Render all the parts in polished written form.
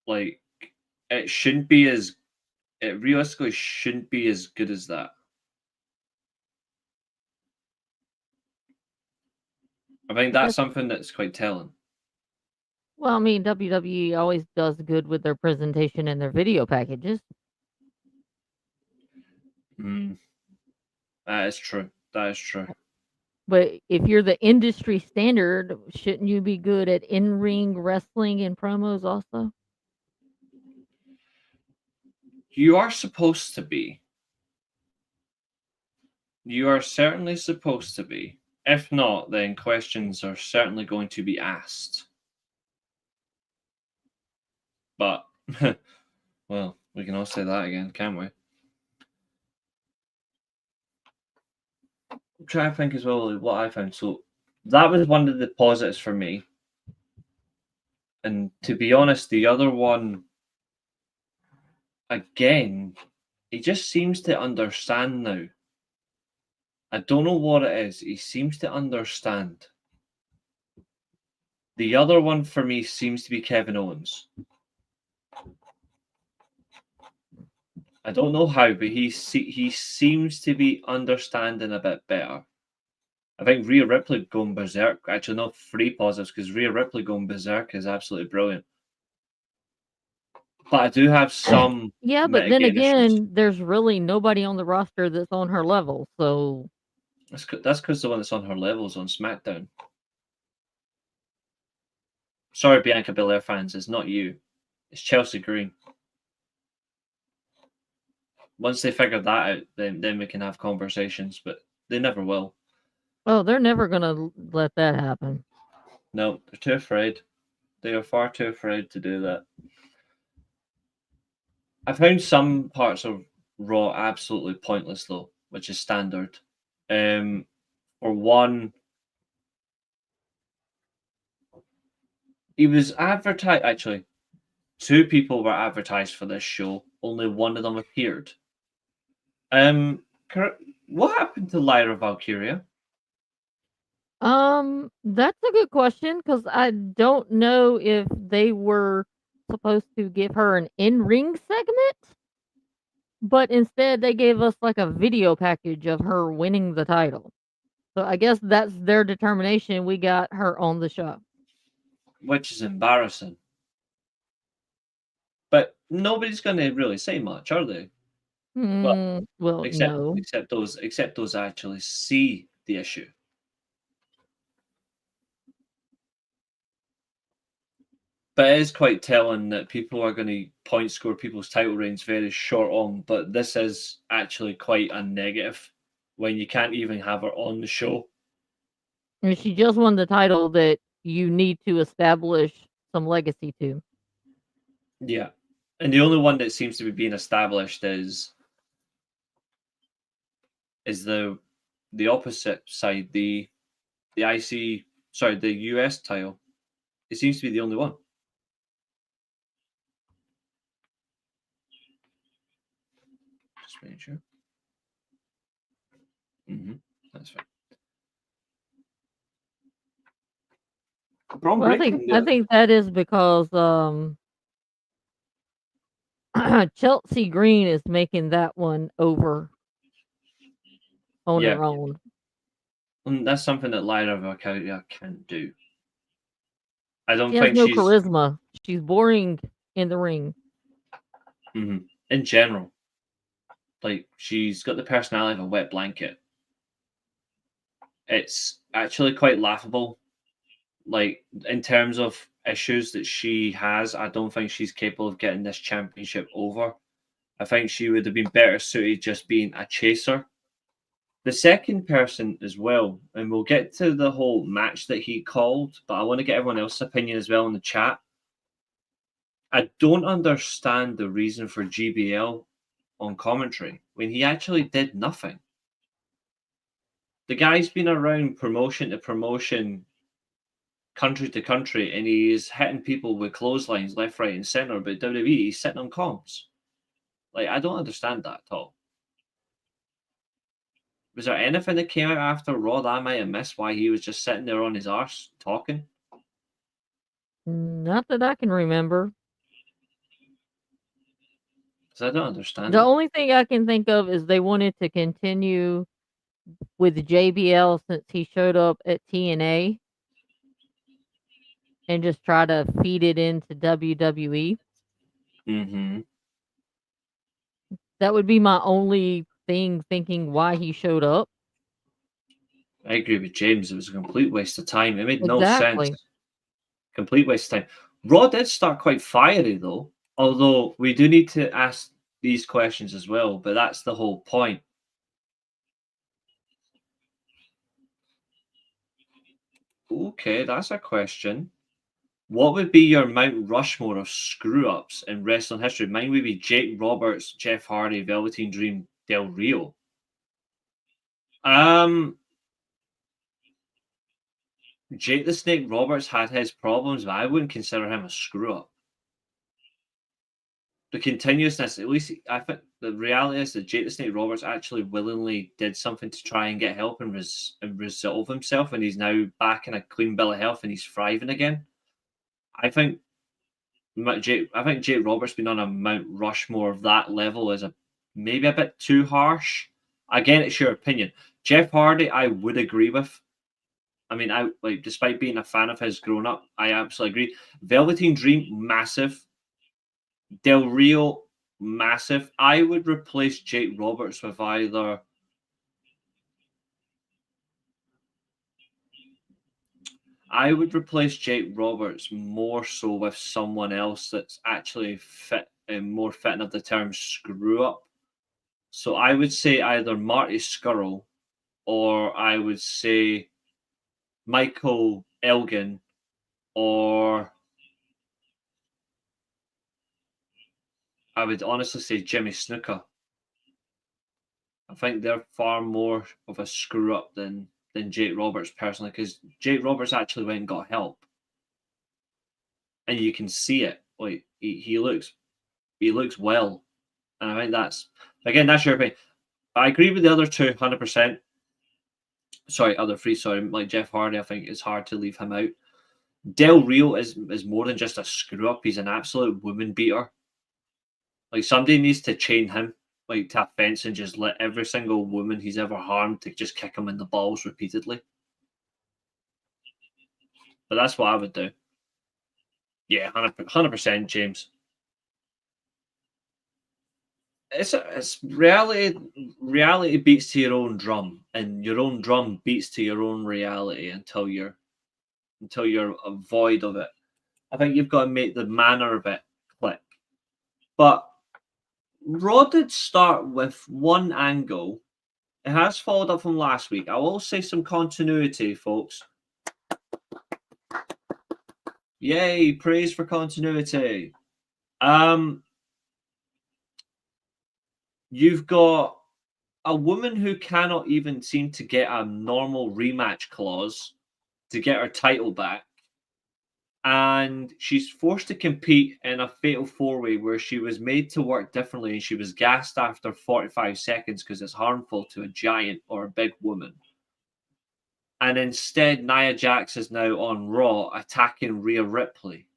Like, it shouldn't be as it realistically shouldn't be as good as that. I think I that's guess. something that's quite telling. Well, I mean, WWE always does good with their presentation and their video packages. Mm, that is true. That is true. But if you're the industry standard, shouldn't you be good at in-ring wrestling and promos also? You are supposed to be. You are certainly supposed to be. If not, then questions are certainly going to be asked. But, well, we can all say that again, can't we? I'm trying to think as well what I found. So that was one of the positives for me. And to be honest, the other one, again, he just seems to understand now. I don't know what it is. He seems to understand. The other one for me seems to be Kevin Owens. I don't know how, but he seems to be understanding a bit better. I think Rhea Ripley going berserk. Actually, not three positives because Rhea Ripley going berserk is absolutely brilliant. But I do have some Yeah, but then mitigating issues. again, there's really nobody on the roster that's on her level. So That's because the one that's on her level is on SmackDown. Sorry, Bianca Belair fans, it's not you. It's Chelsea Green. Once they figure that out, then we can have conversations, but they never will. oh, they're never gonna let that happen. No, they're too afraid. They are far too afraid to do that. I found some parts of Raw absolutely pointless though, which is standard. For one, he was advertised. Actually, two people were advertised for this show. Only one of them appeared. Um, what happened to Lyra Valkyria? That's a good question because I don't know if they were supposed to give her an in-ring segment, but instead they gave us like a video package of her winning the title. So I guess that's their determination. We got her on the show. Which is embarrassing. But nobody's going to really say much, are they? Well, Well, no. except those actually see the issue. But it is quite telling that people are going to point score people's title reigns very short on. But this is actually quite a negative when you can't even have her on the show. And she just won the title that you need to establish some legacy to. Yeah, and the only one that seems to be being established is the opposite side, the IC, sorry, the US title. It seems to be the only one. Just making sure. That's fine. Braun Well, Breaker. I think that is because Chelsea Green is making that one over on Yeah, her own. and that's something that Lyra Valkyria can't do. I don't She has think no she's charisma. She's boring in the ring. in general. Like she's got the personality of a wet blanket. It's actually quite laughable. Like in terms of issues that she has, I don't think she's capable of getting this championship over. I think she would have been better suited just being a chaser. The second person as well, and we'll get to the whole match that he called, but I want to get everyone else's opinion as well in the chat. I don't understand the reason for GBL on commentary when he actually did nothing. The guy's been around promotion to promotion, country to country, and he is hitting people with clotheslines left, right, and center. But WWE, he's sitting on comms. Like, I don't understand that at all. Was there anything that came out after Raw that I might have missed why he was just sitting there on his arse talking? Not that I can remember. 'Cause I don't understand The it. only thing I can think of is they wanted to continue with JBL since he showed up at TNA and just try to feed it into WWE. Mhm. That would be my only thing thinking why he showed up. I agree with James. It was a complete waste of time. It made no sense. Exactly. Complete waste of time. Raw did start quite fiery though, although we do need to ask these questions as well, but that's the whole point. Okay, that's a question. What would be your Mount Rushmore of screw ups in wrestling history? Mine would be Jake Roberts, Jeff Hardy, Velveteen Dream, Del Rio. Um, Jake the Snake Roberts had his problems, but I wouldn't consider him a screw up. The continuousness, at least I think the reality is that Jake the Snake Roberts actually willingly did something to try and get help and, and resolve himself, and he's now back in a clean bill of health and he's thriving again. I think I think Jake Roberts being on a Mount Rushmore of that level is a maybe a bit too harsh. Again, it's your opinion. Jeff Hardy, I would agree with. I mean, I like despite being a fan of his growing up, I absolutely agree. Velveteen Dream, massive. Del Rio, massive. I would replace Jake Roberts with either. I would replace Jake Roberts more so with someone else that's actually fit and more fitting of the term screw up. So I would say either Marty Scurll or I would say Michael Elgin or I would honestly say Jimmy Snuka. I think they're far more of a screw up than Jake Roberts personally, because Jake Roberts actually went and got help, and you can see it. Like he looks well, and I think that's again that's your opinion. I agree with the other two 100%. Sorry, other three. Sorry, like Jeff Hardy, I think it's hard to leave him out. Del Rio is more than just a screw up. He's an absolute woman beater. Like somebody needs to chain him like to a fence and just let every single woman he's ever harmed to just kick him in the balls repeatedly. But that's what I would do. Yeah, 100%, James. It's reality. Reality beats to your own drum, and your own drum beats to your own reality until you're void of it. I think you've got to make the manner of it click. But Raw did start with one angle. It has followed up from last week. I will say some continuity, folks. Yay, praise for continuity. Um, you've got a woman who cannot even seem to get a normal rematch clause to get her title back. And she's forced to compete in a fatal four way where she was made to work differently and she was gassed after 45 seconds because it's harmful to a giant or a big woman. And instead, Nia Jax is now on Raw attacking Rhea Ripley.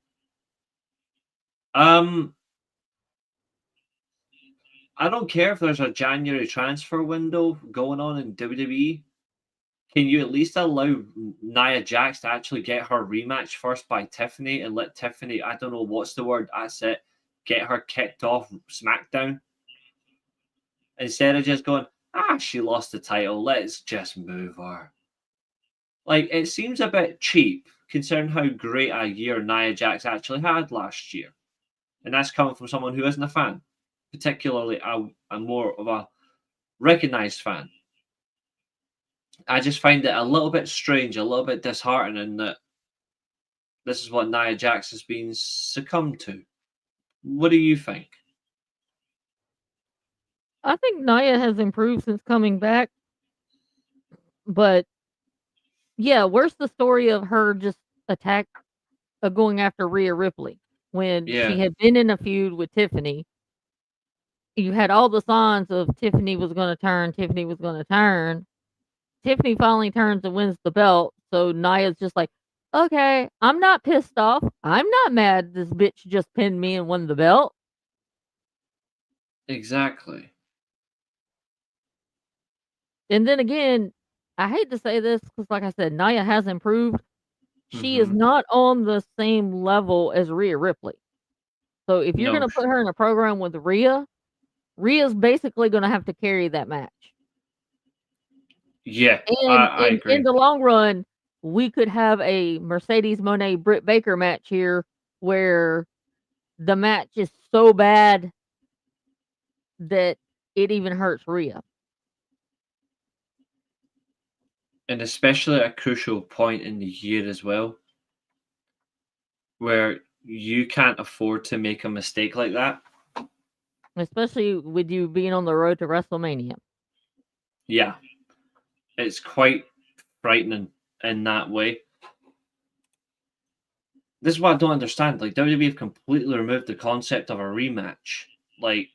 Um, I don't care if there's a January transfer window going on in WWE. Can you at least allow Nia Jax to actually get her rematch first by Tiffany and let Tiffany, I don't know what's the word, that's it, get her kicked off SmackDown? Instead of just going, she lost the title, let's just move her. Like, it seems a bit cheap considering how great a year Nia Jax actually had last year. And that's coming from someone who isn't a fan, particularly a more of a recognized fan. I just find it a little bit strange, a little bit disheartening that this is what Nia Jax has been succumbed to. What do you think? I think Nia has improved since coming back, but yeah, where's the story of her just attack going after Rhea Ripley when she Yeah, had been in a feud with Tiffany? You had all the signs of Tiffany was going to turn, Tiffany was going to turn. Tiffany finally turns and wins the belt. So Nia's just like, okay, I'm not pissed off. I'm not mad this bitch just pinned me and won the belt. Exactly. And then again, I hate to say this because, like I said, Nia has improved. She is Mm-hmm. not on the same level as Rhea Ripley. So if you're No. gonna put her in a program with Rhea's basically gonna have to carry that match. Yeah, And I in agree. the long run, we could have a Mercedes Moné Britt Baker match here where the match is so bad that it even hurts Rhea. And especially at a crucial point in the year as well, where you can't afford to make a mistake like that. Especially with you being on the road to WrestleMania. Yeah, it's quite frightening in that way. This is what I don't understand. Like WWE have completely removed the concept of a rematch. Like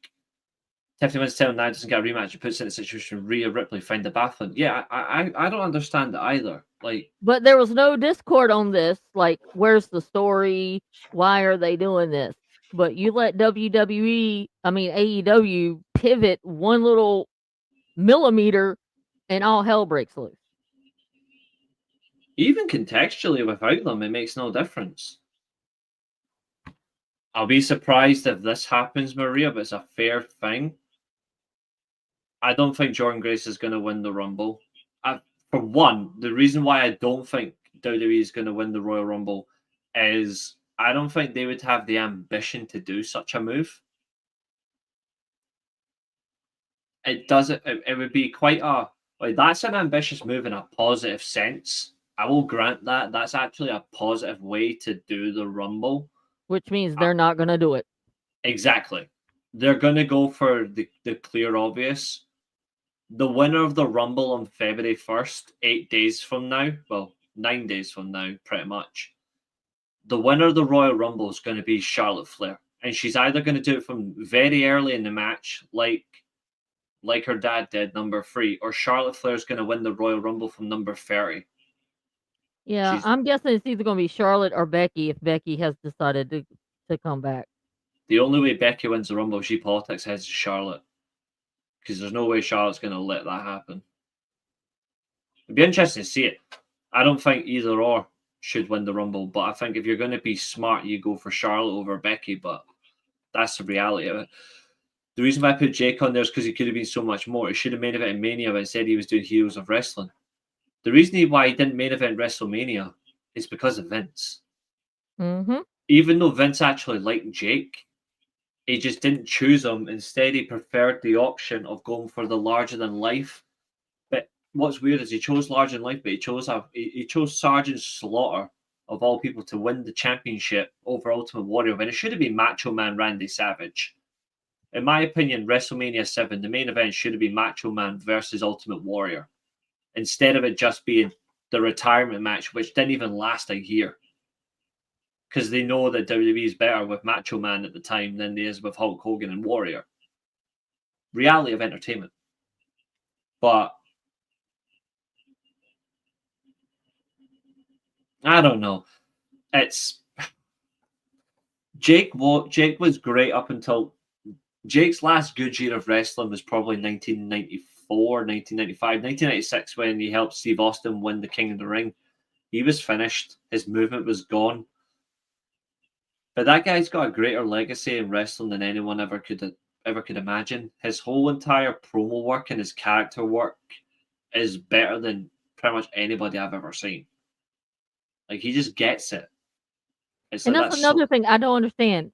Tiffany wins telling Nia doesn't get a rematch and puts it in a situation Rhea Ripley find the baffling. Yeah, I don't understand it either. Like But there was no discord on this, like, where's the story? Why are they doing this? But you let AEW pivot one little millimeter and all hell breaks loose. even contextually without them, it makes no difference. I'll be surprised if this happens, Maria, but it's a fair thing. I don't think Jordan Grace is going to win the Rumble. For one, the reason why I don't think WWE is going to win the Royal Rumble is I don't think they would have the ambition to do such a move. It doesn't. It would be quite a like that's an ambitious move in a positive sense. I will grant that that's actually a positive way to do the Rumble. Which means they're not gonna do it. Exactly. They're going to go for the clear obvious. The winner of the Rumble on February 1st, 8 days from now, well, 9 days from now, pretty much. The winner of the Royal Rumble is going to be Charlotte Flair. And she's either going to do it from very early in the match, like her dad did, number 3, or Charlotte Flair is going to win the Royal Rumble from number 30. Yeah, She's I'm guessing it's either gonna be Charlotte or Becky if Becky has decided to come back. the only way Becky wins the Rumble, she politics heads to Charlotte. Because there's no way Charlotte's going to let that happen. It'd be interesting to see it. I don't think either or should win the Rumble, but I think if you're going to be smart, you go for Charlotte over Becky, but that's the reality of it. The reason why I put Jake on there is because he could have been so much more. He should have main evented Mania, but instead he was doing Heroes of Wrestling. The reason why he didn't main event WrestleMania is because of Vince. Mm-hmm. Even though Vince actually liked Jake, he just didn't choose him. Instead, he preferred the option of going for the larger than life. But what's weird is he chose larger than life, but he chose Sergeant Slaughter of all people to win the championship over Ultimate Warrior when it should have been Macho Man Randy Savage. In my opinion, WrestleMania 7, the main event should have been Macho Man versus Ultimate Warrior, instead of it just being the retirement match, which didn't even last a year. Because they know that WWE is better with Macho Man at the time than they is with Hulk Hogan and Warrior. Reality of entertainment. But I don't know. It's Jake was great up until Jake's last good year of wrestling was probably 1994, 1995, 1996 when he helped Steve Austin win the King of the Ring. He was finished. His movement was gone. But that guy's got a greater legacy in wrestling than anyone ever could imagine. His whole entire promo work and his character work is better than pretty much anybody I've ever seen. Like he just gets it. It's And like that's that's so another thing I don't understand.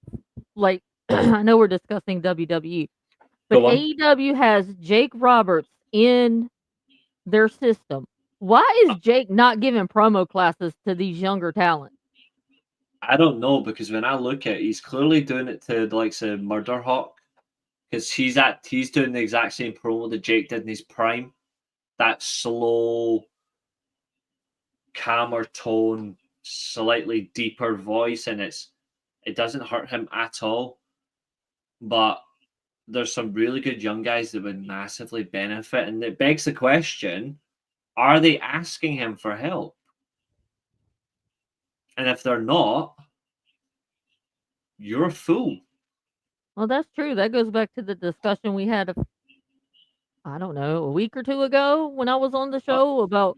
Like, I know we're discussing WWE, but go on. AEW has Jake Roberts in their system. Why is Jake not giving promo classes to these younger talents? I don't know because when I look at it, he's clearly doing it to the likes of Murder Hawk because he's doing the exact same promo that Jake did in his prime. That slow, calmer tone, slightly deeper voice, and it doesn't hurt him at all. But there's some really good young guys that would massively benefit, and it begs the question: are they asking him for help? And if they're not, you're a fool. Well, that's true. That goes back to the discussion we had, I don't know, a week or two ago when I was on the Uh, show about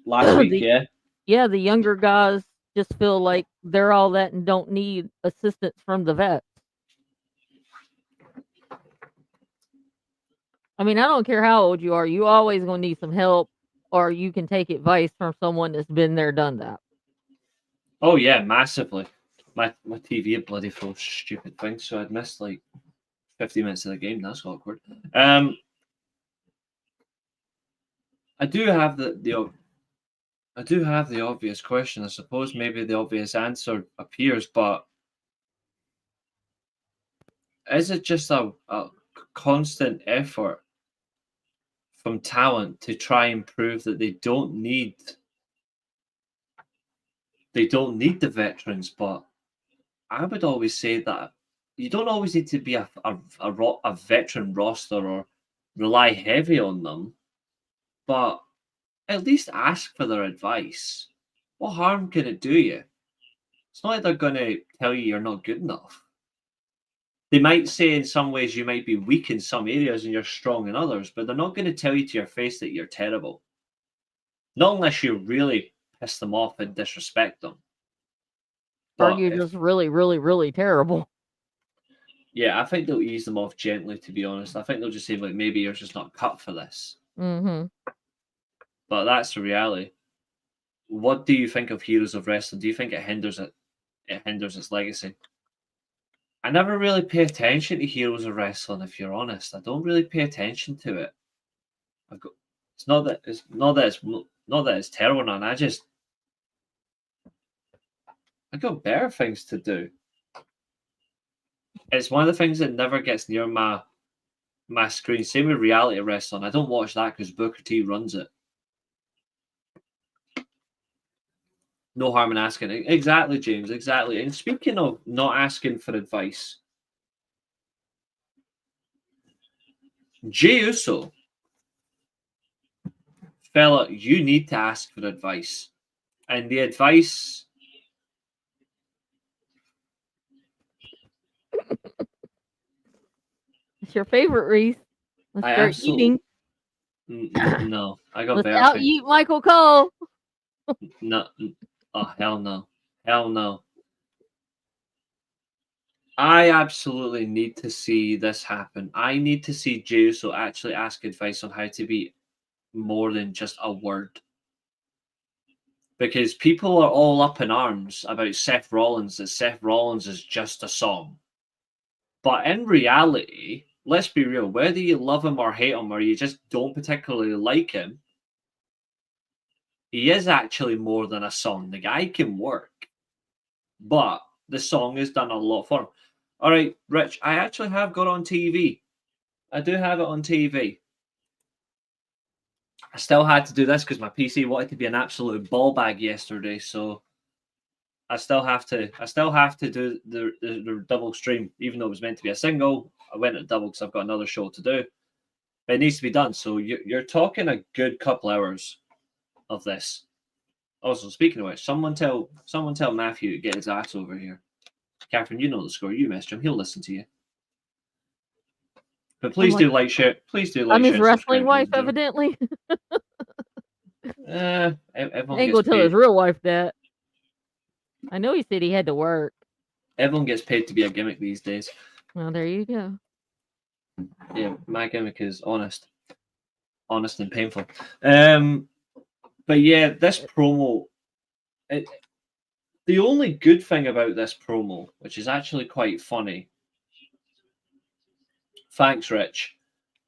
last week, the yeah. yeah, the younger guys just feel like they're all that and don't need assistance from the vets. I mean, I don't care how old you are, you always gonna need some help, or you can take advice from someone that's been there, done that. Oh yeah, massively. My TV is bloody full of stupid things, so I'd missed like 50 minutes of the game. That's awkward. I do have I do have the obvious question. I suppose maybe the obvious answer appears, but is it just a constant effort from talent to try and prove that they don't need the veterans? But I would always say that you don't always need to be a veteran roster or rely heavy on them, but at least ask for their advice. What harm can it do you? It's not like they're going to tell you you're not good enough. They might say in some ways you might be weak in some areas and you're strong in others, but they're not going to tell you to your face that you're terrible. Not unless you really piss them off and disrespect them. Or But you're if just really, really, really terrible. Yeah, I think they'll ease them off gently, to be honest. I think they'll just say, like, maybe you're just not cut for this. Mhm. But that's the reality. What do you think of Heroes of Wrestling? Do you think it hinders its legacy? I never really pay attention to Heroes of Wrestling, if you're honest. I don't really pay attention to it. I've got not that it's terrible, none. I got better things to do. It's one of the things that never gets near my screen. Same with reality wrestling. I don't watch that because Booker T runs it. No harm in asking. Exactly, James. Exactly. And speaking of not asking for advice, Jey Uso, fella, you need to ask for advice. And the advice. It's your favorite, Reese. Let's I start absolutely. eating. No, I got Let's better out things. eat Michael Cole. No. Oh, hell no. Hell no. I absolutely need to see this happen. I need to see Jey Uso actually ask advice on how to be more than just a word. Because people are all up in arms about Seth Rollins, that Seth Rollins is just a song. But in reality, let's be real, whether you love him or hate him or you just don't particularly like him, he is actually more than a song. The guy can work, but the song has done a lot for him. All right, Rich, I actually have got on TV. I do have it on TV. I still had to do this because my PC wanted to be an absolute ball bag yesterday, so I still have to do the double stream, even though it was meant to be a single. I went at double because I've got another show to do. But it needs to be done. So you're talking a good couple hours of this. Also, speaking of which, someone tell Matthew to get his ass over here. Catherine, you know the score. You messaged him. He'll listen to you. But I'm please like, do like, share. Please do I'm like, share, his and wrestling subscribe, ladies wife, and gentlemen. evidently. Everyone Ain't gets gonna tell his paid. real wife that. I know he said he had to work. Everyone gets paid to be a gimmick these days. Well, there you go. Yeah, my gimmick is honest and painful. But yeah, this promo. It, the only good thing about this promo, which is actually quite funny. Thanks, Rich.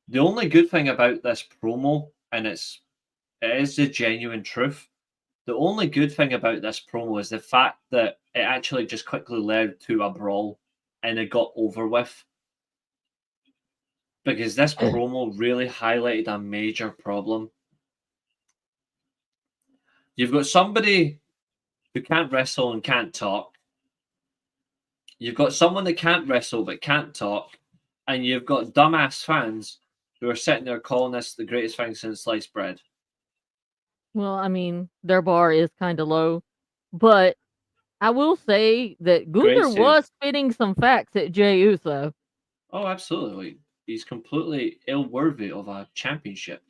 The only good thing about this promo, and it is the genuine truth. The only good thing about this promo is the fact that it actually just quickly led to a brawl, and it got over with. Because this promo really highlighted a major problem. You've got somebody who can't wrestle and can't talk. You've got someone that can't wrestle but can't talk. And you've got dumbass fans who are sitting there calling this the greatest thing since sliced bread. Well, I mean, their bar is kind of low, but I will say that Gunther Great save. was spitting some facts at Jey Uso. Oh, absolutely. He's completely ill-worthy of a championship,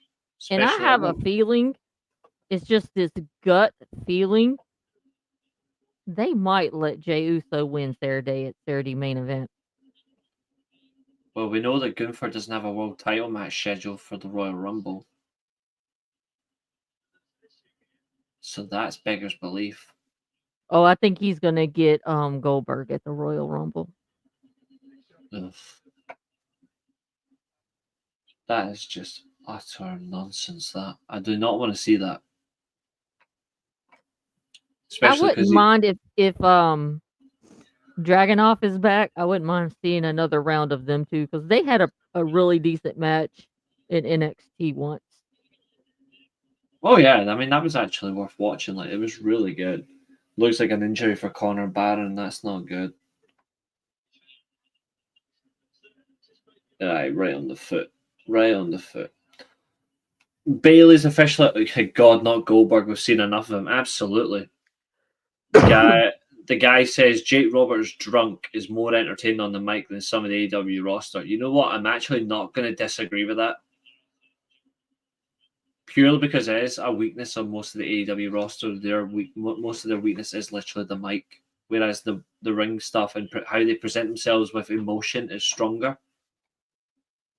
And I especially at have a one. feeling, it's just this gut feeling, they might let Jey Uso win Saturday main event. Well, we know that Gunther doesn't have a world title match scheduled for the Royal Rumble, so that's beggars belief. Oh, I think he's gonna get Goldberg at the Royal Rumble. Ugh. That is just utter nonsense. That I do not want to see that, I especially wouldn't because he. mind if Dragunov is back. I wouldn't mind seeing another round of them two because they had a really decent match in NXT once. Oh yeah, I mean that was actually worth watching. Like it was really good. Looks like an injury for Connor Barron. That's not good. Right on the foot. Right on the foot. Bailey's officially God, not Goldberg. We've seen enough of him. Absolutely. The guy, the guy says Jake Roberts drunk is more entertaining on the mic than some of the AEW roster. You know what? I'm actually not going to disagree with that. Purely because it is a weakness on most of the AEW roster. Most of their weakness is literally the mic, whereas the ring stuff and how they present themselves with emotion is stronger.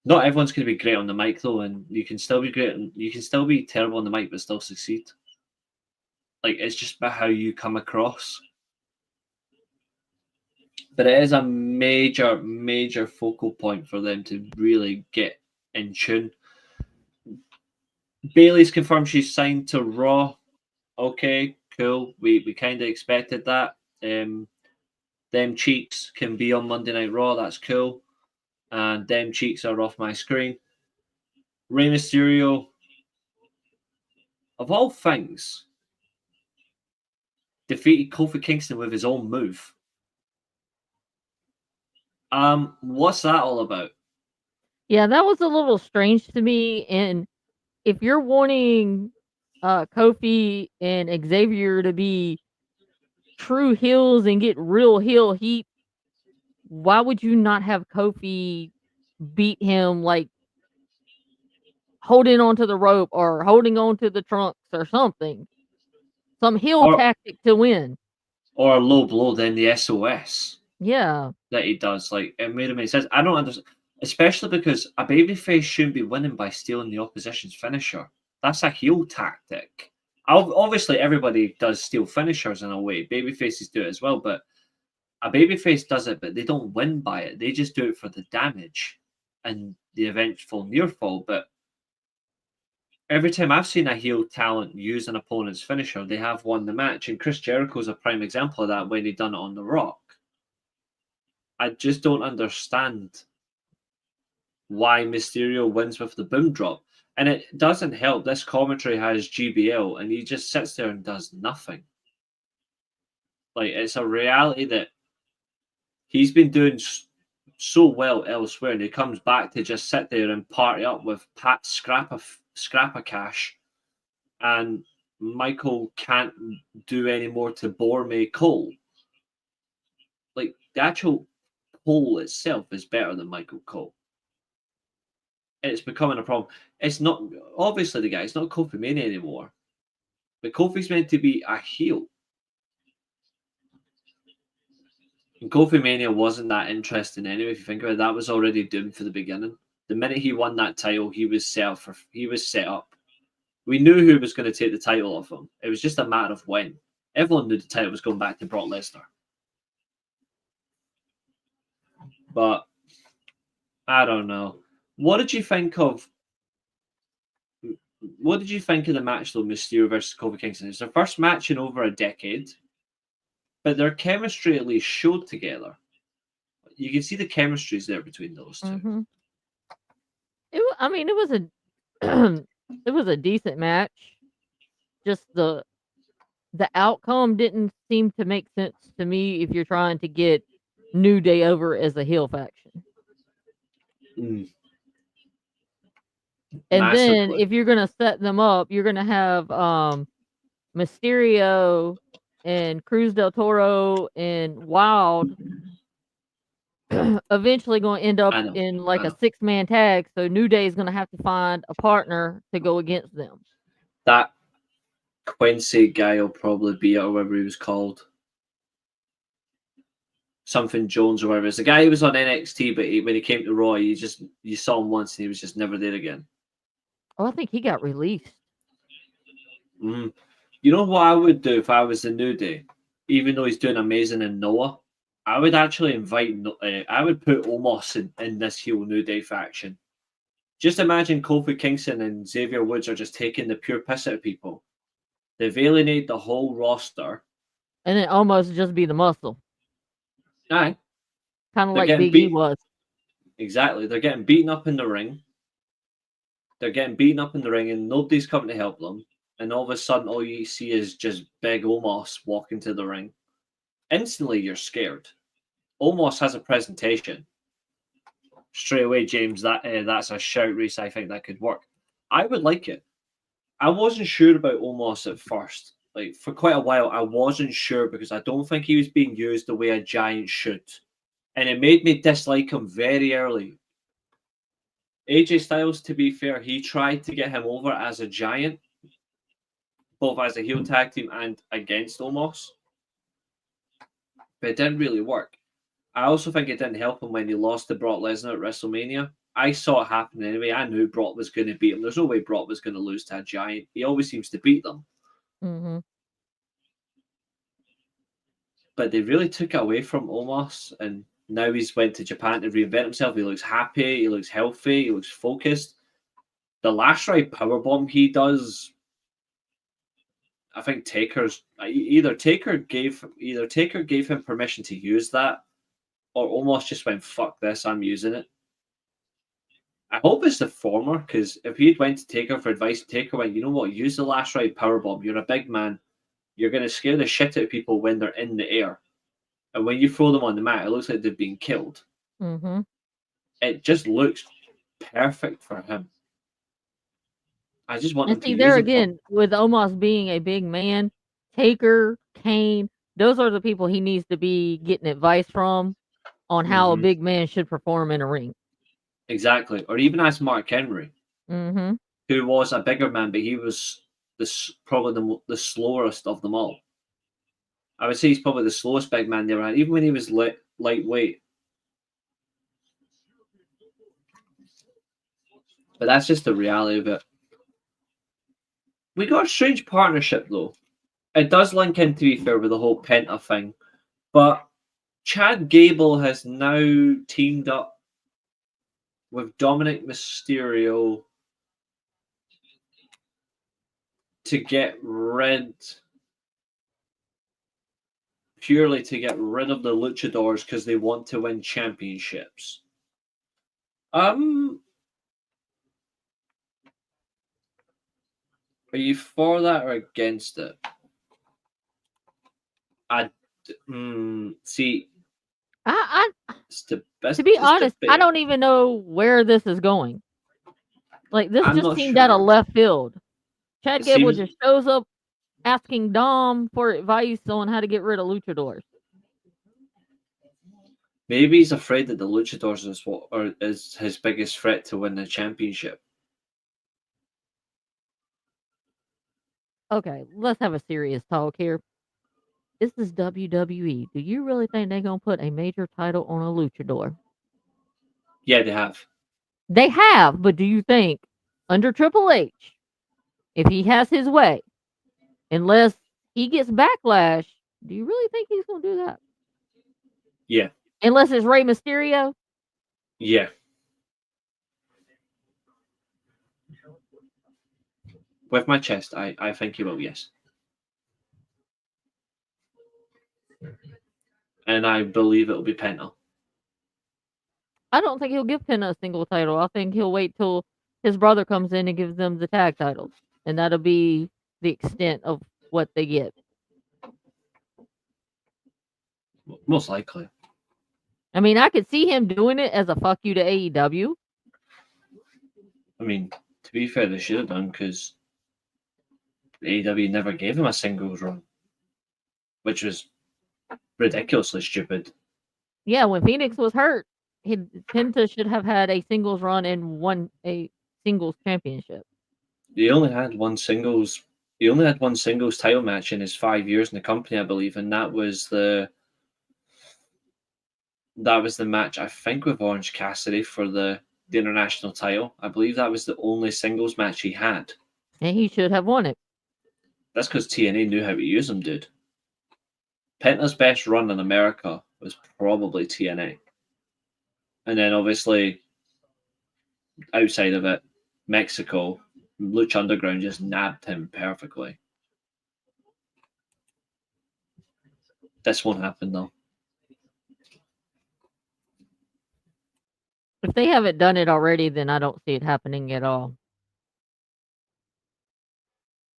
Not everyone's going to be great on the mic though, and you can still be great. You can still be terrible on the mic but still succeed. Like it's just about how you come across. But it is a major focal point for them to really get in tune. Bailey's confirmed she's signed to Raw. Okay, cool. We kind of expected that. Them cheeks can be on Monday Night Raw. That's cool. And them cheeks are off my screen. Rey Mysterio, of all things, defeated Kofi Kingston with his own move. What's that all about? Yeah, that was a little strange to me. And if you're wanting Kofi and Xavier to be true heels and get real heel heat, why would you not have Kofi beat him like holding onto the rope or holding onto the trunks or something? Some heel Or tactic to win. or a low blow than the SOS Yeah. that he does. Like it made him sense. I don't understand, especially because a babyface shouldn't be winning by stealing the opposition's finisher. That's a heel tactic. Obviously, everybody does steal finishers in a way. Babyfaces do it as well, but a babyface does it, but they don't win by it. They just do it for the damage and the eventual near fall. But every time I've seen a heel talent use an opponent's finisher, they have won the match. And Chris Jericho's a prime example of that when he done it on The Rock. I just don't understand why Mysterio wins with the boom drop. And it doesn't help. This commentary has GBL, and he just sits there and does nothing. Like, it's a reality that he's been doing so well elsewhere, and he comes back to just sit there and party up with Pat Scrappa Cash, and Michael can't do any more to bore me Cole. Like, the actual Cole itself is better than Michael Cole. It's becoming a problem. It's not obviously the guy. It's not Kofi Mania anymore, but Kofi's meant to be a heel. And Kofi Mania wasn't that interesting anyway. If you think about it, that was already doomed for the beginning. The minute he won that title, he was set up. We knew who was going to take the title off him. It was just a matter of when. Everyone knew the title was going back to Brock Lesnar. But I don't know. What did you think of the match though, Mysterio versus Kofi Kingston? It's their first match in over a decade, but their chemistry at least showed together. You can see the chemistry's there between those 2. Mhm. I mean, it was a it was a decent match. Just the outcome didn't seem to make sense to me if you're trying to get New Day over as a heel faction. Mm, And then massively. if you're gonna set them up, you're gonna have Mysterio and Cruz del Toro and Wild eventually going to end up I know. in like I a know. 6-man tag. So New Day is going to have to find a partner to go against them. That Quincy guy will probably be it, or whatever he was called. Something Jones or whatever. It's the guy who was on NXT, but when he came to Raw, you saw him once and he was just never there again. Oh, I think he got released. Mm. You know what I would do if I was the New Day, even though he's doing amazing in Noah? I would actually invite. I would put Omos in this heel New Day faction. Just imagine Kofi Kingston and Xavier Woods are just taking the pure piss out of people. They've alienated the whole roster. And then almost just be the muscle. Aye. Kind of They're like getting Big E beat. was. Exactly. They're getting beaten up in the ring. And nobody's coming to help them. And all of a sudden, all you see is just big Omos walking to the ring. Instantly, you're scared. Omos has a presentation. Straight away, James, that's a shout, Reece. I think that could work. I would like it. I wasn't sure about Omos at first. Like, for quite a while, I wasn't sure because I don't think he was being used the way a giant should. And it made me dislike him very early. AJ Styles, to be fair, he tried to get him over as a giant, both as a heel tag team and against Omos. But it didn't really work. I also think it didn't help him when he lost to Brock Lesnar at WrestleMania. I saw it happen anyway. I knew Brock was going to beat him. There's no way Brock was going to lose to a giant. He always seems to beat them. Mm-hmm. But they really took it away from Omos, and now he's went to Japan to reinvent himself. He looks happy. He looks healthy. He looks focused. The last ride powerbomb he does, I think either Taker gave him permission to use that, or almost just went, fuck this, I'm using it. I hope it's the former, because if he'd went to Taker for advice, Taker went, you know what, use the last ride powerbomb. You're a big man. You're going to scare the shit out of people when they're in the air. And when you throw them on the mat, it looks like they've been killed. Mm-hmm. It just looks perfect for him. I just want And him to see, use there it. again, with Omos being a big man, Taker, Kane, those are the people he needs to be getting advice from on how a Mm-hmm. big man should perform in a ring. Exactly. Or even ask Mark Henry, Mm-hmm. who was a bigger man, but he was probably the slowest of them all. I would say he's probably the slowest big man they ever had, even when he was lightweight. But that's just the reality of it. We got a strange partnership, though. It does link in, to be fair, with the whole Penta thing. But Chad Gable has now teamed up with Dominic Mysterio to get rid purely to get rid of the luchadors because they want to win championships. Are you for that or against it? See, to be honest, I don't even know where this is going. Like, this just seemed out of left field. Chad Gable just shows up asking Dom for advice on how to get rid of luchadors. Maybe he's afraid that the luchadors is his biggest threat to win the championship. Okay, let's have a serious talk here. This is WWE. Do you really think they're going to put a major title on a luchador? Yeah, they have. They have, but do you think under Triple H, if he has his way, unless he gets backlash, do you really think he's going to do that? Yeah. Unless it's Rey Mysterio? Yeah. With my chest, I think he will, yes. And I believe it'll be Penta. I don't think he'll give Penta a single title. I think he'll wait till his brother comes in and gives them the tag titles. And that'll be the extent of what they get. Most likely. I mean, I could see him doing it as a fuck you to AEW. I mean, to be fair, they should have done because AEW never gave him a singles run, which was ridiculously stupid. Yeah, when Phoenix was hurt, Penta should have had a singles run and won a singles championship. He only had one singles. He only had one singles title match in his 5 years in the company, I believe, and that was the match I think with Orange Cassidy for the international title. I believe that was the only singles match he had. And he should have won it. That's because TNA knew how to use him, dude. Penta's best run in America was probably TNA. And then obviously outside of it, Mexico, Lucha Underground just nabbed him perfectly. This won't happen though. If they haven't done it already, then I don't see it happening at all.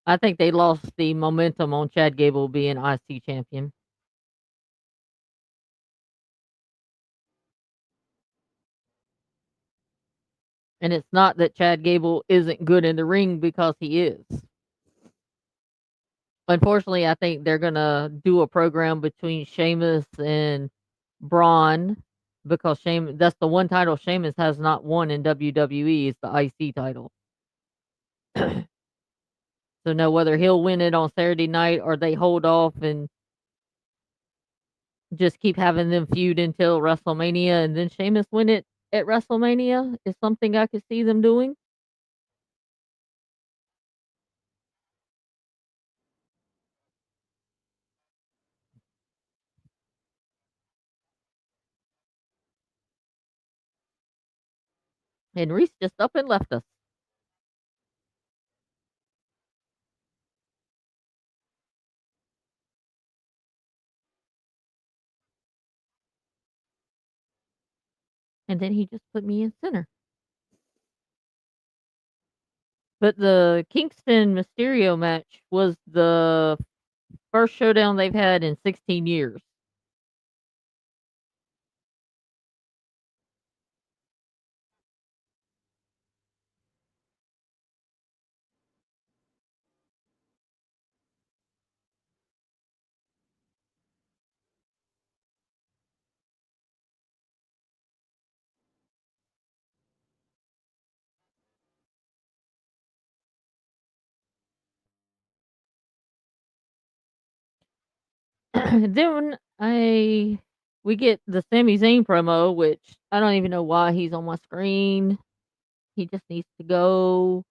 I think they lost the momentum on Chad Gable being IC champion. And it's not that Chad Gable isn't good in the ring, because he is. Unfortunately, I think they're gonna do a program between Sheamus and Braun, because that's the one title Sheamus has not won in WWE, is the IC title. So no, whether he'll win it on Saturday night or they hold off and just keep having them feud until WrestleMania and then Sheamus win it at WrestleMania is something I could see them doing. And Reese just up and left us. And then he just put me in center. But the Kingston Mysterio match was the first showdown they've had in 16 years. Then we get the Sami Zayn promo, which I don't even know why he's on my screen. He just needs to go.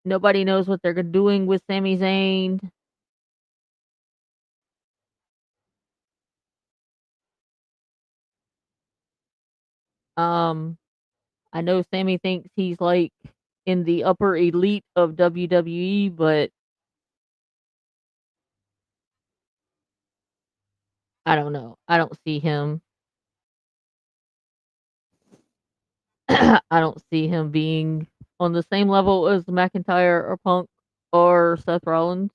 Nobody knows what they're doing with Sami Zayn. Um, I know Sammy thinks he's like in the upper elite of WWE, but I don't know. I don't see him. I don't see him being on the same level as McIntyre or Punk or Seth Rollins.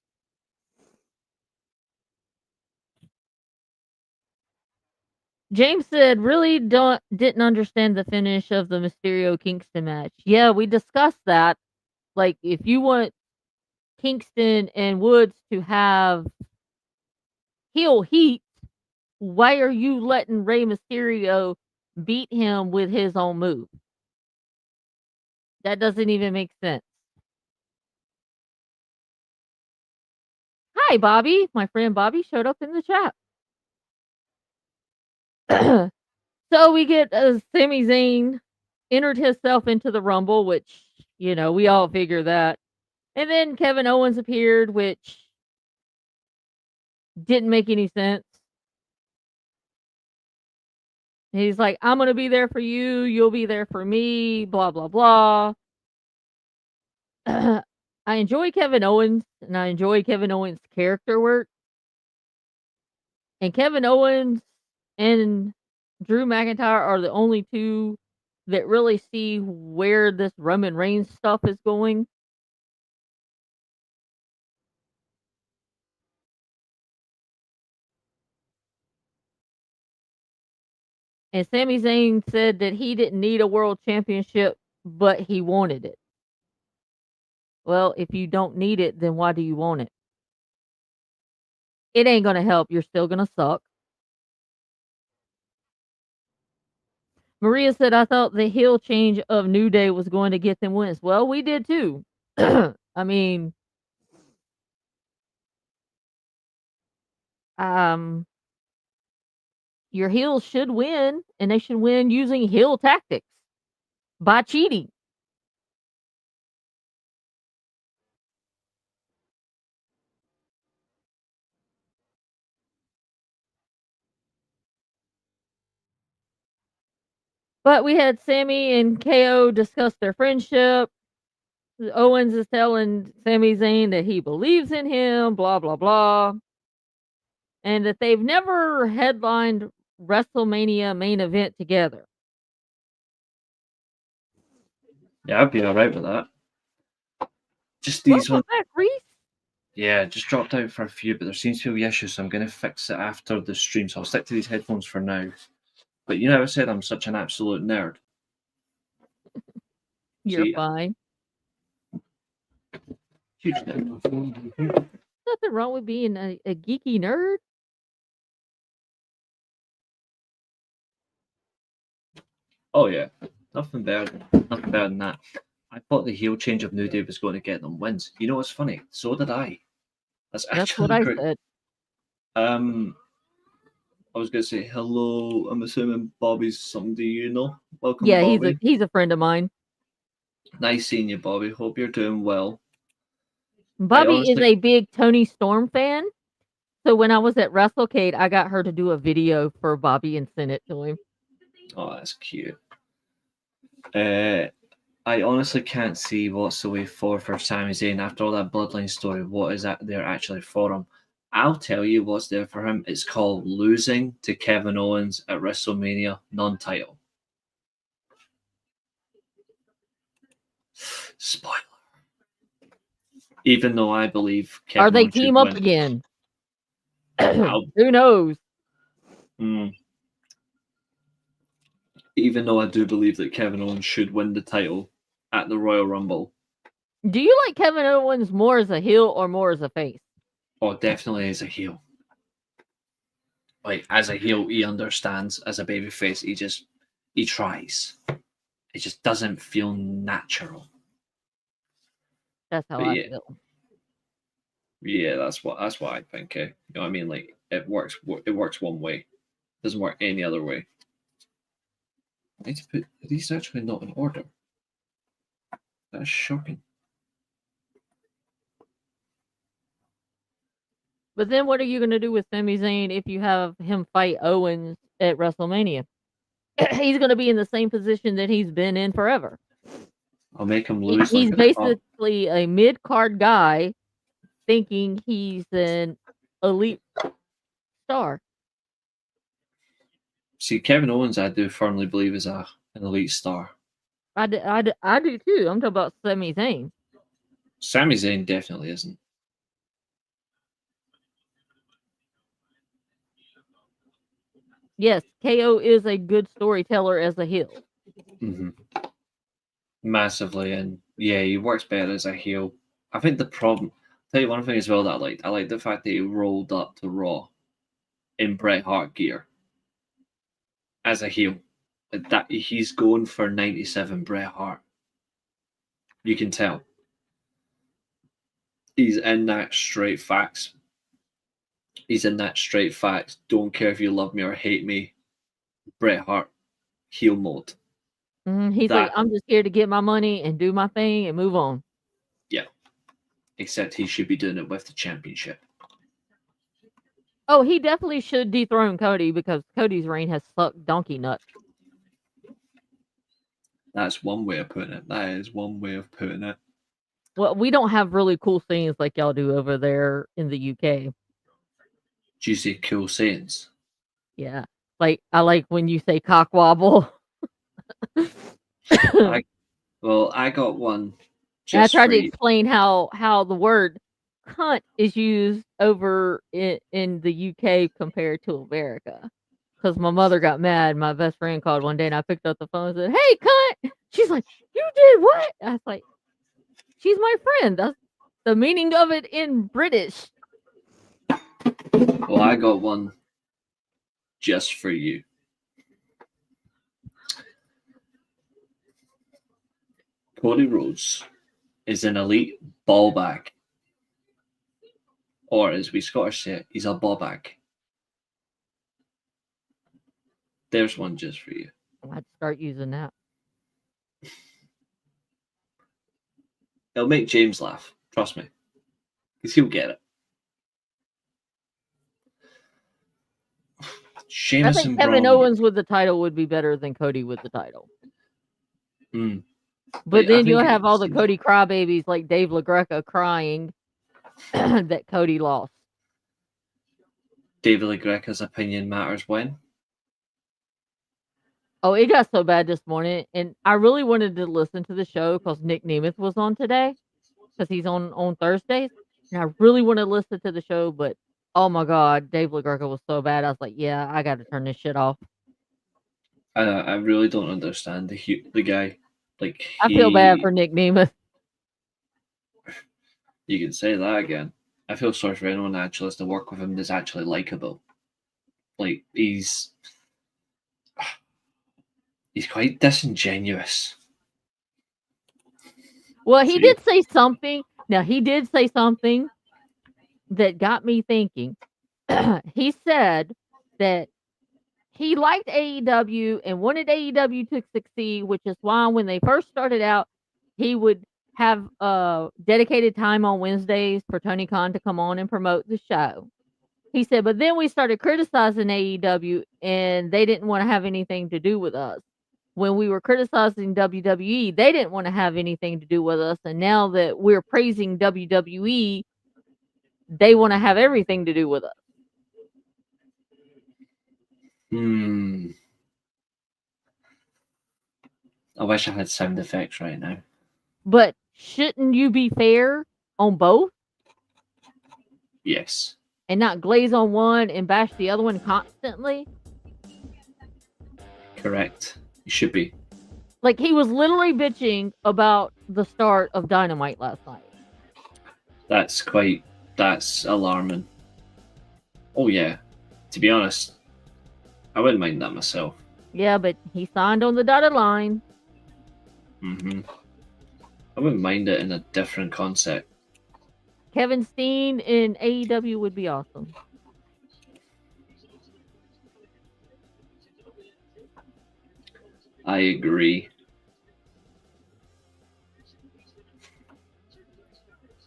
James said, "Really didn't understand the finish of the Mysterio Kingston match." Yeah, we discussed that. Like, if you want Kingston and Woods to have heel heat, why are you letting Rey Mysterio beat him with his own move? That doesn't even make sense. Hi, Bobby. My friend Bobby showed up in the chat. So we get Sami Zayn entered himself into the Rumble, which, we all figure that. And then Kevin Owens appeared, which didn't make any sense. He's like, I'm going to be there for you. You'll be there for me. Blah, blah, blah. I enjoy Kevin Owens, and I enjoy Kevin Owens' character work. And Kevin Owens and Drew McIntyre are the only two that really see where this Roman Reigns stuff is going. And Sami Zayn said that he didn't need a world championship, but he wanted it. Well, if you don't need it, then why do you want it? It ain't going to help. You're still going to suck. Maria said, "I thought the heel change of New Day was going to get them wins." Well, we did too. I mean, um, your heels should win, and they should win using heel tactics by cheating. But we had Sammy and KO discuss their friendship. Owens is telling Sami Zayn that he believes in him, blah, blah, blah, and that they've never headlined WrestleMania main event together. Yeah, I'd be alright with that. Just these Welcome ones. back, Reece. Yeah, just dropped out for a few, but there seems to be issues, so I'm going to fix it after the stream. So I'll stick to these headphones for now. But you never said I'm such an absolute nerd. You're See, fine. huge nerd. Nothing wrong with being a geeky nerd. Oh yeah, nothing better than that. I thought the heel change of New Day was going to get them wins. You know what's funny? So did I. That's That's what actually I great. said. I was going to say hello. I'm assuming Bobby's somebody you know. Welcome, Yeah, Bobby. he's a friend of mine. Nice seeing you, Bobby. Hope you're doing well. Bobby is a big Tony Storm fan. So when I was at WrestleCade, I got her to do a video for Bobby and send it to him. Oh, that's cute. I honestly can't see what's the way forward for Sami Zayn after all that Bloodline story. What is that there actually for him? I'll tell you what's there for him. It's called losing to Kevin Owens at WrestleMania non-title. Spoiler. Even though I believe Kevin Are they Owens should team up win. again? Who knows? Even though I do believe that Kevin Owens should win the title at the Royal Rumble. Do you like Kevin Owens more as a heel or more as a face? Oh, definitely as a heel. Like, as a heel, he understands. As a babyface, he tries. It just doesn't feel natural. That's how I feel. Yeah, that's what I think. You know what I mean? Like, it works one way. It doesn't work any other way. I need to put these actually not in order. That's shocking. But then what are you going to do with Sami Zayn if you have him fight Owens at WrestleMania? He's going to be in the same position that he's been in forever. I'll make him lose. He's basically a mid-card guy thinking he's an elite star. See, Kevin Owens, I do firmly believe is an elite star. I do too. I'm talking about Sami Zayn. Sami Zayn definitely isn't. Yes, KO is a good storyteller as a heel. Mm-hmm. Massively, and yeah, he works better as a heel. I think the problem. I'll tell you one thing as well that I liked. I like the fact that he rolled up to Raw in Bret Hart gear as a heel. That he's going for 97 Bret Hart. You can tell. He's in that straight facts. He's in that straight facts. Don't care if you love me or hate me. Bret Hart heel mode. He's like, I'm just here to get my money and do my thing and move on. Yeah. Except he should be doing it with the championship. Oh, he definitely should dethrone Cody because Cody's reign has sucked donkey nuts. That's one way of putting it. That is one way of putting it. Well, we don't have really cool scenes like y'all do over there in the UK. Do you say cool scenes? Yeah. Like, I like when you say cock wobble. I got one. I tried to explain how the word cunt is used over in the UK compared to America. Because my mother got mad. My best friend called one day and I picked up the phone and said, "Hey, cunt!" She's like, "You did what?" I was like, "She's my friend. That's the meaning of it in British." Well, I got one just for you. Cody Rhodes is an elite ball bag. Or as we Scottish say it, he's a ball bag. There's one just for you. I'd start using that. It'll make James laugh. Trust me. Because he'll get it. I Sheamus think and Kevin Braun. Owens with the title would be better than Cody with the title. Mm. But Like, I then think you'll it have all was- the Cody crybabies like Dave LaGreca crying that Cody lost. David LaGreca's opinion matters when. Oh, it got so bad this morning, and I really wanted to listen to the show because Nick Nemeth was on today, because he's on Thursdays, and I really want to listen to the show, but oh my God, Dave LaGreca was so bad. I was like, yeah, I got to turn this shit off. I really don't understand the guy. Like I feel bad for Nick Nemeth. You can say that again. I feel sorry for anyone that actually has to work with him that's actually likable. Like he's quite disingenuous. Well, he did say something. Now, he did say something that got me thinking. He said that he liked AEW and wanted AEW to succeed, which is why when they first started out, he would have dedicated time on Wednesdays for Tony Khan to come on and promote the show. He said, but then we started criticizing AEW and they didn't want to have anything to do with us. When we were criticizing WWE, they didn't want to have anything to do with us. And now that we're praising WWE, they want to have everything to do with us. I wish I had sound effects right now. But shouldn't you be fair on both? Yes. And not glaze on one and bash the other one constantly? Correct. You should be. Like, he was literally bitching about the start of Dynamite last night. That's alarming. Oh yeah. To be honest, I wouldn't mind that myself. Yeah, but he signed on the dotted line. I wouldn't mind it in a different concept. Kevin Steen in AEW would be awesome. I agree.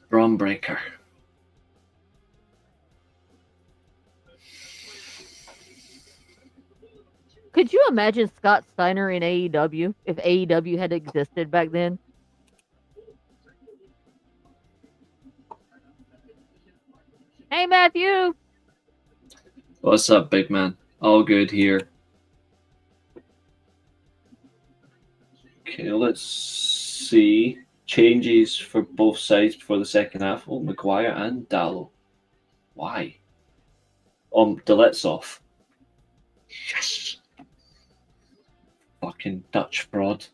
Braun Breaker. Could you imagine Scott Steiner in AEW if AEW had existed back then? Hey, Matthew. What's up, big man? All good here. Okay, let's see. Changes for both sides before the second half. Oh, Maguire and Dallo. Why? Delette's off. Yes. Fucking Dutch fraud.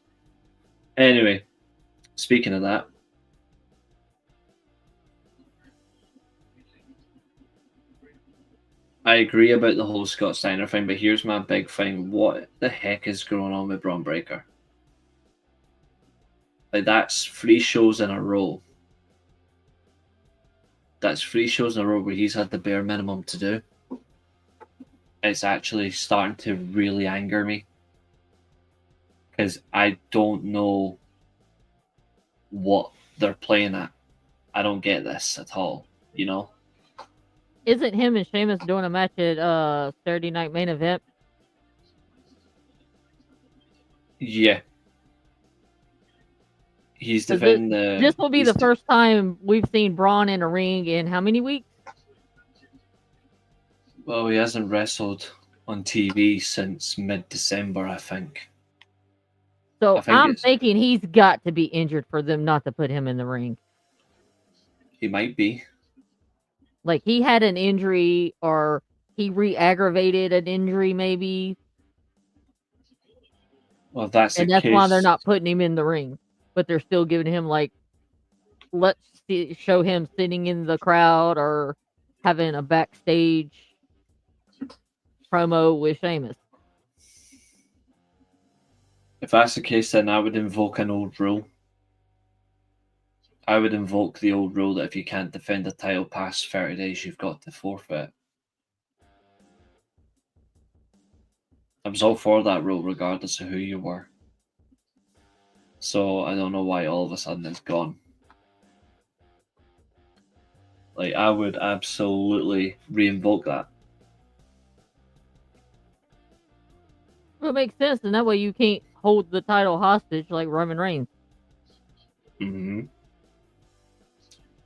Anyway, speaking of that. I agree about the whole Scott Steiner thing, but here's my big thing. What the heck is going on with Braun Breaker? Like, that's 3 shows in a row. That's 3 shows in a row where he's had the bare minimum to do. It's actually starting to really anger me. Because I don't know what they're playing at. I don't get this at all, you know? Isn't him and Sheamus doing a match at Saturday Night Main Event? Yeah. He's defending the... This will be the first time we've seen Braun in a ring in how many weeks? Well, he hasn't wrestled on TV since mid-December, I think. So I'm thinking he's got to be injured for them not to put him in the ring. He might be. Like, he had an injury or he re-aggravated an injury maybe. Well, that's why they're not putting him in the ring. But they're still giving him, like, show him sitting in the crowd or having a backstage promo with Sheamus. If that's the case, then I would invoke an old rule. I would invoke the old rule that if you can't defend a title past 30 days, you've got to forfeit. I was all for that rule, regardless of who you were. So I don't know why all of a sudden it's gone. Like, I would absolutely re-invoke that. Well, it makes sense, and that way you can't hold the title hostage like Roman Reigns. Mm-hmm.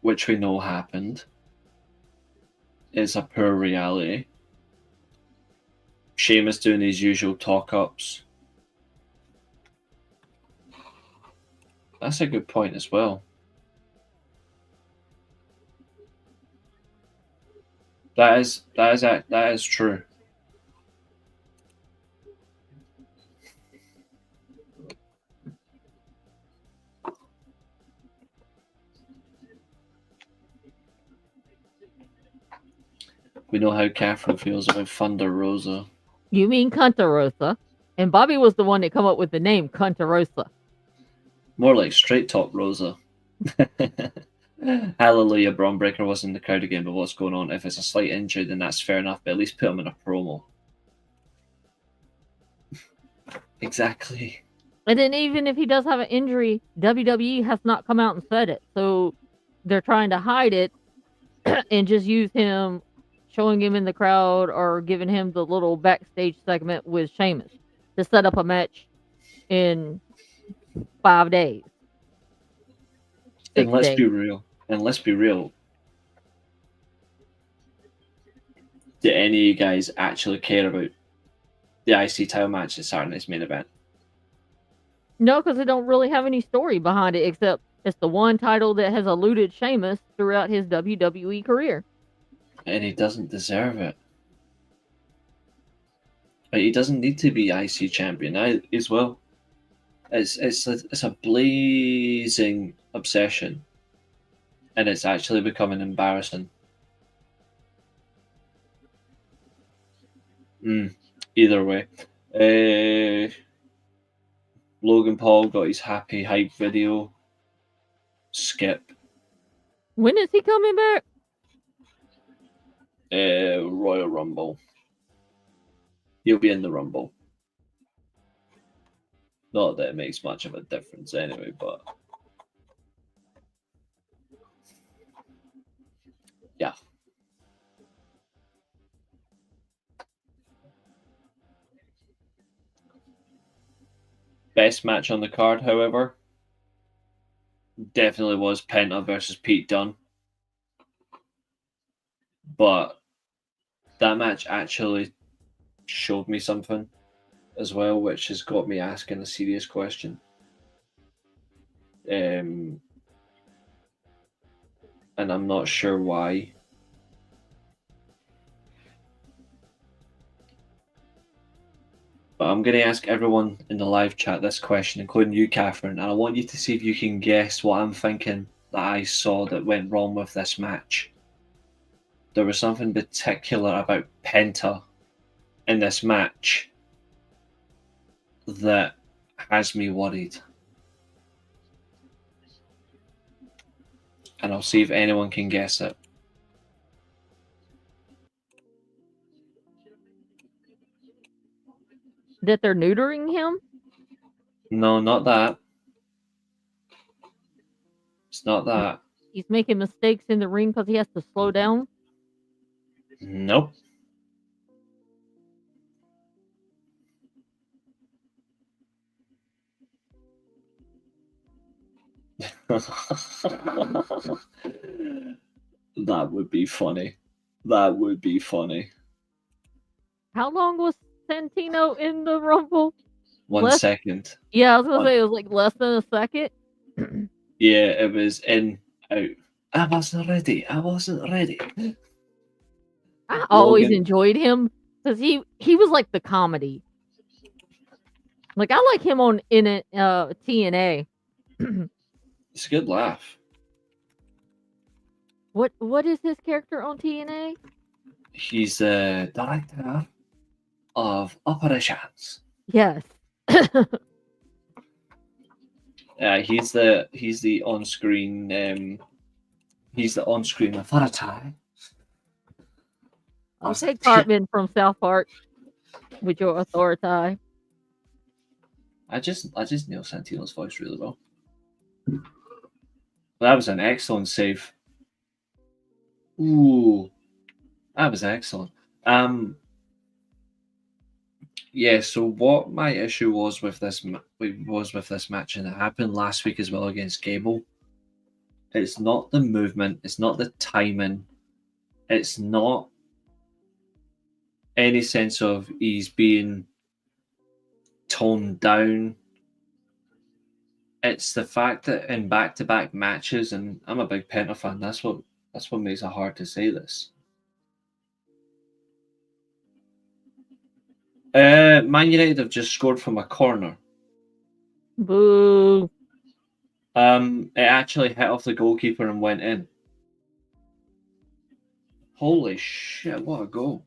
Which we know happened. It's a poor reality. Sheamus doing his usual talk-ups. That's a good point as well. That is true. We know how Catherine feels about Thunder Rosa. You mean Cunta Rosa. And Bobby was the one that come up with the name Cunta Rosa. More like Straight Top Rosa. Hallelujah, Braun Breaker was in the crowd again, but what's going on? If it's a slight injury, then that's fair enough, but at least put him in a promo. Exactly. And then even if he does have an injury, WWE has not come out and said it. So they're trying to hide it and just use him, showing him in the crowd or giving him the little backstage segment with Sheamus to set up a match in 5 days. And let's be real. Do any of you guys actually care about the IC title match at Saturday Night's main event? No, because they don't really have any story behind it, except it's the one title that has eluded Sheamus throughout his WWE career. And he doesn't deserve it. Like, he doesn't need to be IC champion as well. It's a blazing obsession, and it's actually becoming embarrassing. Either way, Logan Paul got his happy hype video. Skip. When is he coming back? Royal Rumble. He'll be in the Rumble. Not that it makes much of a difference anyway, but yeah. Best match on the card, however, definitely was Penta versus Pete Dunne. But that match actually showed me something as well, which has got me asking a serious question. And I'm not sure why. But I'm going to ask everyone in the live chat this question, including you, Catherine, and I want you to see if you can guess what I'm thinking that I saw that went wrong with this match. There was something particular about Penta in this match that has me worried. And I'll see if anyone can guess it. That they're neutering him? No, not that. It's not that. He's making mistakes in the ring because he has to slow down? Nope. That would be funny. That would be funny. How long was Santino in the Rumble? 1 second. Yeah, I was going to say it was like less than a second. Yeah, it was in, out. I wasn't ready. I always enjoyed him because he was like the comedy. Like, I like him in TNA. It's a good laugh. What is his character on TNA? He's the director of operations. Yes. He's the on-screen authority. I'll take Cartman from South Park with your authority. I just nailed Santino's voice really well. That was an excellent save. Ooh, that was excellent. Yeah. So what my issue was with this match, and it happened last week as well against Gable. It's not the movement. It's not the timing. It's not any sense of he's being toned down. It's the fact that in back-to-back matches, and I'm a big Penta fan. That's what makes it hard to say this. Man United have just scored from a corner. Boo. It actually hit off the goalkeeper and went in. Holy shit! What a goal!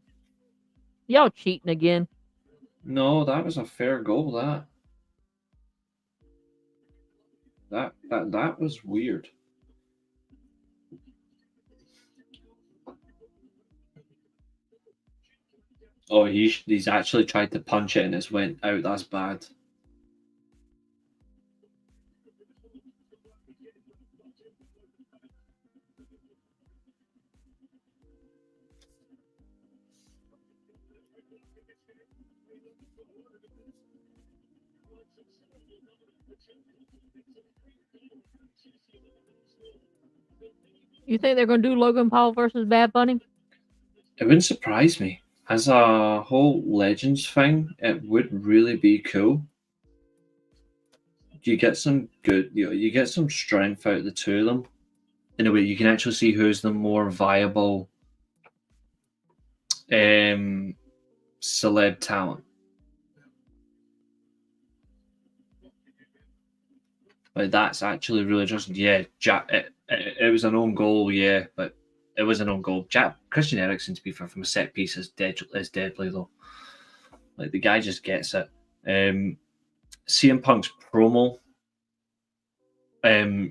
Y'all cheating again. No, that was a fair goal. That was weird. Oh, he's actually tried to punch it and it's went out. That's bad. You think they're going to do Logan Paul versus Bad Bunny? It wouldn't surprise me. As a whole Legends thing, it would really be cool. You get some you get some strength out of the two of them. In a way, you can actually see who's the more viable celeb talent. But that's actually really just it was an own goal, yeah, but it was an own goal. Christian Eriksen, to be fair, from a set piece is deadly though. Like the guy just gets it. CM Punk's promo.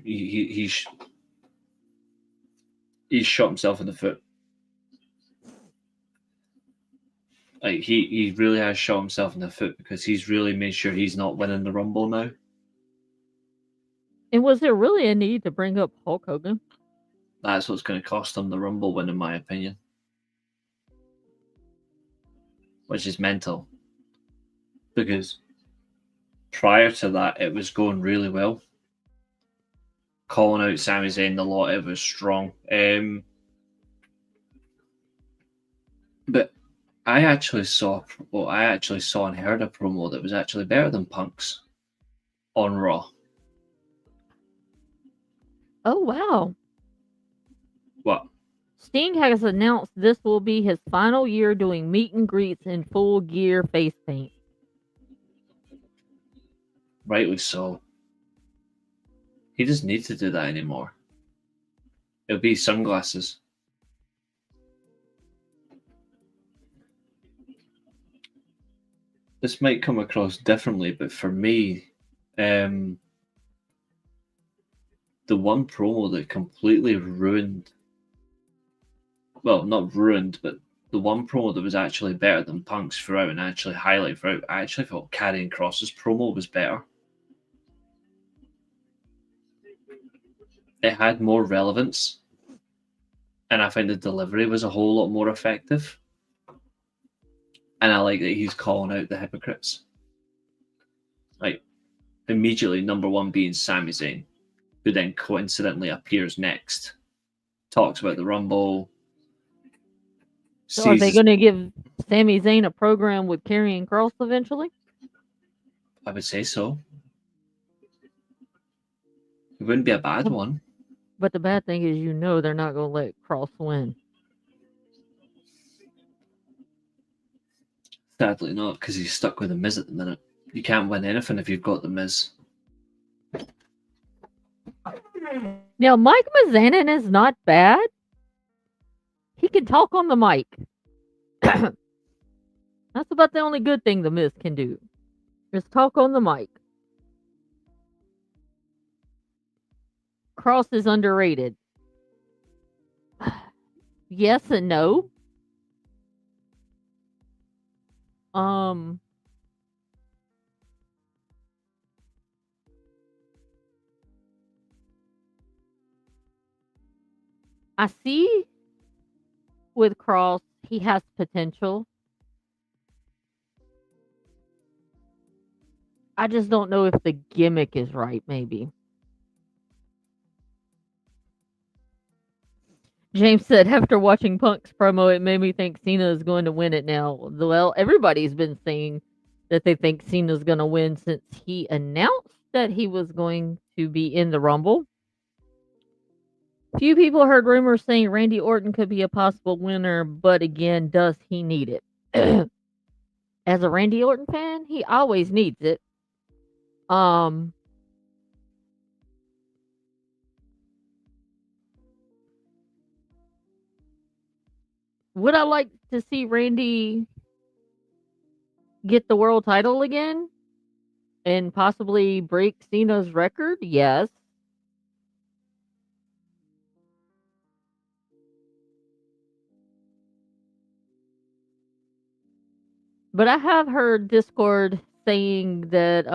He's shot himself in the foot. Like he really has shot himself in the foot because he's really made sure he's not winning the Rumble now. And was there really a need to bring up Hulk Hogan? That's what's going to cost him the Rumble win, in my opinion. Which is mental. Because prior to that, it was going really well. Calling out Sami Zayn a lot, it was strong. But I actually saw and heard a promo that was actually better than Punk's on Raw. Oh, wow. What? Sting has announced this will be his final year doing meet and greets in full gear face paint. Rightly so. He doesn't need to do that anymore. It'll be sunglasses. This might come across differently, but for me, the one promo that completely ruined, well, not ruined, but the one promo that was actually better than Punk's throughout and actually highlight throughout, I actually thought Karrion Kross's promo was better. It had more relevance, and I think the delivery was a whole lot more effective. And I like that he's calling out the hypocrites. Like, immediately, number one being Sami Zayn, who then coincidentally appears next, talks about the Rumble. So are they going to give Sami Zayn a program with Karrion Kross eventually? I would say so. It wouldn't be a bad one. But the bad thing is, they're not going to let Kross win. Sadly not, because he's stuck with the Miz at the minute. You can't win anything if you've got the Miz. Now, Mike Mizanin is not bad. He can talk on the mic. That's about the only good thing the Miz can do. Is talk on the mic. Cross is underrated. Yes and no. Um, I see with Cross, he has potential. I just don't know if the gimmick is right, maybe. James said, after watching Punk's promo, it made me think Cena is going to win it now. Well, everybody's been saying that they think Cena's going to win since he announced that he was going to be in the Rumble. Few people heard rumors saying Randy Orton could be a possible winner, but again, does he need it? As a Randy Orton fan, he always needs it. Would I like to see Randy get the world title again and possibly break Cena's record? Yes. But I have heard Discord saying that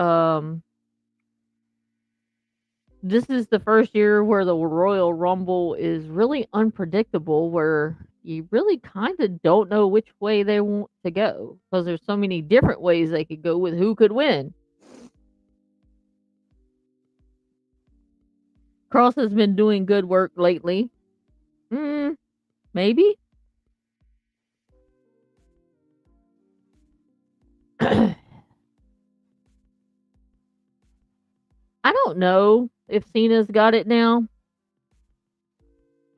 this is the first year where the Royal Rumble is really unpredictable, where you really kind of don't know which way they want to go because there's so many different ways they could go with who could win. Cross has been doing good work lately. Maybe. I don't know if Cena's got it now.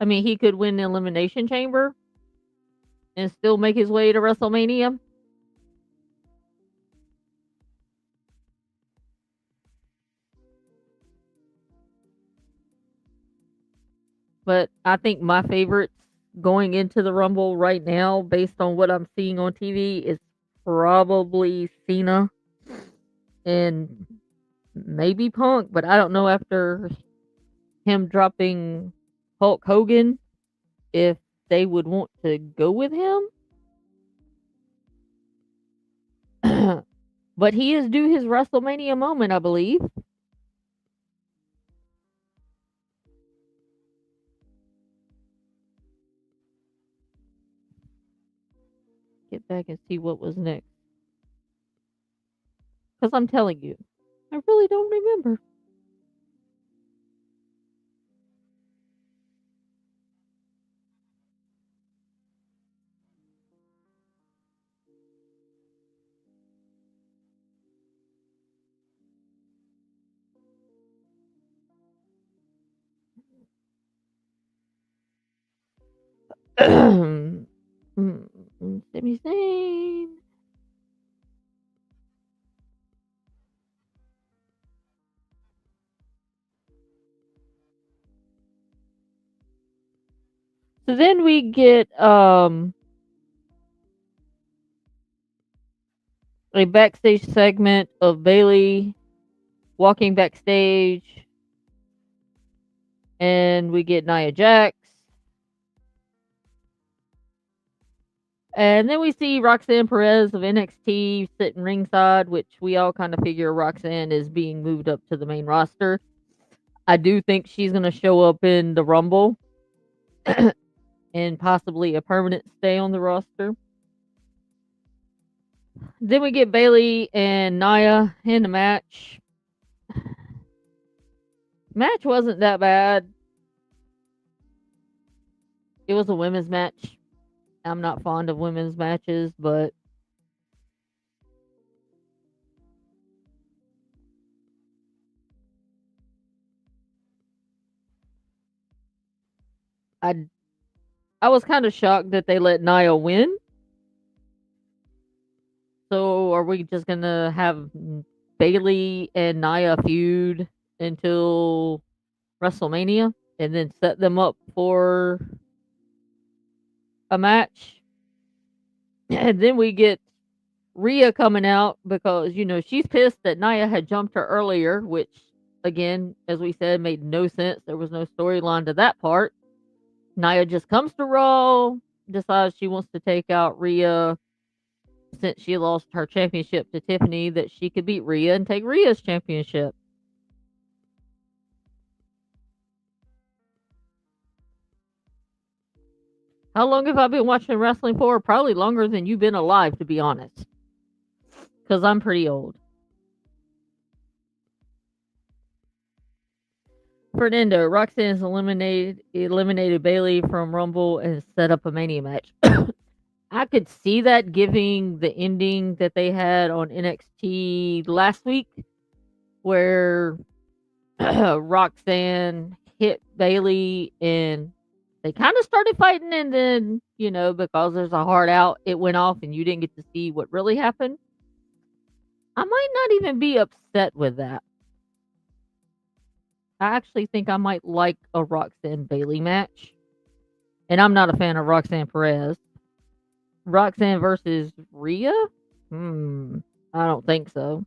I mean, he could win the Elimination Chamber and still make his way to WrestleMania. But I think my favorites going into the Rumble right now, based on what I'm seeing on TV, is probably Cena and maybe Punk. But I don't know after him dropping Hulk Hogan if they would want to go with him. But he is due his WrestleMania moment, I believe. Get back and see what was next. Because I'm telling you, I really don't remember. Let me see. So then we get a backstage segment of Bailey walking backstage, and we get Nia Jax. And then we see Roxanne Perez of NXT sitting ringside, which we all kind of figure Roxanne is being moved up to the main roster. I do think she's going to show up in the Rumble and possibly a permanent stay on the roster. Then we get Bailey and Nia in the match. Match wasn't that bad. It was a women's match. I'm not fond of women's matches, but I was kind of shocked that they let Nia win. So are we just gonna have Bailey and Nia feud until WrestleMania and then set them up for a match? And then we get Rhea coming out because she's pissed that Nia had jumped her earlier, which again, as we said, made no sense. There was no storyline to that part. Nia just comes to Raw, decides she wants to take out Rhea since she lost her championship to Tiffany, that she could beat Rhea and take Rhea's championship. How long have I been watching wrestling for? Probably longer than you've been alive, to be honest. Because I'm pretty old. Fernando, Roxanne's eliminated Bailey from Rumble and set up a Mania match. I could see that giving the ending that they had on NXT last week, where Roxanne hit Bailey and they kind of started fighting, and then, because there's a hard out, it went off and you didn't get to see what really happened. I might not even be upset with that. I actually think I might like a Roxanne Bailey match. And I'm not a fan of Roxanne Perez. Roxanne versus Rhea? I don't think so.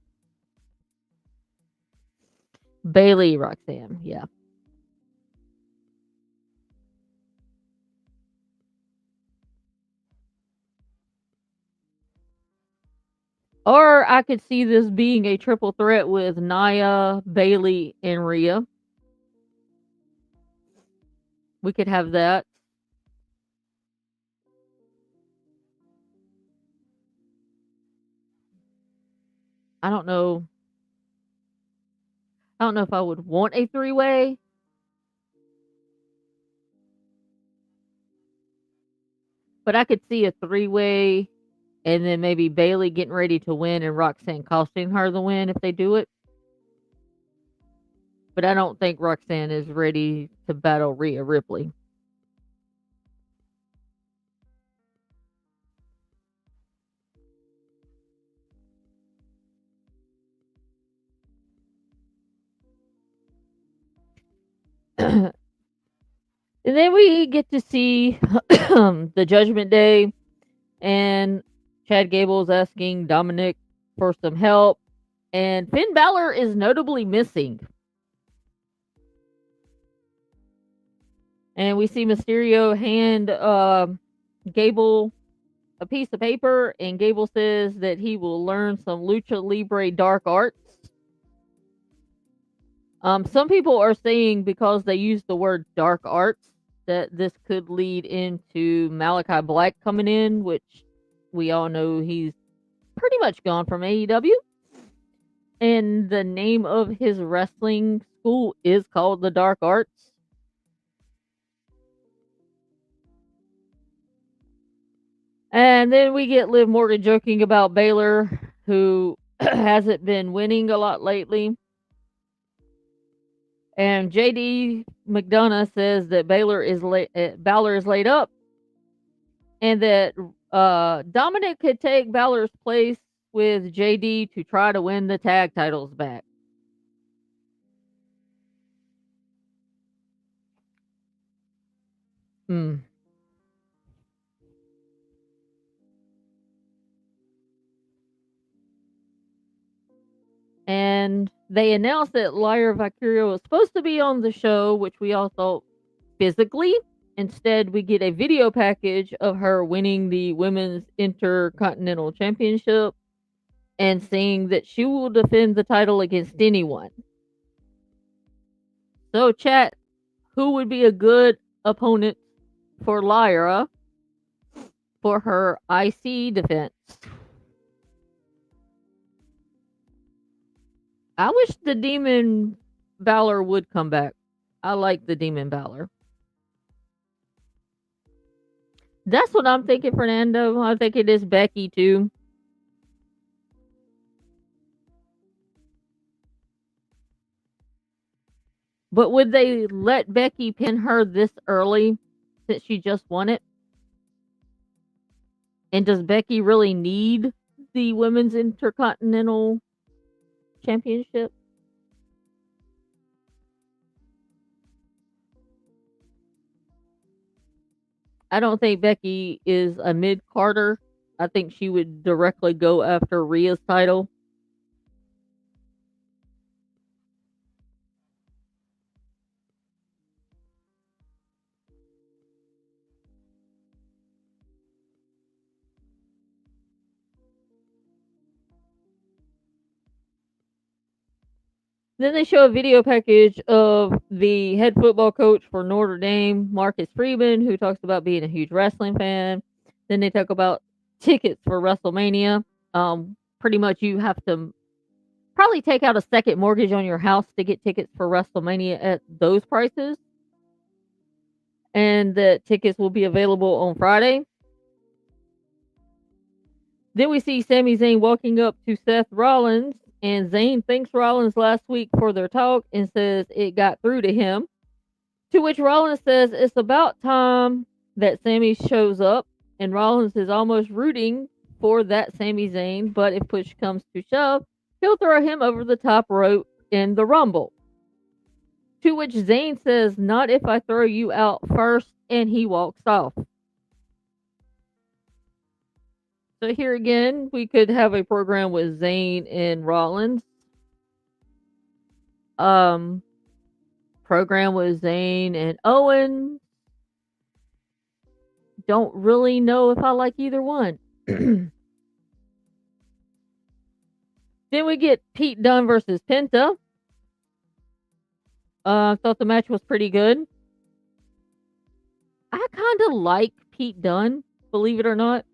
Bailey, Roxanne, yeah. Or I could see this being a triple threat with Nia, Bailey, and Rhea. We could have that. I don't know. I don't know if I would want a three-way. But I could see a three-way and then maybe Bailey getting ready to win and Roxanne costing her the win if they do it. But I don't think Roxanne is ready to battle Rhea Ripley. And then we get to see the Judgment Day, and Chad Gable's asking Dominic for some help, and Finn Balor is notably missing. And we see Mysterio hand Gable a piece of paper, and Gable says that he will learn some Lucha Libre dark arts. Some people are saying, because they use the word dark arts, that this could lead into Malachi Black coming in, which we all know he's pretty much gone from AEW. And the name of his wrestling school is called the Dark Arts. And then we get Liv Morgan joking about Baylor, who hasn't been winning a lot lately. And JD McDonough says that Balor is laid up, and that Dominic could take Balor's place with JD to try to win the tag titles back. And they announced that Lyra Valkyria was supposed to be on the show, which we all thought physically. Instead, we get a video package of her winning the Women's Intercontinental Championship and saying that she will defend the title against anyone. So, chat, who would be a good opponent for Lyra for her IC defense? I wish the Demon Balor would come back. I like the Demon Balor. That's what I'm thinking, Fernando. I think it is Becky, too. But would they let Becky pin her this early since she just won it? And does Becky really need the Women's Intercontinental Championship? I don't think Becky is a mid-carder. I think she would directly go after Rhea's title. Then they show a video package of the head football coach for Notre Dame, Marcus Freeman, who talks about being a huge wrestling fan. Then they talk about tickets for WrestleMania. Pretty much you have to probably take out a second mortgage on your house to get tickets for WrestleMania at those prices. And that tickets will be available on Friday. Then we see Sami Zayn walking up to Seth Rollins, and Zayn thanks Rollins last week for their talk and says it got through to him. To which Rollins says it's about time that Sami shows up, and Rollins is almost rooting for that Sami Zayn, but if push comes to shove, he'll throw him over the top rope in the Rumble. To which Zayn says, "Not if I throw you out first," and he walks off. So here again, we could have a program with Zayn and Rollins. Program with Zayn and Owen. Don't really know if I like either one. Then we get Pete Dunne versus Penta. I thought the match was pretty good. I kind of like Pete Dunne, believe it or not.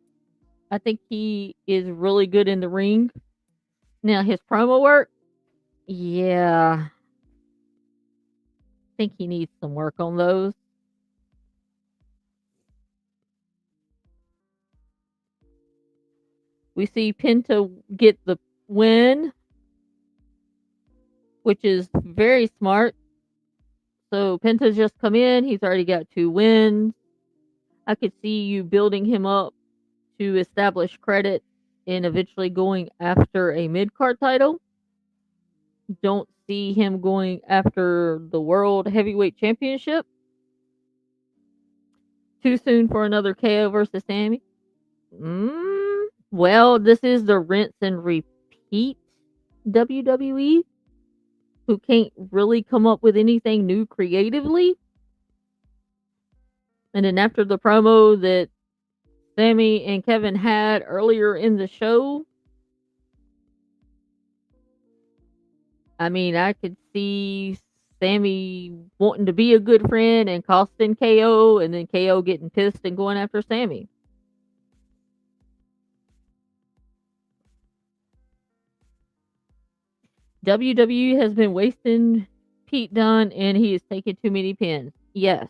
I think he is really good in the ring. Now, his promo work, yeah. I think he needs some work on those. We see Penta get the win, which is very smart. So Penta's just come in. He's already got 2 wins. I could see you building him up to establish credit and eventually going after a mid-card title. Don't see him going after the World Heavyweight Championship. Too soon for another KO versus Sammy. Well, this is the rinse and repeat WWE, who can't really come up with anything new creatively. And then after the promo that Sammy and Kevin had earlier in the show, I mean, I could see Sammy wanting to be a good friend and costing KO, and then KO getting pissed and going after Sammy. WWE has been wasting Pete Dunne, and he is taking too many pins. Yes.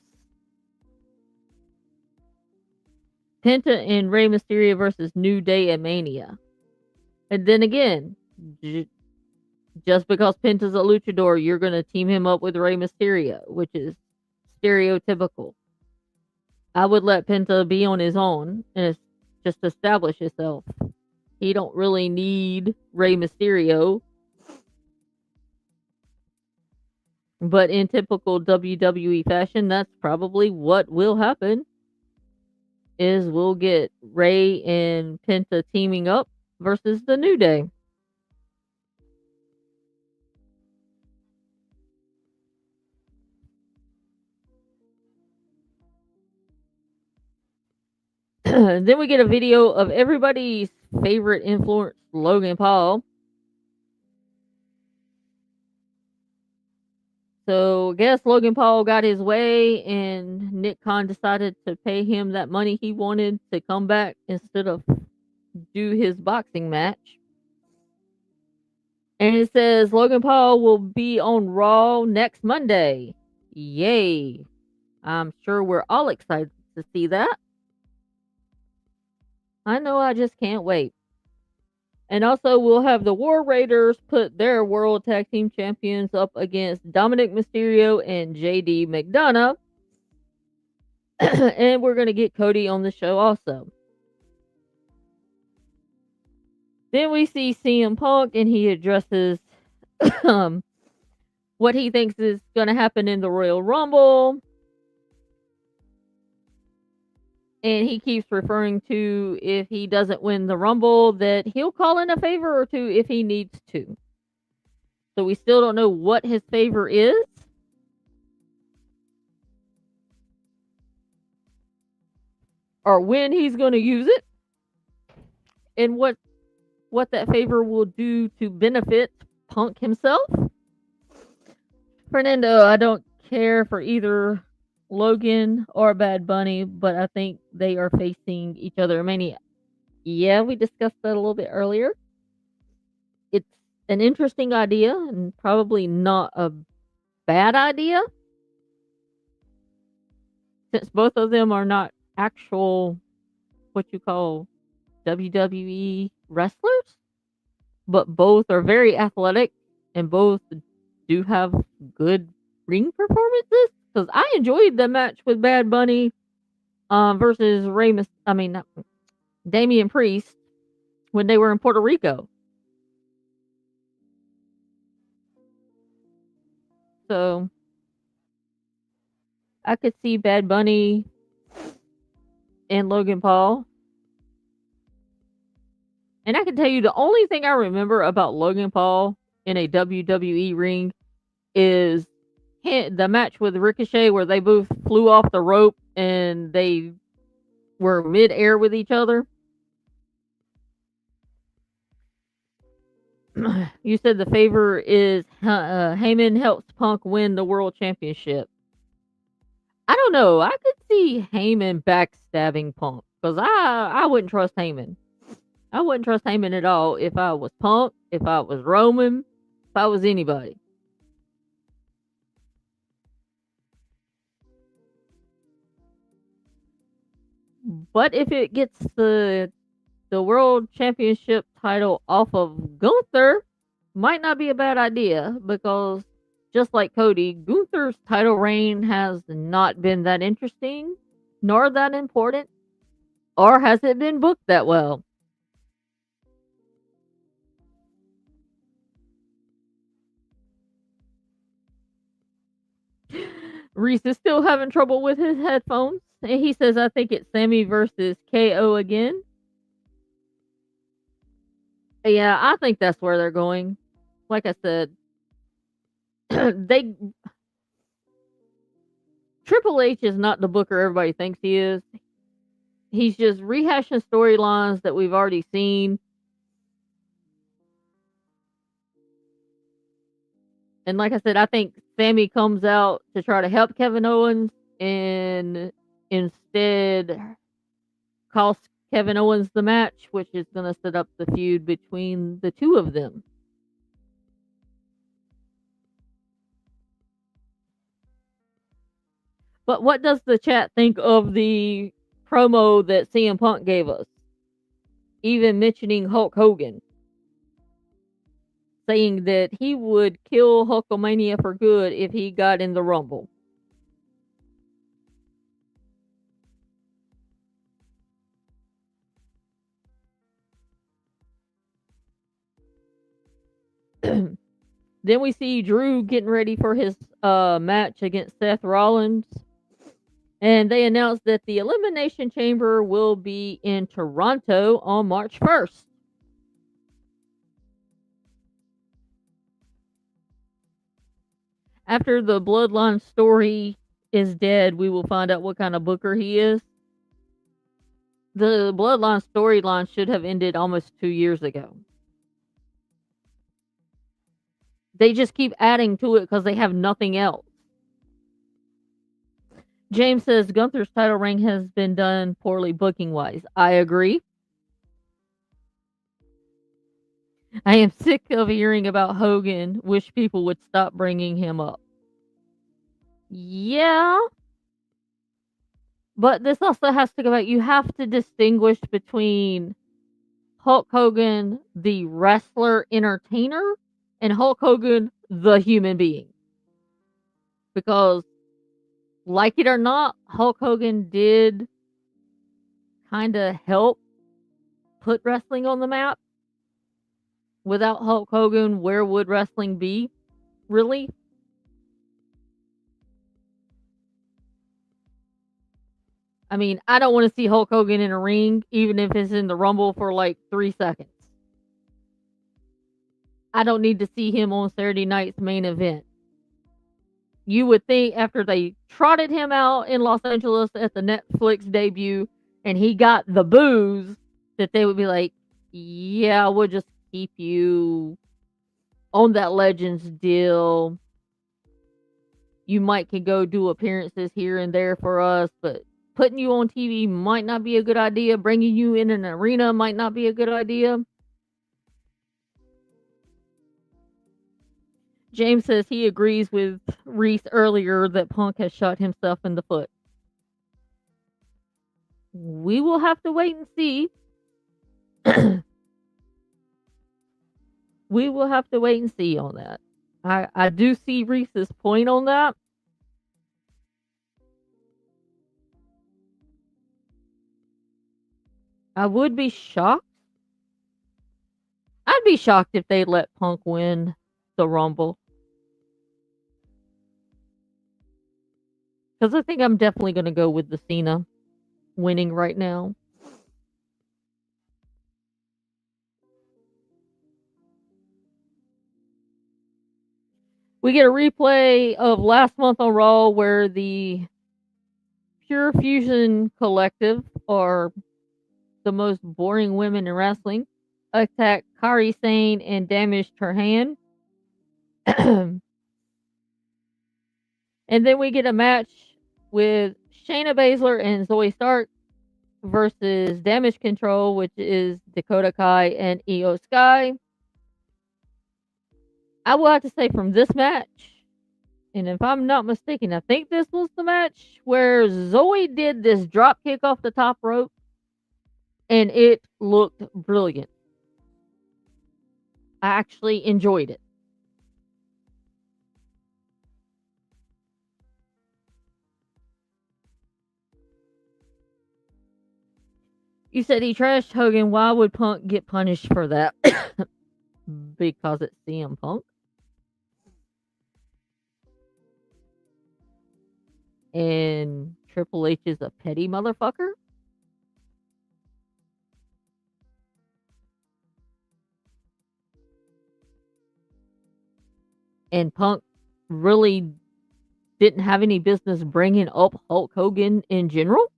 Penta and Rey Mysterio versus New Day at Mania. And then again, just because Penta's a luchador, you're going to team him up with Rey Mysterio, which is stereotypical. I would let Penta be on his own and just establish himself. He don't really need Rey Mysterio. But in typical WWE fashion, that's probably what will happen. Is we'll get Rey and Penta teaming up versus the New Day. Then we get a video of everybody's favorite influence, Logan Paul. So I guess Logan Paul got his way, and Nick Khan decided to pay him that money he wanted to come back instead of do his boxing match. And it says Logan Paul will be on Raw next Monday. Yay. I'm sure we're all excited to see that. I know, I just can't wait. And also, we'll have the War Raiders put their World Tag Team Champions up against Dominic Mysterio and JD McDonough. And we're going to get Cody on the show also. Then we see CM Punk, and he addresses what he thinks is going to happen in the Royal Rumble. And he keeps referring to, if he doesn't win the Rumble, that he'll call in a favor or two if he needs to. So we still don't know what his favor is. Or when he's going to use it. And what that favor will do to benefit Punk himself. Fernando, I don't care for either Logan or Bad Bunny, but I think they are facing each other in Mania. Yeah, we discussed that a little bit earlier. It's an interesting idea and probably not a bad idea since both of them are not actual what you call WWE wrestlers, but both are very athletic and both do have good ring performances. Because I enjoyed the match with Bad Bunny versus not Damian Priest when they were in Puerto Rico. So I could see Bad Bunny and Logan Paul. And I can tell you the only thing I remember about Logan Paul in a WWE ring is the match with Ricochet where they both flew off the rope and they were mid-air with each other. You said the favor is Heyman helps Punk win the world championship. I don't know. I could see Heyman backstabbing Punk because I wouldn't trust Heyman. I wouldn't trust Heyman at all if I was Punk, if I was Roman, if I was anybody. But if it gets the world championship title off of Gunther, might not be a bad idea because just like Cody, Gunther's title reign has not been that interesting, nor that important, or has it been booked that well? Reese is still having trouble with his headphones, and he says, I think it's Sammy versus KO again. Yeah, I think that's where they're going. Like I said, Triple H is not the booker everybody thinks he is. He's just rehashing storylines that we've already seen. And like I said, I think Sammy comes out to try to help Kevin Owens and instead cost Kevin Owens the match, which is going to set up the feud between the two of them. But what does the chat think of the promo that CM Punk gave us? Even mentioning Hulk Hogan. Saying that he would kill Hulkamania for good if he got in the Rumble. Then we see Drew getting ready for his match against Seth Rollins. And they announced that the Elimination Chamber will be in Toronto on March 1st. After the Bloodline story is dead, we will find out what kind of booker he is. The Bloodline storyline should have ended almost 2 years ago. They just keep adding to it because they have nothing else. James says Gunther's title reign has been done poorly booking wise. I agree. I am sick of hearing about Hogan. Wish people would stop bringing him up. Yeah. But this also has to go back. You have to distinguish between Hulk Hogan, the wrestler entertainer, and Hulk Hogan, the human being. Because, like it or not, Hulk Hogan did kind of help put wrestling on the map. Without Hulk Hogan, where would wrestling be? Really? I mean, I don't want to see Hulk Hogan in a ring, even if it's in the Rumble for like 3 seconds. I don't need to see him on Saturday night's main event. You would think after they trotted him out in Los Angeles at the Netflix debut and he got the boos, that they would be like, yeah, we'll just keep you on that Legends deal. you might can go do appearances here and there for us, but putting you on TV might not be a good idea. Bringing you in an arena might not be a good idea. James says he agrees with Reece earlier that Punk has shot himself in the foot. We will have to wait and see. We will have to wait and see on that. I do see Reese's point on that. I would be shocked. I'd be shocked if they let Punk win the Rumble. Because I think I'm definitely going to go with the Cena winning right now. We get a replay of last month on Raw where the Pure Fusion Collective, or the most boring women in wrestling, attacked Kairi Sane and damaged her hand. And then we get a match with Shayna Baszler and Zoe Stark versus Damage Control, which is Dakota Kai and Io Sky. I will have to say from this match, and if I'm not mistaken, I think this was the match where Zoe did this drop kick off the top rope, and it looked brilliant. I actually enjoyed it. You said he trashed Hogan. Why would Punk get punished for that? Because it's CM Punk. And Triple H is a petty motherfucker. And Punk really didn't have any business bringing up Hulk Hogan in general.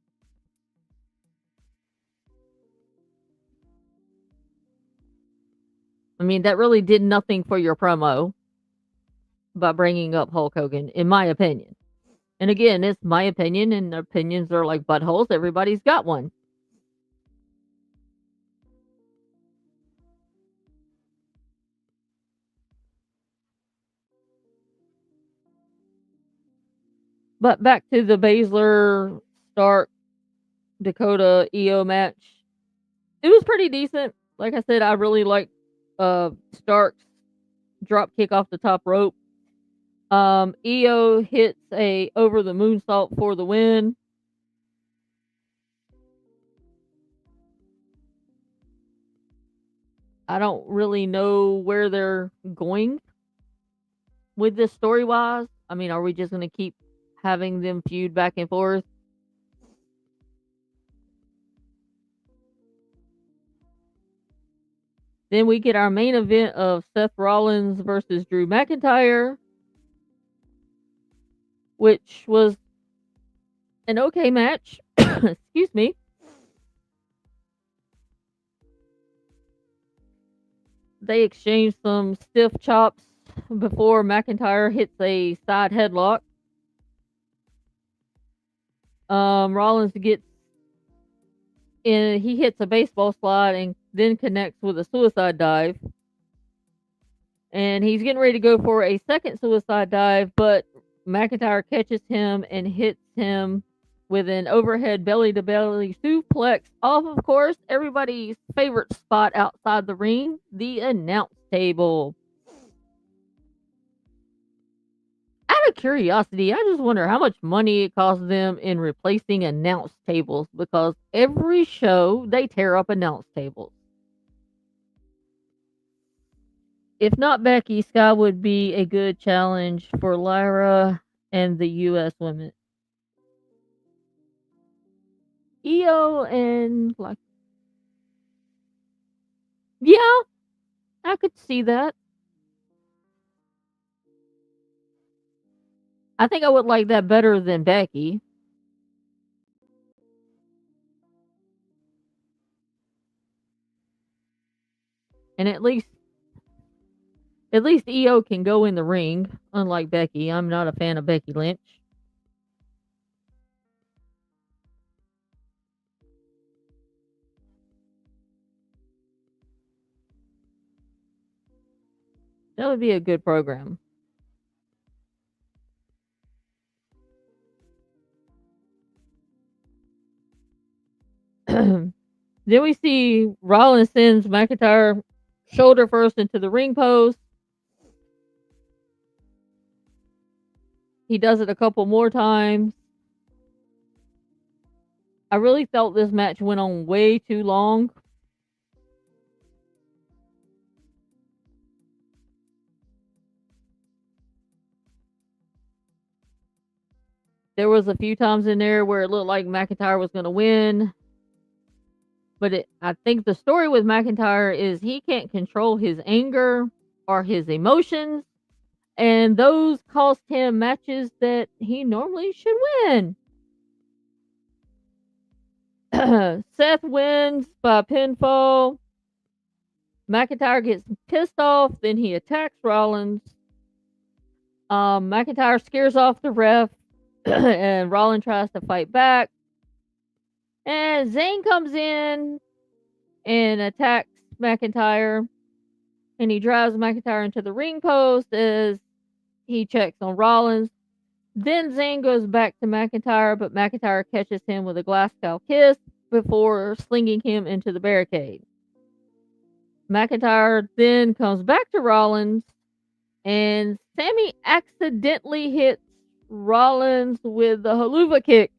I mean, that really did nothing for your promo by bringing up Hulk Hogan, in my opinion. And again, it's my opinion, and opinions are like buttholes. Everybody's got one. But back to the Baszler, Stark, Dakota, Io match. It was pretty decent. Like I said, I really liked Stark's drop kick off the top rope. Io hits a over the moonsault for the win. I don't really know where they're going with this story wise. I mean, are we just going to keep having them feud back and forth? Then we get our main event of Seth Rollins versus Drew McIntyre, which was an okay match. Excuse me. They exchanged some stiff chops before McIntyre hits a side headlock. Rollins gets in, he hits a baseball slide and then connects with a suicide dive. And he's getting ready to go for a second suicide dive, but McIntyre catches him and hits him with an overhead belly-to-belly suplex off, of course, everybody's favorite spot outside the ring, the announce table. Out of curiosity, I just wonder how much money it costs them in replacing announce tables, because every show they tear up announce tables. If not Becky, Sky would be a good challenge for Lyra and the U.S. women. Io and like, yeah, I could see that. I think I would like that better than Becky. And at least At least EO can go in the ring, unlike Becky. I'm not a fan of Becky Lynch. That would be a good program. Then we see Rollins sends McIntyre shoulder first into the ring post. He does it a couple more times. I really felt this match went on way too long. There was a few times in there where it looked like McIntyre was going to win. But I think the story with McIntyre is he can't control his anger or his emotions. And those cost him matches that he normally should win. Seth wins by pinfall. McIntyre gets pissed off, then he attacks Rollins. McIntyre scares off the ref, and Rollins tries to fight back. And Zayn comes in and attacks McIntyre, and he drives McIntyre into the ring post as he checks on Rollins. Then Zayn goes back to McIntyre, but McIntyre catches him with a glass cow kiss before slinging him into the barricade. McIntyre then comes back to Rollins, and Sammy accidentally hits Rollins with the haluva kick.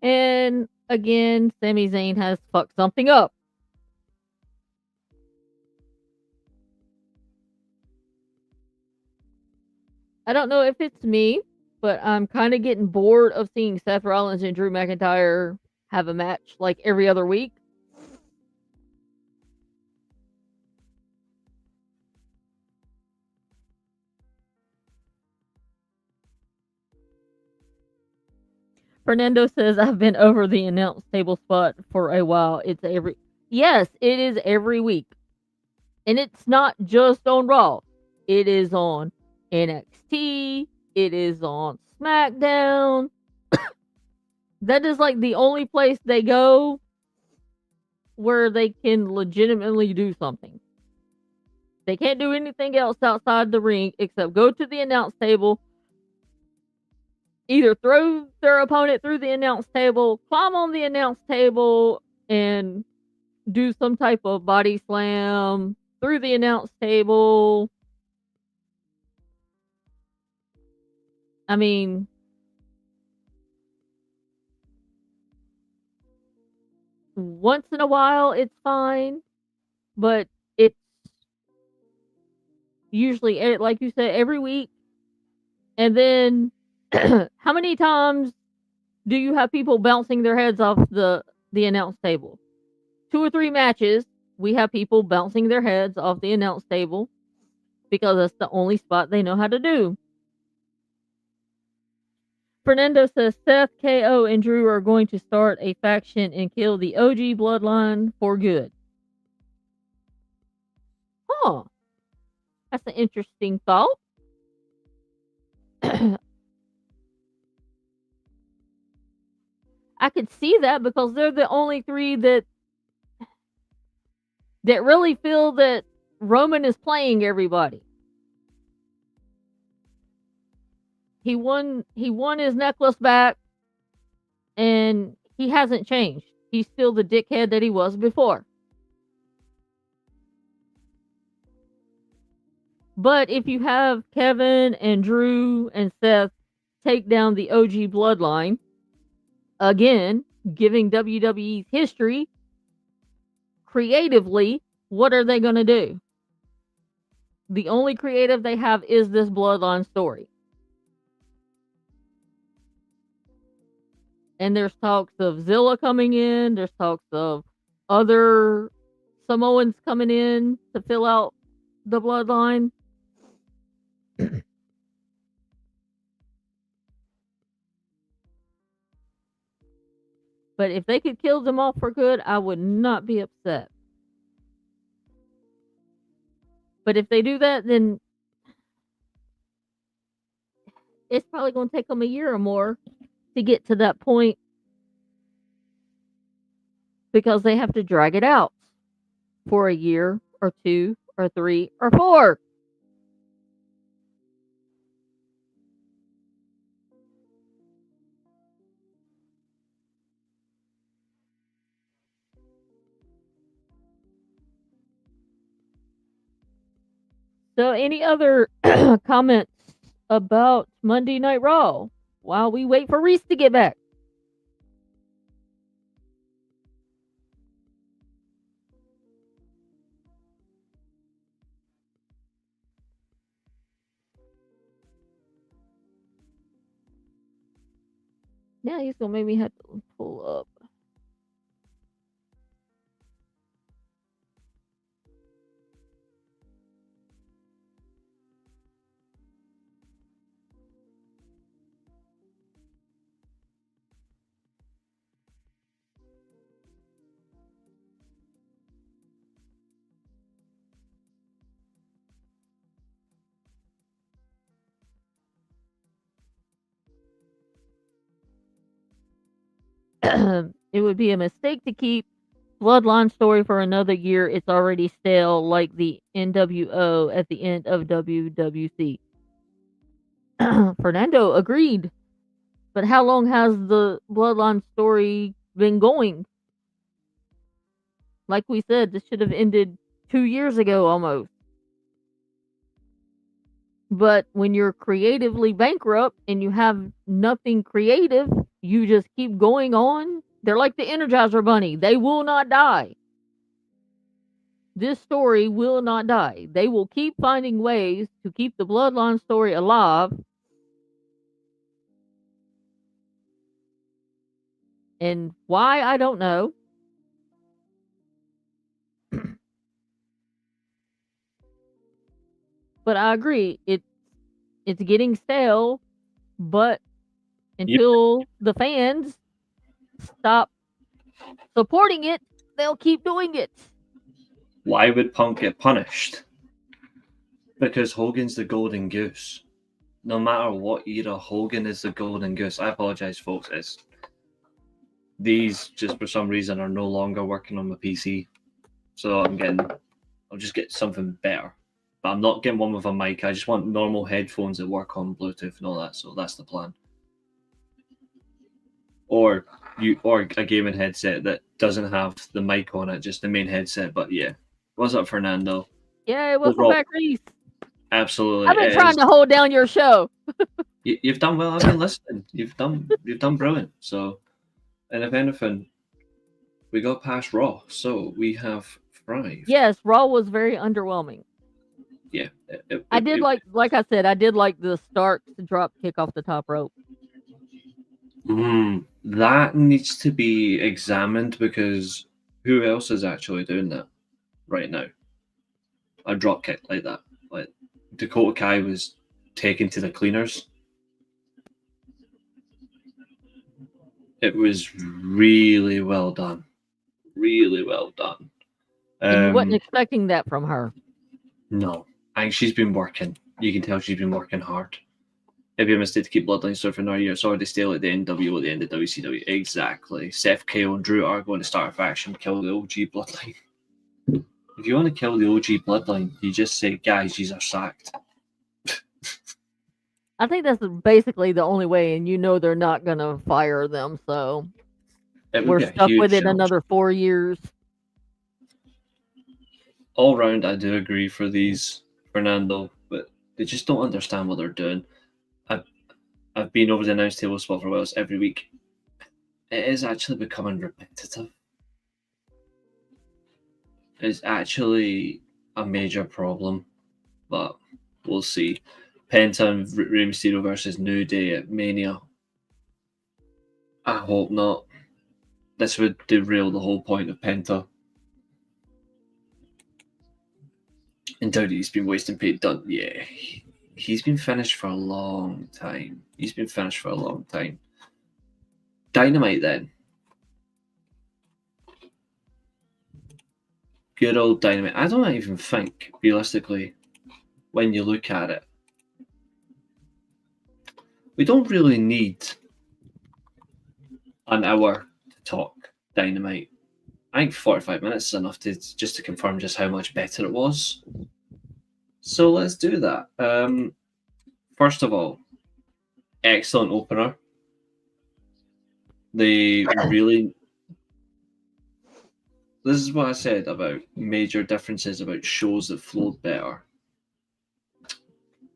And again, Sami Zayn has fucked something up. I don't know if it's me, but I'm kind of getting bored of seeing Seth Rollins and Drew McIntyre have a match like every other week. Fernando says, I've been over the announce table spot for a while. Yes, it is every week. And it's not just on Raw. It is on NXT. It is on SmackDown. That is like the only place they go where they can legitimately do something. They can't do anything else outside the ring except go to the announce table, either throw their opponent through the announce table, climb on the announce table, and do some type of body slam through the announce table. I mean, once in a while it's fine, but it's usually, like you said, every week. And then how many times do you have people bouncing their heads off the announce table? 2 or 3 matches, we have people bouncing their heads off the announce table because that's the only spot they know how to do. Fernando says Seth, KO, and Drew are going to start a faction and kill the OG bloodline for good. Huh. That's an interesting thought. I could see that because they're the only 3 that really feel that Roman is playing everybody. He won his necklace back, and he hasn't changed. He's still the dickhead that he was before. But if you have Kevin and Drew and Seth take down the OG bloodline, again, giving WWE's history, creatively, what are they going to do? The only creative they have is this bloodline story. And there's talks of Zilla coming in. There's talks of other Samoans coming in to fill out the bloodline. But if they could kill them off for good, I would not be upset. But if they do that, then it's probably going to take them a year or more to get to that point because they have to drag it out for a year or 2 or 3 or 4. So, any other comments about Monday Night Raw while we wait for Reese to get back? Now he's gonna make me have to pull up. It would be a mistake to keep Bloodline story for another year. It's already stale, like the NWO at the end of WWC. Fernando agreed. But how long has the Bloodline story been going? Like we said, this should have ended 2 years ago almost. But when you're creatively bankrupt and you have nothing creative, you just keep going on. They're like the Energizer Bunny. They will not die. This story will not die. They will keep finding ways to keep the Bloodline story alive. And why, I don't know. But I agree. It's getting stale, but until the fans stop supporting it, they'll keep doing it. Why would Punk get punished? Because Hogan's the golden goose. No matter what era, Hogan is the golden goose. I apologize, folks. These just for some reason are no longer working on my PC, so I'll just get something better. But I'm not getting one with a mic. I just want normal headphones that work on Bluetooth and all that. So that's the plan. Or a gaming headset that doesn't have the mic on it, just the main headset. But yeah, what's up, Fernando? Yeah, welcome back, Reese. Absolutely. I've been trying to hold down your show. You've done well. I've been listening. You've done brilliant. So, and if anything, we got past Raw, so we have Thrive. Yes, Raw was very underwhelming. Yeah, I did like I said, I did like the Starks drop kick off the top rope. That needs to be examined because who else is actually doing that right now? A drop kick like that. Like Dakota Kai was taken to the cleaners. It was really well done. Really well done. And you wasn't expecting that from her. No. I think she's been working. You can tell she's been working hard. It'd be a mistake to keep Bloodline story for another year. It's already stale at the NWO at the end of WCW. Exactly. Seth, KO, and Drew are going to start a faction, kill the OG Bloodline. If you want to kill the OG Bloodline, you just say, guys, these are sacked. I think that's basically the only way, and you know they're not going to fire them, so we're stuck with it another 4 years. All round, I do agree for these, Fernando, but they just don't understand what they're doing. I've been over the announce table spot for a while every week. It is actually becoming repetitive. It's actually a major problem, but we'll see. Penta and Rey Mysterio versus New Day at Mania. I hope not. This would derail the whole point of Penta. And WWE's been wasting paid. Yeah, he's been finished for a long time. Dynamite then. good old Dynamite. I don't even think, realistically, when you look at it, we don't really need an hour to talk Dynamite. I think 45 minutes is enough to confirm just how much better it was. So let's do that. First of all, excellent opener. They really. This is what I said about major differences about shows that flowed better.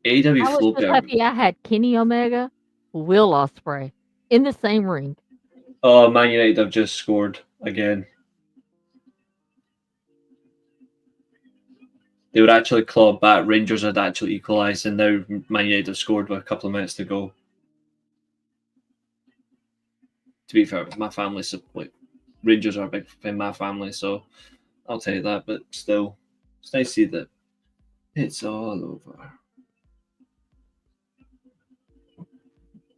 AEW I was flowed just better. happy I had Kenny Omega, Will Ospreay in the same ring. Oh, Man United have just scored again. They would actually claw back. Rangers had actually equalised, and now Man United have scored with a couple of minutes to go. To be fair, my family, like, Rangers are big in my family, so I'll tell you that. But still, it's nice to see that it's all over.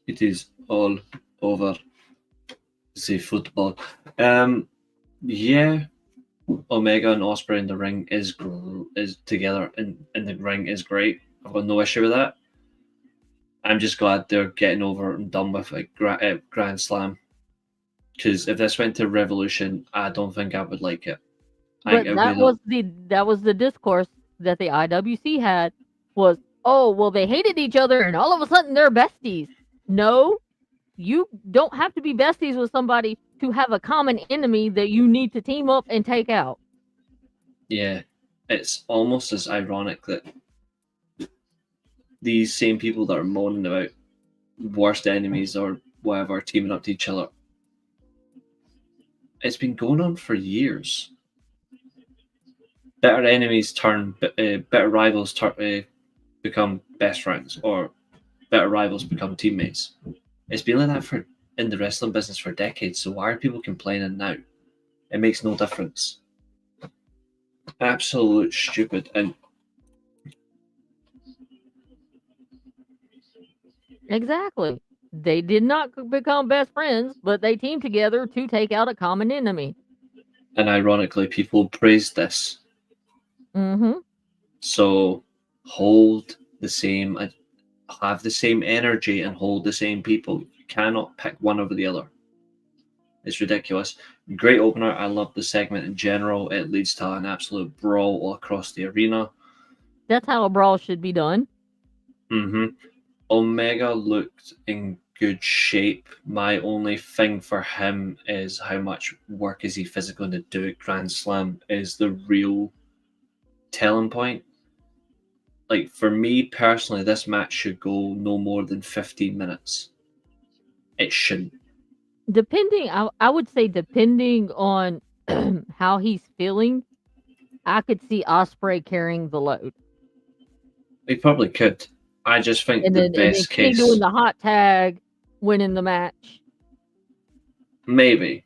It is all over. Say football. Yeah, Omega and Ospreay in the ring is together in the ring is great. I've got no issue with that. I'm just glad they're getting over and done with a Grand Slam. Because if this went to Revolution, I don't think I would like it. But that was the discourse that the IWC had was, oh, well, they hated each other and all of a sudden they're besties. No, you don't have to be besties with somebody to have a common enemy that you need to team up and take out. Yeah, it's almost as ironic that these same people that are moaning about worst enemies or whatever teaming up to each other, it's been going on for years. Better enemies better rivals become best friends, or better rivals become teammates. It's been like that in the wrestling business for decades. So why are people complaining now? It makes no difference. Absolute stupid. And exactly, they did not become best friends, but they teamed together to take out a common enemy. And ironically, people praise this. Mm-hmm. So hold the same, have the same energy, and hold the same people. You cannot pick one over the other. It's ridiculous. Great opener. I love the segment in general. It leads to an absolute brawl all across the arena. That's how a brawl should be done. Mm-hmm. Omega looked in good shape. My only thing for him is how much work is he physically going to do at Grand Slam is the real telling point. Like, for me personally, this match should go no more than 15 minutes. It shouldn't. I would say depending on how he's feeling, I could see Ospreay carrying the load. He probably could. I just think And the then best Kenny case, doing the hot tag, winning the match. maybe,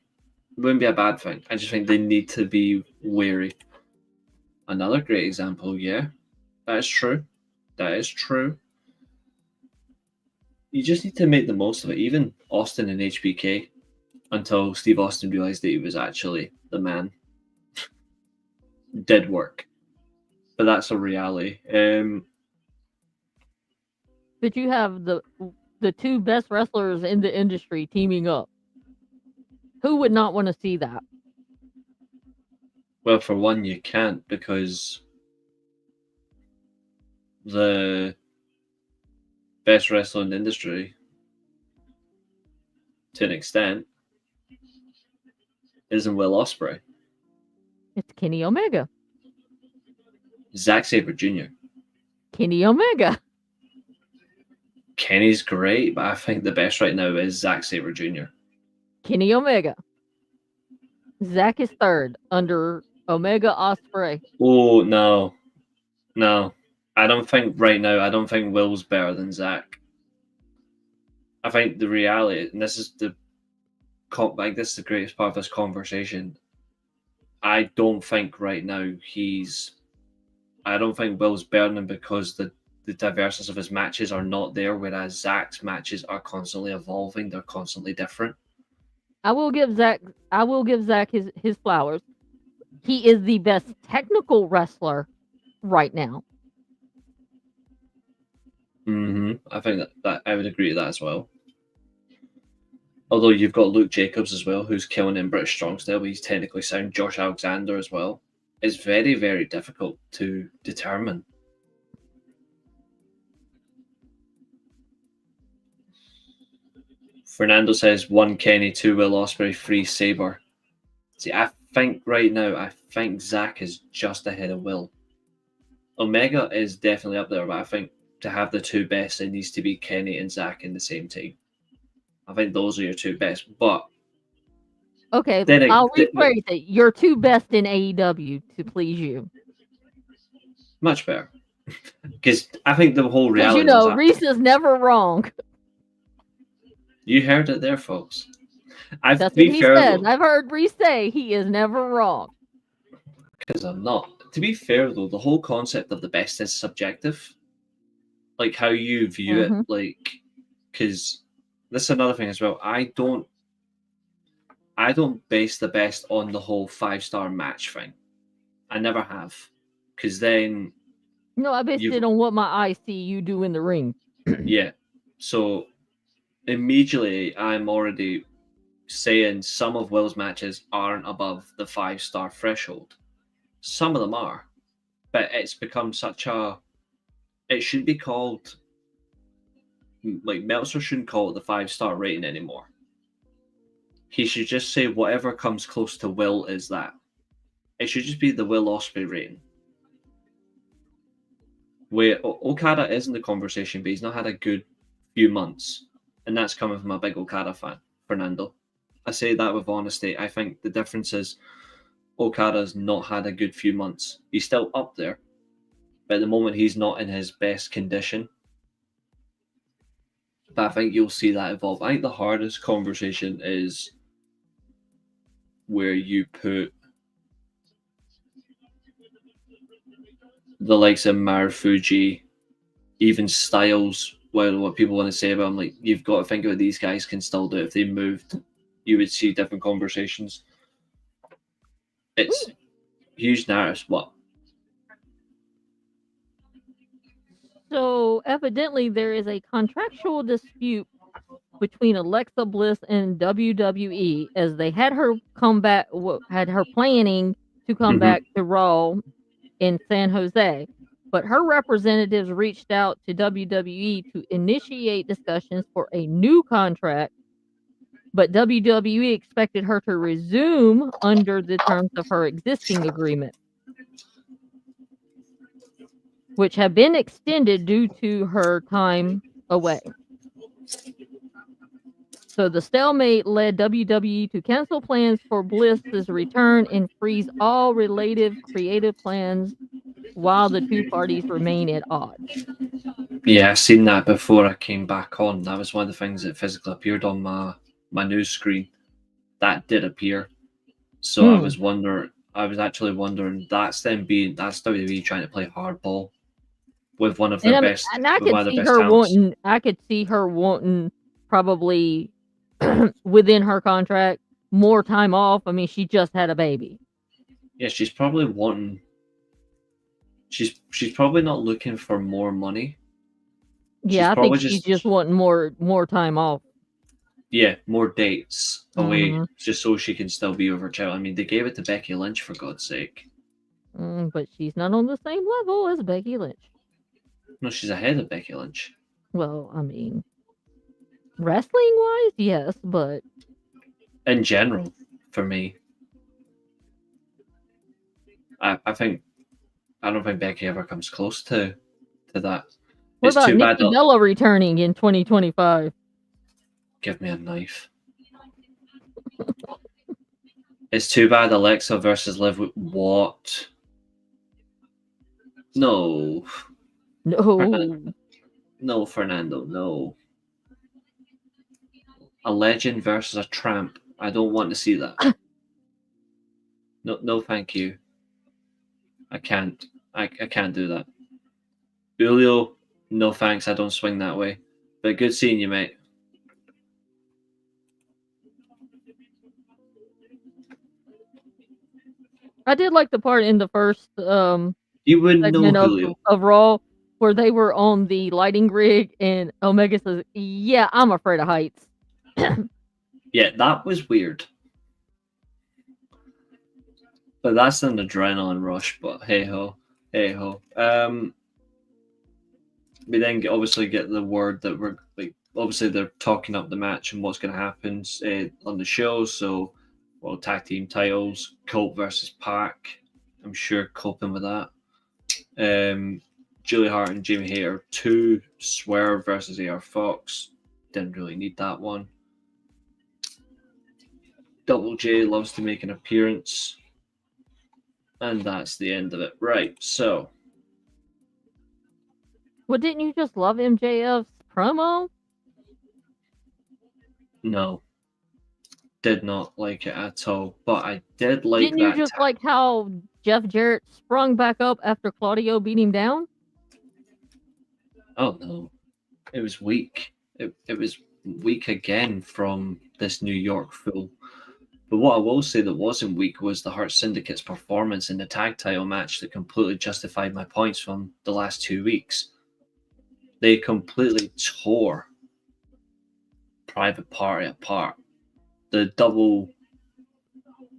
wouldn't be a bad thing. I just think they need to be wary. Another great example, yeah, that is true. That is true. You just need to make the most of it. Even Austin and HBK, until Steve Austin realized that he was actually the man, did work. But that's a reality. But you have the two best wrestlers in the industry teaming up. Who would not want to see that? Well, for one, you can't, because the best wrestler in the industry, to an extent, isn't Will Ospreay. It's Kenny Omega. Zack Sabre Jr. Kenny Omega. Kenny's great, but I think the best right now is Zack Sabre Jr. Kenny Omega. Zack is third under Omega Ospreay. Oh, no. No. I don't think right now, I don't think Will's better than Zack. I think the reality, and this is the greatest part of this conversation. I don't think right now I don't think Will's better than him because the diverseness of his matches are not there, whereas Zack's matches are constantly evolving. They're constantly different. I will give Zack his flowers. he is the best technical wrestler right now. I think that I would agree with that as well. Although you've got Luke Jacobs as well, who's killing in British Strong Style, but he's technically sound. Josh Alexander as well. It's very, very difficult to determine. Fernando says 1 Kenny, 2 Will Ospreay, 3 Sabre. See, I think right now, I think Zach is just ahead of Will. Omega is definitely up there, but I think to have the 2 best, it needs to be Kenny and Zach in the same team. I think those are your 2 best, but okay, I'll rephrase it. Your 2 best in AEW to please you. Much better, because I think the whole reality. Because you know, Reece is never wrong. You heard it there, folks. That's what he says. I've heard Reece say he is never wrong. Because I'm not. To be fair, though, the whole concept of the best is subjective. Like how you view it, like, because this is another thing as well. I don't base the best on the whole 5-star match thing. I never have, because then. No, I based it on what my eyes see you do in the ring. Yeah, so immediately I'm already saying some of Will's matches aren't above the 5-star threshold. Some of them are, but it's become such a. It should be called. Like Meltzer shouldn't call it the 5-star rating anymore. He should just say whatever comes close to Will is that. It should just be the Will Ospreay rating. Where Okada is in the conversation, but he's not had a good few months, and that's coming from a big Okada fan, Fernando. I say that with honesty. I think the difference is Okada's not had a good few months. He's still up there, but at the moment he's not in his best condition. But I think you'll see that evolve. I think the hardest conversation is where you put the likes of Marufuji, even Styles. Well, what people want to say about him, like, you've got to think about these guys can still do it. If they moved, you would see different conversations. It's huge narratives. What? So evidently there is a contractual dispute between Alexa Bliss and WWE as they had her come back, had her planning to come back to Raw in San Jose, but her representatives reached out to WWE to initiate discussions for a new contract, but WWE expected her to resume under the terms of her existing agreement, which have been extended due to her time away. So the stalemate led WWE to cancel plans for Bliss's return and freeze all related creative plans while the two parties remain at odds. Yeah, I've seen that before I came back on. That was one of the things that physically appeared on my news screen. That did appear. So I was actually wondering, that's WWE trying to play hardball with one of their best. And I could see her wanting probably within her contract more time off. I mean, she just had a baby. Yeah, she's probably wanting. She's probably not looking for more money. Yeah, I think she's just wanting more time off. Yeah, more dates away, just so she can still be with her child. I mean, they gave it to Becky Lynch, for God's sake. But she's not on the same level as Becky Lynch. No, she's ahead of Becky Lynch. Well, I mean, wrestling-wise, yes, but in general, for me, I don't think Becky ever comes close to that. What about Nikki Bella returning in 2025? Give me a knife. It's too bad Alexa versus Liv. What? No. No, Fernando, no. A legend versus a tramp. I don't want to see that. No, thank you. I can't. I can't do that. Julio, no thanks. I don't swing that way. But good seeing you, mate. I did like the part in the first You wouldn't know segment Julio. of Raw where they were on the lighting rig and Omega says, "Yeah, I'm afraid of heights." Yeah, that was weird. But that's an adrenaline rush. But hey ho, hey ho. We then obviously get the word that we're like. Obviously, they're talking up the match and what's going to happen on the show. So, well, tag team titles, Colt versus Pac. I'm sure coping with that. Julia Hart and Jamie Hayter 2, Swerve versus AR Fox. Didn't really need that one. Double J loves to make an appearance. And that's the end of it. Right, so. Well, didn't you just love MJF's promo? No. Did not like it at all. But I did like Didn't you that. just like how Jeff Jarrett sprung back up after Claudio beat him down? Oh no. It was weak. It was weak again from this New York fool. But what I will say that wasn't weak was the Hurt Syndicate's performance in the tag title match that completely justified my points from the last 2 weeks. They completely tore Private Party apart. The double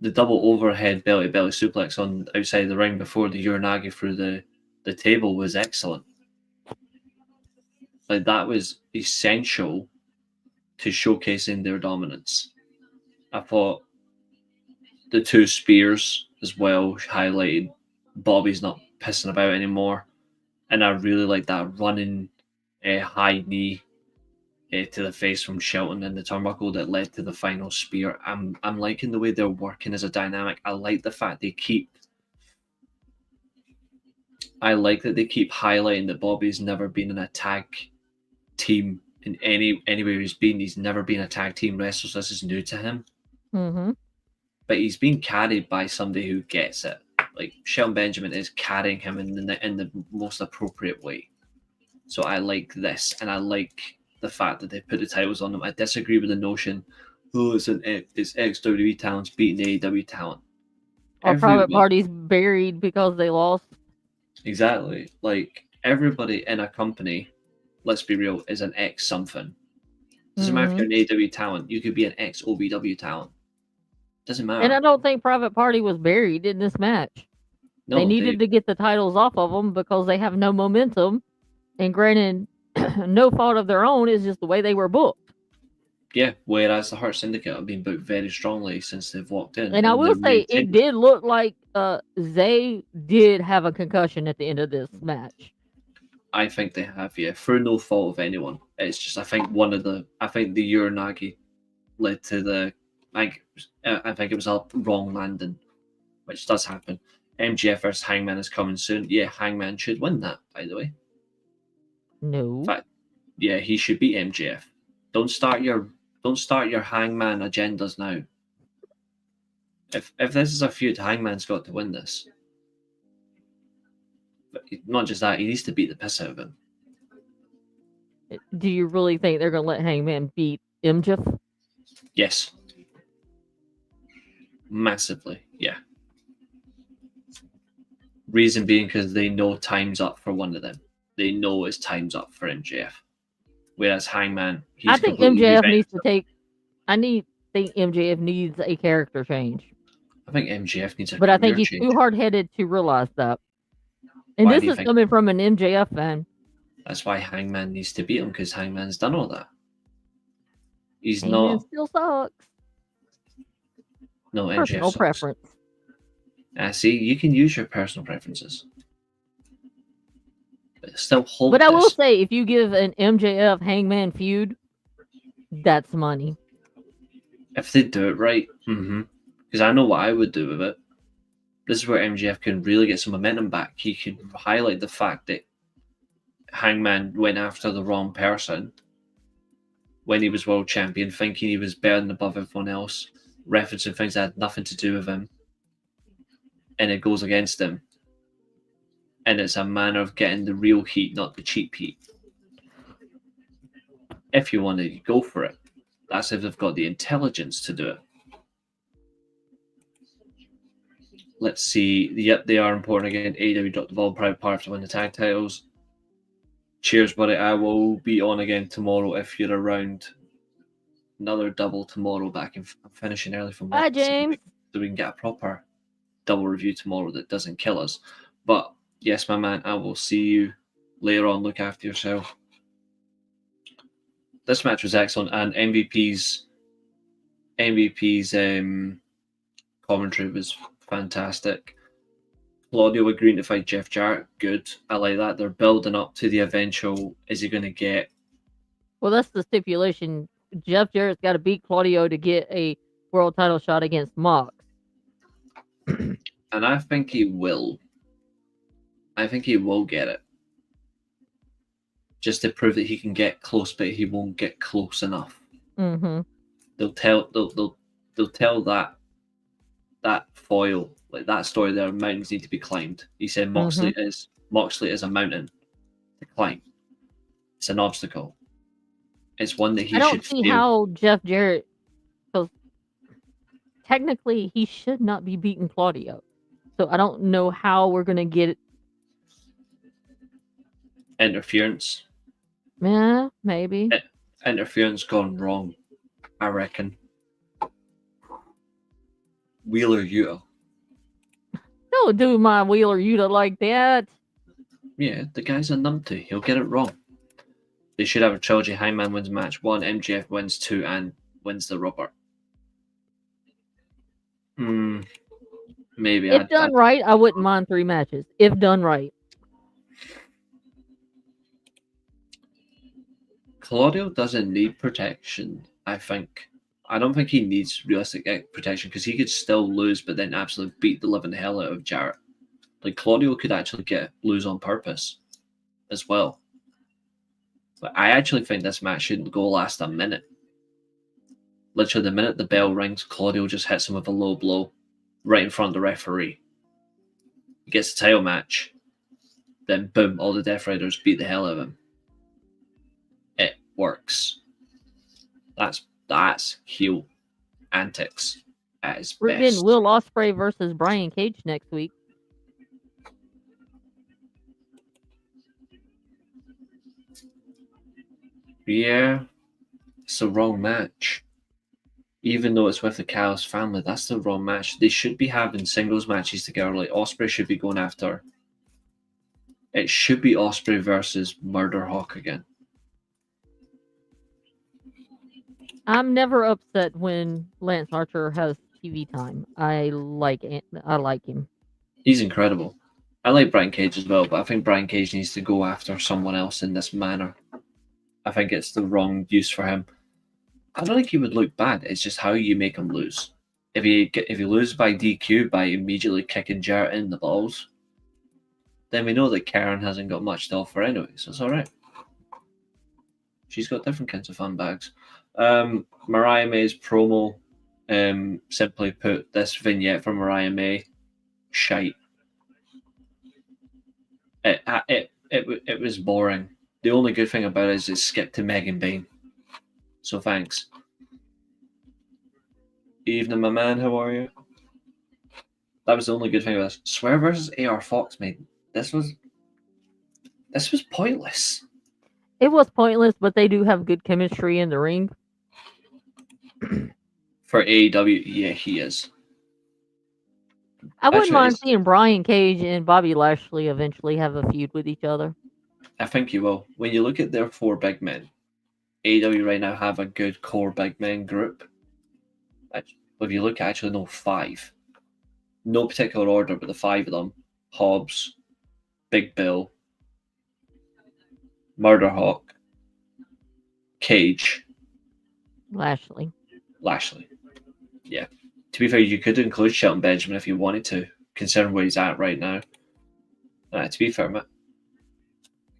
overhead belly suplex on outside the ring before the Uranagi through the table was excellent. Like that was essential to showcasing their dominance. I thought the 2 spears as well highlighted Bobby's not pissing about anymore, and I really like that running high knee to the face from Shelton in the turnbuckle that led to the final spear. I'm liking the way they're working as a dynamic. I like the fact they keep. I like that they keep highlighting that Bobby's never been in a tag team in anywhere he's been. He's never been a tag team wrestler, so this is new to him. Mm-hmm. But he's being carried by somebody who gets it. Like Shelton Benjamin is carrying him in the most appropriate way. So I like this, and I like the fact that they put the titles on them. I disagree with the notion, it's ex-WWE talents beating AEW talent. Or Private Party's buried because they lost. Exactly. Like everybody in a company, let's be real, is an ex something. Doesn't matter if you're an AEW talent. You could be an ex OVW talent. Doesn't matter. And I don't think Private Party was buried in this match. No, they needed to get the titles off of them because they have no momentum. And granted, no fault of their own, is just the way they were booked. Yeah, whereas the Hurt Syndicate have been booked very strongly since they've walked in. And I will say, it did look like Zay did have a concussion at the end of this match. I think they have, yeah, through no fault of anyone. It's just I think the Uranagi led to the I think it was a wrong landing, which does happen. MJF versus Hangman is coming soon. Yeah, Hangman should win that, by the way. No. In fact, yeah, he should beat MJF. Don't start your Hangman agendas now. If this is a feud, Hangman's got to win this. But not just that, he needs to beat the piss out of him. Do you really think they're going to let Hangman beat MJF? Yes. Massively, yeah. Reason being because they know time's up for one of them. They know it's time's up for MJF. Whereas Hangman, I think MJF needs to take. Think MJF needs a character change. I think MJF needs a. But I think he's too hard-headed to realize that. And this is coming from an MJF fan. That's why Hangman needs to beat him, because Hangman's done all that. He's Hangman not. Still sucks. No, MJF personal sucks. Preference. See, you can use your personal preferences. But still hold. But I will say, if you give an MJF Hangman feud, that's money. If they do it right, because I know what I would do with it. This is where MJF can really get some momentum back. He can highlight the fact that Hangman went after the wrong person when he was world champion, thinking he was better than above everyone else, referencing things that had nothing to do with him, and it goes against him. And it's a manner of getting the real heat, not the cheap heat. If you want to go for it, that's if they've got the intelligence to do it. Let's see. Yep, they are important again. AEW dropped the ball. Proud Party to win the tag titles. Cheers, buddy. I will be on again tomorrow if you're around. Another double tomorrow, but I'm finishing early from work. Bye, James. So we can get a proper double review tomorrow that doesn't kill us. But yes, my man, I will see you later on. Look after yourself. This match was excellent, and MVP's commentary was fantastic. Claudio agreeing to fight Jeff Jarrett, good. I like that. They're building up to the eventual. Is he going to get? Well, that's the stipulation. Jeff Jarrett's got to beat Claudio to get a world title shot against Mox. And I think he will. I think he will get it. Just to prove that he can get close, but he won't get close enough. Mm-hmm. They'll tell that foil, like that story there, mountains need to be climbed. He said Moxley is a mountain to climb. It's an obstacle. It's one that he should I don't see how Jeff Jarrett, because technically he should not be beating Claudio. So I don't know how we're going to get it. Interference. Yeah, maybe. Interference gone wrong, I reckon. Wheeler Yuta. Don't do my Wheeler Yuta like that. Yeah, the guy's a numpty. He'll get it wrong. They should have a trilogy. Hangman wins match 1, MJF wins 2, and wins the rubber. Maybe. If done right, I wouldn't mind 3 matches. If done right. Claudio doesn't need protection, I think. I don't think he needs realistic protection because he could still lose, but then absolutely beat the living hell out of Jarrett. Like, Claudio could actually lose on purpose as well. But I actually think this match shouldn't go last a minute. Literally, the minute the bell rings, Claudio just hits him with a low blow right in front of the referee. He gets the title match. Then, boom, all the Death Riders beat the hell out of him. It works. That's heel antics at its We're best. getting Will Ospreay versus Brian Cage next week. Yeah, it's the wrong match. Even though it's with the Chaos family, that's the wrong match. They should be having singles matches together. Like, Ospreay should be going after. It should be Ospreay versus Murder Hawk again. I'm never upset when Lance Archer has TV time. I like him. He's incredible. I like Brian Cage as well, but I think Brian Cage needs to go after someone else in this manner. I think it's the wrong use for him. I don't think he would look bad. It's just how you make him lose. If he loses by DQ by immediately kicking Jarrett in the balls, then we know that Karen hasn't got much to offer anyway, so it's all right. She's got different kinds of fun bags. Mariah May's promo, simply put, this vignette from Mariah May, shite. It was boring. The only good thing about it is it skipped to Megan Bain. So thanks. Evening, my man. How are you? That was the only good thing about this. Swear versus AR Fox, mate. This was pointless. It was pointless, but they do have good chemistry in the ring. For AEW, yeah, he is. I wouldn't mind seeing Brian Cage and Bobby Lashley eventually have a feud with each other. I think you will. When you look at their 4 big men, AEW right now have a good core big men group. If you look, actually, no, 5. No particular order, but the 5 of them: Hobbs, Big Bill, Murder Hawk, Cage, Lashley. Yeah. To be fair, you could include Shelton Benjamin if you wanted to, considering where he's at right now. To be fair, mate,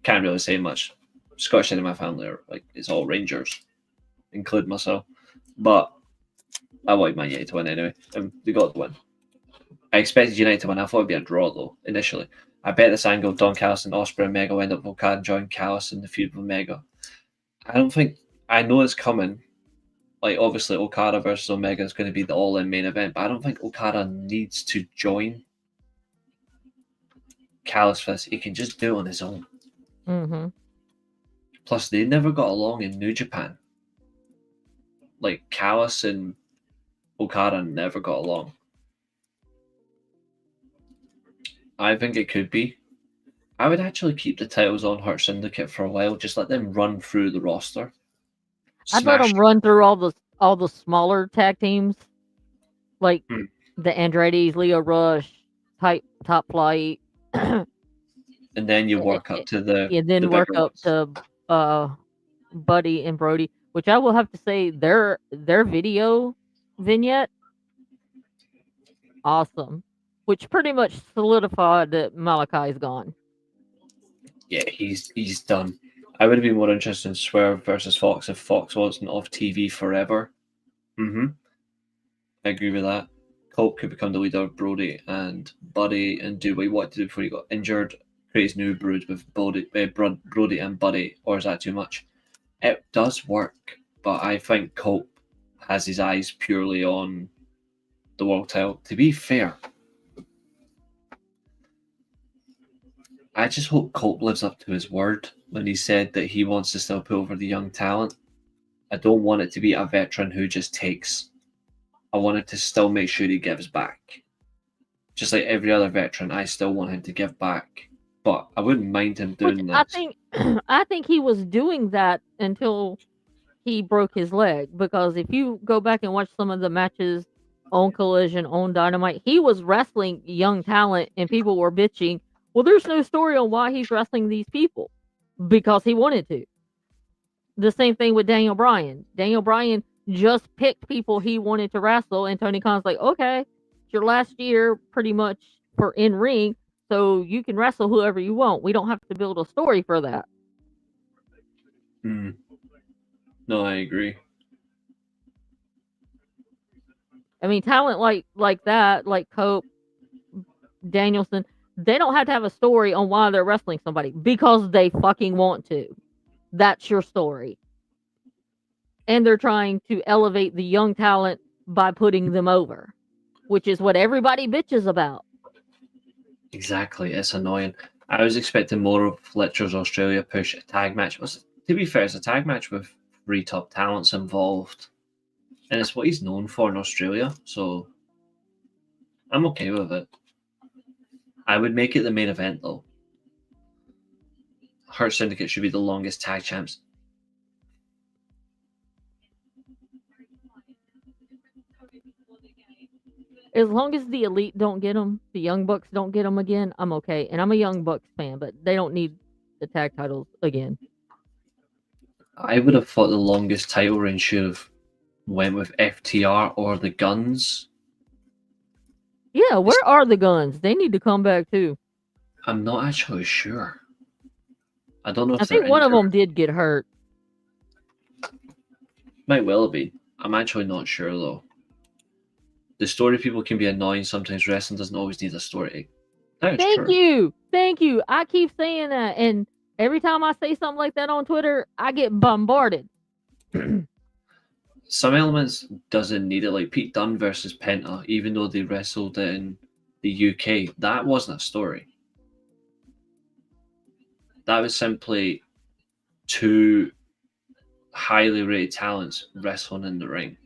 can't really say much. Scottish side of my family are it's all Rangers, including myself. But I wanted Man United to win anyway, and they got the win. I expected United to win. I thought it'd be a draw though initially. I bet this angle, Don Callis and Ospreay and Omega will end up with Okada and join Callis in the feud with Omega. I know it's coming. Obviously, Okada versus Omega is going to be the all-in main event, but I don't think Okada needs to join callous for this. He can just do it on his own. Mm-hmm. Plus, they never got along in New Japan. Like, Callous and Okada never got along. I think it could be. I would actually keep the titles on Hurt Syndicate for a while. Just let them run through the roster. I'd let them run through all the smaller tag teams, like the Andretti's, Leo Rush, Top Flight. And then you work up to the work up ones. to Buddy and Brody, which I will have to say their video vignette awesome, which pretty much solidified that Malachi's gone. Yeah, he's done. I would have been more interested in Swerve versus Fox if Fox wasn't off TV forever. I agree with that. Colt could become the leader of Brody and Buddy and do what he wanted to do before he got injured. Creates new brood with Brody and Buddy, or is that too much? It does work, but I think Colt has his eyes purely on the world title. To be fair, I just hope Colt lives up to his word when he said that he wants to still put over the young talent. I don't want it to be a veteran who just takes. I want it to still make sure he gives back. Just like every other veteran, I still want him to give back. But I wouldn't mind him doing this. I think he was doing that until he broke his leg. Because if you go back and watch some of the matches on Collision, on Dynamite, he was wrestling young talent and people were bitching. Well, there's no story on why he's wrestling these people. Because he wanted to. The same thing with Daniel Bryan. Daniel Bryan just picked people he wanted to wrestle, and Tony Khan's like, okay, it's your last year pretty much for in-ring, so you can wrestle whoever you want. We don't have to build a story for that. No, I agree. I mean, talent like that, like Cope, Danielson, they don't have to have a story on why they're wrestling somebody because they fucking want to. That's your story. And they're trying to elevate the young talent by putting them over, which is what everybody bitches about. Exactly. It's annoying. I was expecting more of Fletcher's Australia push a tag match. To be fair, it's a tag match with 3 top talents involved. And it's what he's known for in Australia. So I'm okay with it. I would make it the main event, though. Hurt Syndicate should be the longest tag champs. As long as the Elite don't get them, the Young Bucks don't get them again, I'm okay. And I'm a Young Bucks fan, but they don't need the tag titles again. I would have thought the longest title reign should have went with FTR or the Guns. Yeah, where are the Guns? They need to come back too. I'm not actually sure. I don't know if I think one of them did get hurt. Might well have been. I'm actually not sure though. The story people can be annoying sometimes. Wrestling doesn't always need a story. Thank you. I keep saying that, and every time I say something like that on Twitter, I get bombarded. Some elements doesn't need it, like Pete Dunne versus Penta, even though they wrestled in the UK. That wasn't a story. That was simply 2 highly rated talents wrestling in the ring.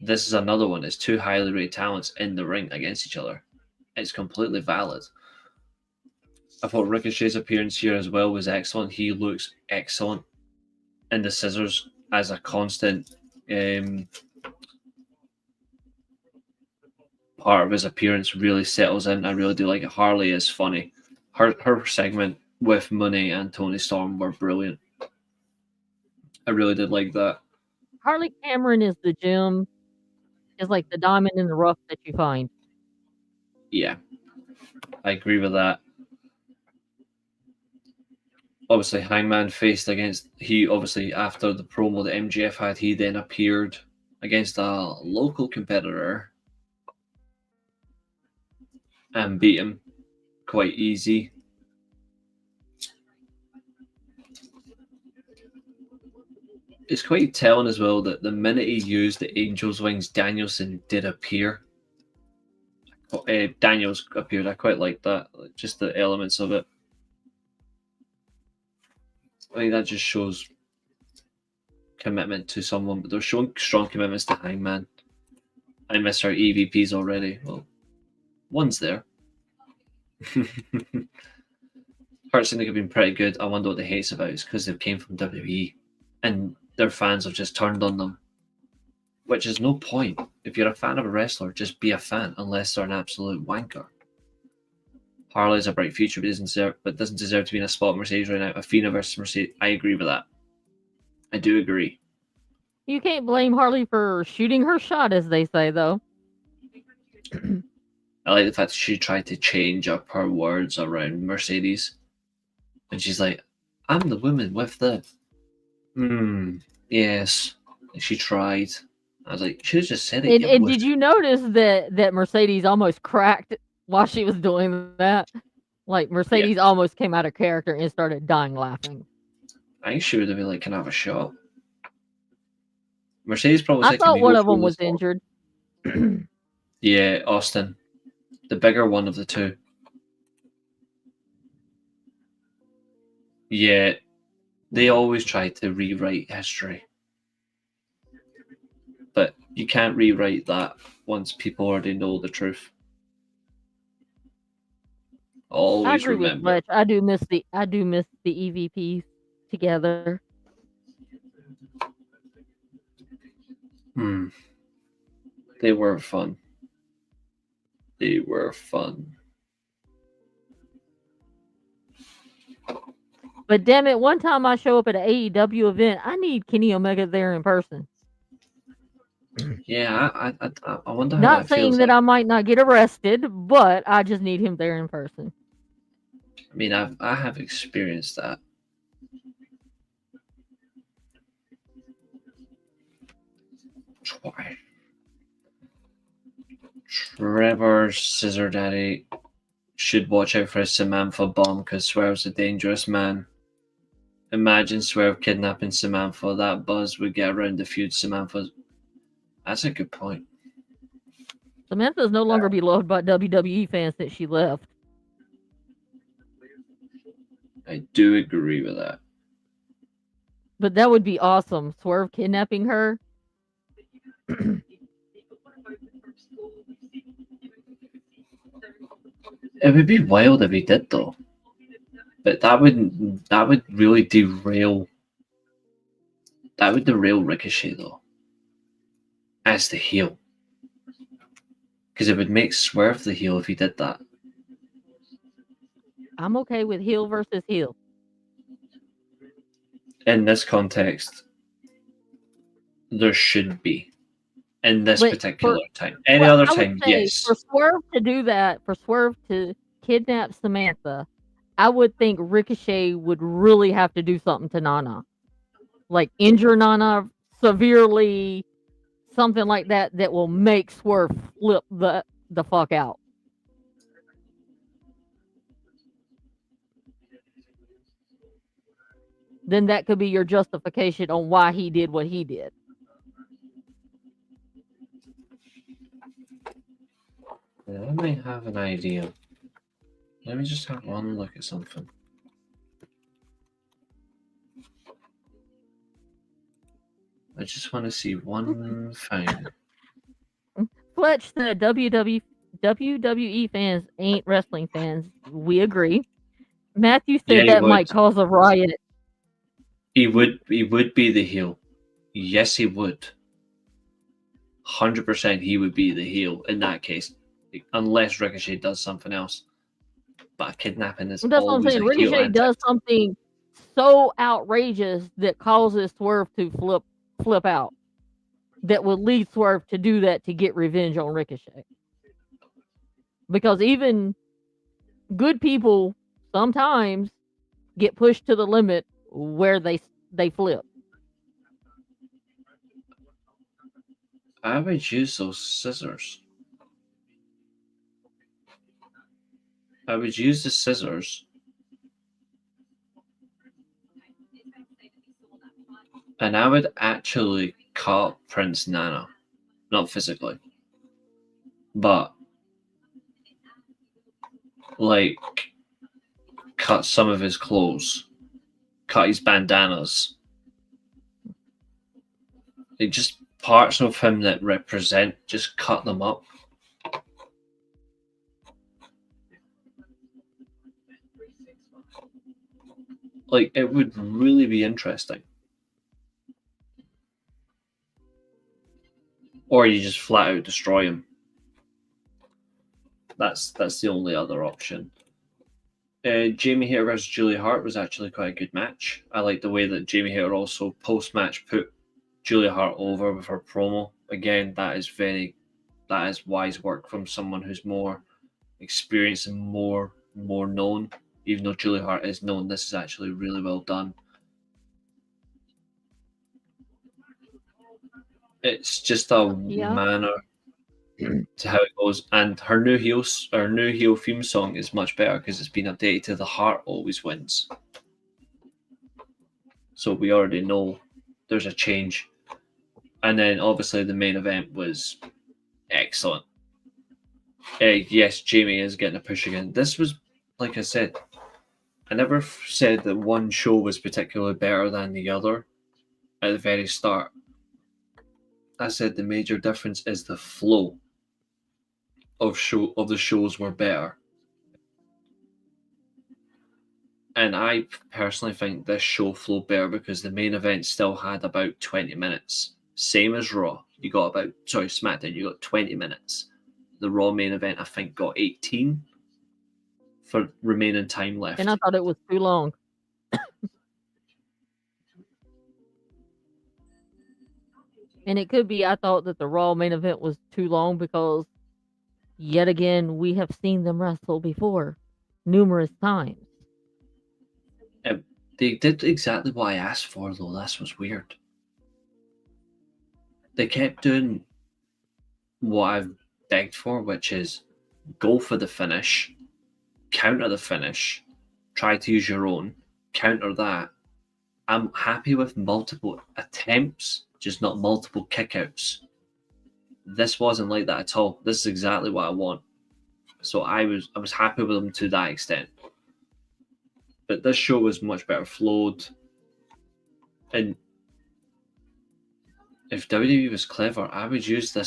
This is another one. It's 2 highly rated talents in the ring against each other. It's completely valid. I thought Ricochet's appearance here as well was excellent. He looks excellent in the scissors as a constant part of his appearance. Really settles in. I really do like it. Harley is funny. Her segment with Money and Tony Storm were brilliant. I really did like that. Harley Cameron is the gem. Is like the diamond in the rough that you find. Yeah, I agree with that. Obviously, Hangman faced against... He, obviously, after the promo that MJF had, he then appeared against a local competitor and beat him quite easy. It's quite telling as well that the minute he used the Angel's Wings, Danielson did appear. Daniels appeared. I quite like that, just the elements of it. I think that just shows commitment to someone, but they're showing strong commitments to Hangman. I miss our EVPs already. Well, one's there. Hurt seem to have been pretty good. I wonder what the hate's about. It's because they came from WWE and their fans have just turned on them. Which is no point. If you're a fan of a wrestler, just be a fan, unless they're an absolute wanker. Harley's a bright future, but doesn't deserve to be in a spot Mercedes right now. Athena versus Mercedes. I agree with that. I do agree. You can't blame Harley for shooting her shot, as they say, though. I like the fact that she tried to change up her words around Mercedes. And she's like, I'm the woman with the... yes. She tried. I was like, you should have just said it. And did you notice that Mercedes almost cracked while she was doing that? Like, Mercedes almost came out of character and started dying laughing. I think she would have been like, can I have a shot? Mercedes probably I thought one of them was injured. Yeah, Austin. The bigger one of the two. Yeah, they always try to rewrite history. But you can't rewrite that once people already know the truth. Always I agree remember. With Fletch. I do miss the EVPs together. They were fun. They were fun. But damn it, one time I show up at an AEW event, I need Kenny Omega there in person. Yeah, I wonder how Not that saying feels that like. I might not get arrested, but I just need him there in person. I mean, I have experienced that. Twice. Trevor Scissor Daddy should watch out for a Samantha bomb because Swerve's a dangerous man. Imagine Swerve kidnapping Samantha. That buzz would get around the feud. Samantha's. That's a good point. Samantha's no longer beloved by WWE fans since she left. I do agree with that. But that would be awesome. Swerve kidnapping her. It would be wild if he did, though. But that would really derail. That would derail Ricochet, though, as the heel, because it would make Swerve the heel if he did that. I'm okay with heel versus heel. In this context, there should be. In this particular time. Any other time, yes. For Swerve to do that, for Swerve to kidnap Samantha, I would think Ricochet would really have to do something to Nana. Like injure Nana severely, something like that will make Swerve flip the fuck out. Then that could be your justification on why he did what he did. I might have an idea. Let me just have one look at something. I just want to see one thing. Fletch said WWE fans ain't wrestling fans. We agree. Matthew said that might cause a riot. He would be the heel. Yes, he would. 100% he would be the heel in that case. Unless Ricochet does something else. But kidnapping is That's what I'm saying. Ricochet does something so outrageous that causes Swerve to flip out. That would lead Swerve to do that to get revenge on Ricochet. Because even good people sometimes get pushed to the limit where they flip. I would use those scissors. I would use the scissors. And I would actually cut Prince Nana. Not physically. But like cut some of his clothes, cut his bandanas. Like just parts of him that represent, just cut them up. Like it would really be interesting. Or you just flat out destroy him. That's the only other option. Jamie Hayter versus Julia Hart was actually quite a good match. I like the way that Jamie Hayter also post-match put Julia Hart over with her promo. Again, that is wise work from someone who's more experienced and more known. Even though Julia Hart is known, this is actually really well done. It's just a manner to how it goes, and her new heel theme song is much better because it's been updated to "The Heart Always Wins." So we already know there's a change, and then obviously the main event was excellent. Yes, Jamie is getting a push again. This was, like I said, I never said that one show was particularly better than the other at the very start. I said the major difference is the flow of the shows were better. And I personally think this show flowed better because the main event still had about 20 minutes. Same as Raw. SmackDown, you got 20 minutes. The Raw main event, I think, got 18 for remaining time left. And I thought it was too long. And it could be I thought that the Raw main event was too long because, yet again, we have seen them wrestle before numerous times. They did exactly what I asked for, though. This was weird. They kept doing what I've begged for, which is go for the finish, counter the finish, try to use your own, counter that. I'm happy with multiple attempts, just not multiple kickouts. This wasn't like that at all. This is exactly what I want. So I was happy with them to that extent. But this show was much better flowed. And if WWE was clever, I would use their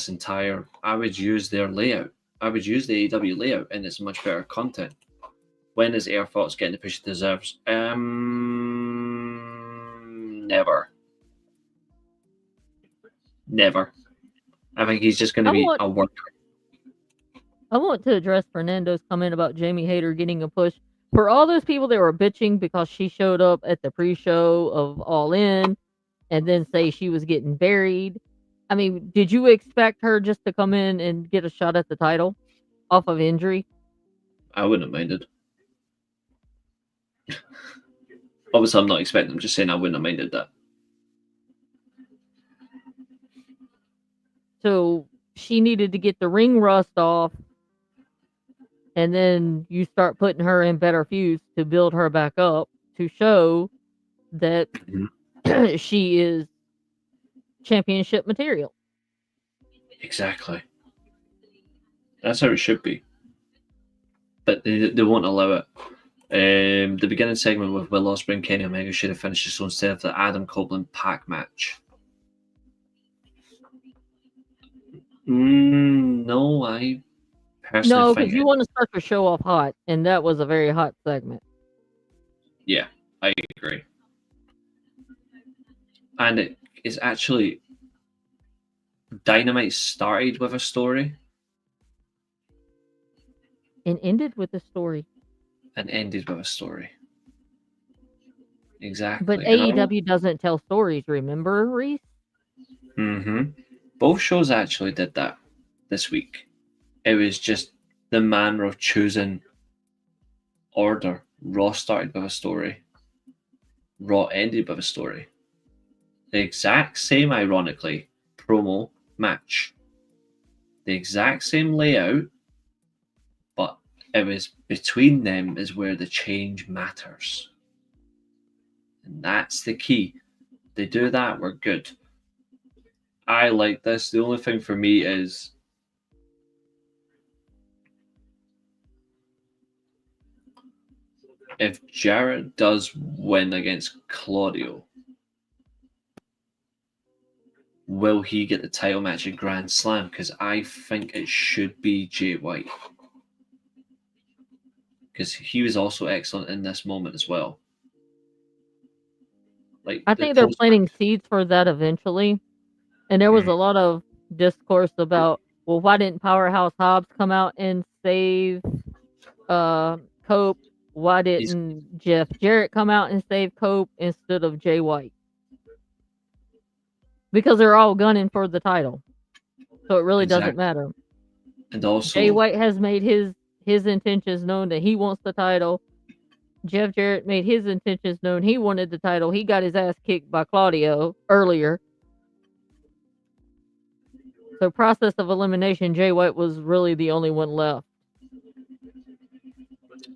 layout. I would use the AEW layout, and it's much better content. When is Air Thoughts getting the push it deserves? Never. I think he's just going to be a worker. I want to address Fernando's comment about Jamie Hayter getting a push. For all those people that were bitching because she showed up at the pre-show of All In and then say she was getting buried, I mean, did you expect her just to come in and get a shot at the title off of injury? I wouldn't have minded. Obviously, I'm not expecting them. Just saying I wouldn't have minded that. So she needed to get the ring rust off, and then you start putting her in better feuds to build her back up to show that she is championship material. Exactly. That's how it should be. But they won't allow it. The beginning segment with Will Ospreay and Kenny Omega should have finished so instead of the Adam Copeland Pac match. No, I personally no, because you want to start the show off hot, and that was a very hot segment. Yeah, I agree. And it is actually Dynamite started with a story and ended with a story. And ended with a story. Exactly. But AEW doesn't tell stories, remember, Reece? Both shows actually did that this week. It was just the manner of choosing order. Raw started with a story. Raw ended with a story. The exact same, ironically, promo match. The exact same layout, but it was between them is where the change matters. And that's the key. They do that, we're good. I like this. The only thing for me is if Jarrett does win against Claudio, will he get the title match at Grand Slam? Because I think it should be Jay White. Because he was also excellent in this moment as well. Like I think they're planting seeds for that eventually. And there was a lot of discourse about, well, why didn't Powerhouse Hobbs come out and save Cope? Why didn't Jeff Jarrett come out and save Cope instead of Jay White? Because they're all gunning for the title. So it really doesn't matter. And also, Jay White has made his intentions known that he wants the title. Jeff Jarrett made his intentions known he wanted the title. He got his ass kicked by Claudio earlier. So process of elimination, Jay White was really the only one left.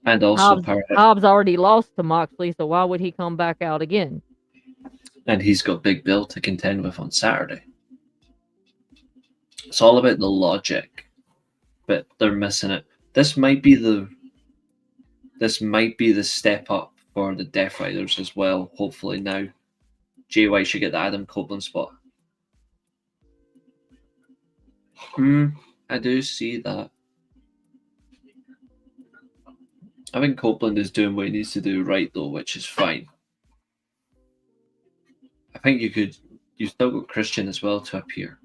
And also Hobbs already lost to Moxley, so why would he come back out again? And he's got Big Bill to contend with on Saturday. It's all about the logic, but they're missing it. This might be the step up for the Death Riders as well. Hopefully now, Jay White should get the Adam Copeland spot. I do see that. I think Copeland is doing what he needs to do right though, which is fine. I think you've still got Christian as well to appear.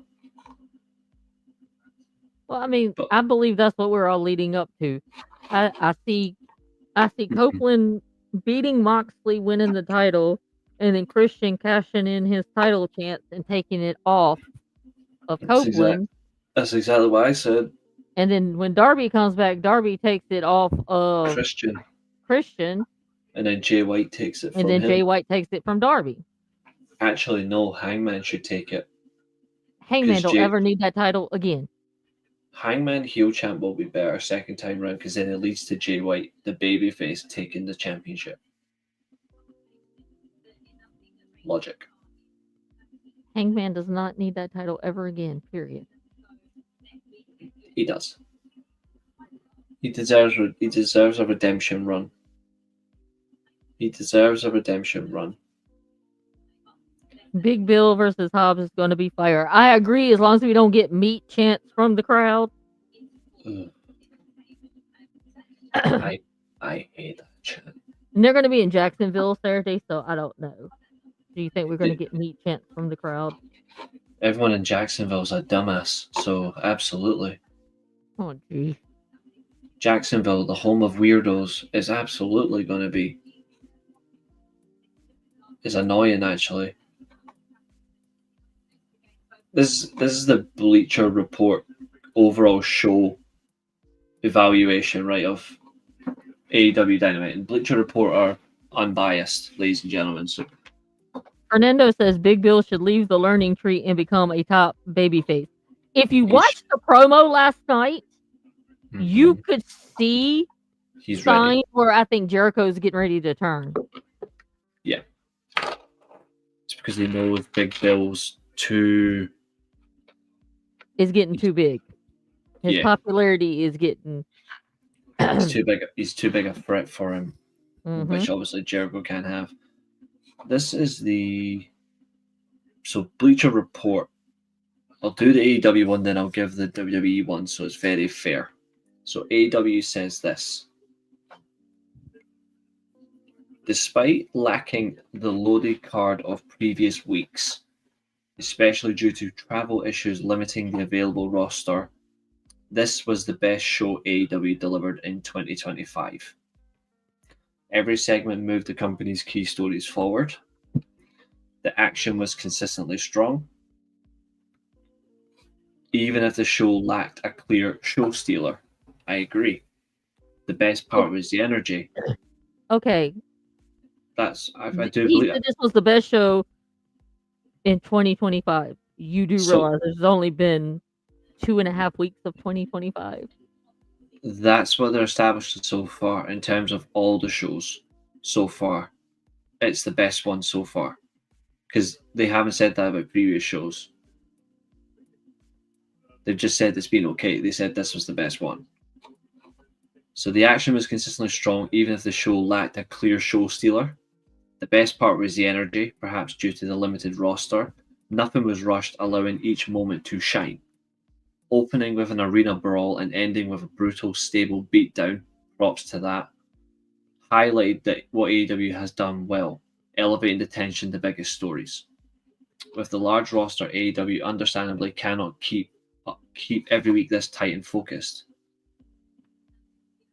Well, I mean, I believe that's what we're all leading up to. I see Copeland beating Moxley, winning the title, and then Christian cashing in his title chance and taking it off of Copeland. That's exactly what I said. And then when Darby comes back, Darby takes it off of Christian. And then Jay White takes it from him. And then Jay White takes it from Darby. Actually, no, Hangman should take it. Hangman don't ever need that title again. Hangman heel champ will be better second time round because then it leads to Jay White, the babyface, taking the championship. Logic. Hangman does not need that title ever again, period. He does. He deserves a redemption run. Big Bill versus Hobbs is going to be fire. I agree, as long as we don't get meat chants from the crowd. I hate that chant. And they're going to be in Jacksonville Saturday, so I don't know. Do you think we're going to get meat chants from the crowd? Everyone in Jacksonville is a dumbass, so absolutely. Oh, gee. Jacksonville, the home of weirdos, is absolutely going to be. Is annoying, actually. This is the Bleacher Report overall show evaluation, right, of AEW Dynamite. And Bleacher Report are unbiased, ladies and gentlemen. So Fernando says Big Bill should leave the learning tree and become a top babyface. If you watched the promo last night, you could see signs where I think Jericho's getting ready to turn. Yeah. It's because they know if Big Bill's is getting too big. His popularity is getting He's too big a threat for him, which obviously Jericho can't have. This is so Bleacher Report. I'll do the AEW one, then I'll give the WWE one, so it's very fair. So AEW says this. Despite lacking the loaded card of previous weeks, especially due to travel issues limiting the available roster, this was the best show AEW delivered in 2025. Every segment moved the company's key stories forward. The action was consistently strong. Even if the show lacked a clear show stealer, I agree. The best part was the energy. Okay. I do believe that this was the best show in 2025. You do realize there's only been 2.5 weeks of 2025. That's what they're establishing so far in terms of all the shows so far. It's the best one so far. Because they haven't said that about previous shows. They've just said it's been okay. They said this was the best one. So the action was consistently strong, even if the show lacked a clear show stealer. The best part was the energy, perhaps due to the limited roster. Nothing was rushed, allowing each moment to shine. Opening with an arena brawl and ending with a brutal, stable beatdown, props to that, highlighted that what AEW has done well, elevating the tension to biggest stories. With the large roster, AEW understandably cannot keep every week this tight and focused.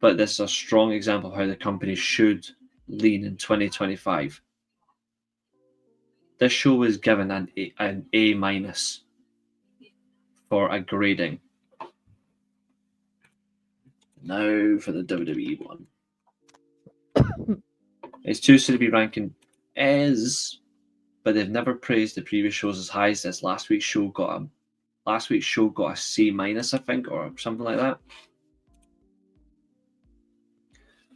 But this is a strong example of how the company should lean in 2025. This show was given an A minus for a grading. Now for the WWE one. It's too soon to be ranking as, but they've never praised the previous shows as high as this. Last week's show got a C minus, I think, or something like that.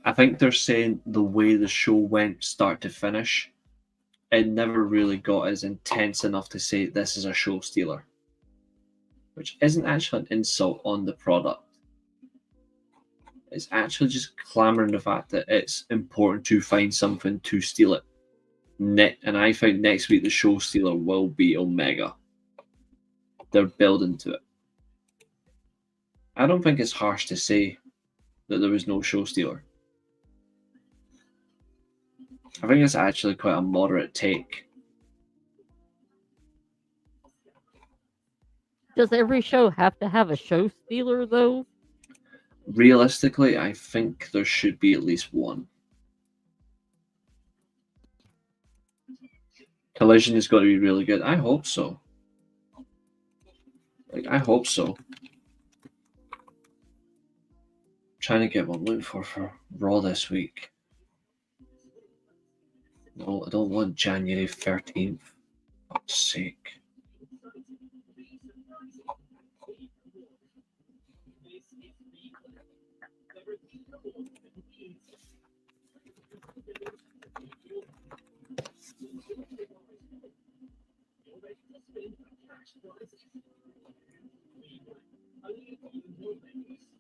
I think they're saying the way the show went start to finish, it never really got as intense enough to say this is a show stealer, which isn't actually an insult on the product. It's actually just clamoring the fact that it's important to find something to steal it. And I think next week the show stealer will be Omega. They're building to it. I don't think it's harsh to say that there was no show stealer. I think it's actually quite a moderate take. Does every show have to have a show stealer, though? Realistically, I think there should be at least one. Collision has got to be really good. I hope so. I hope so. I'm trying to get what I'm looking for Raw this week. No, I don't want January 13th. For fuck's sake.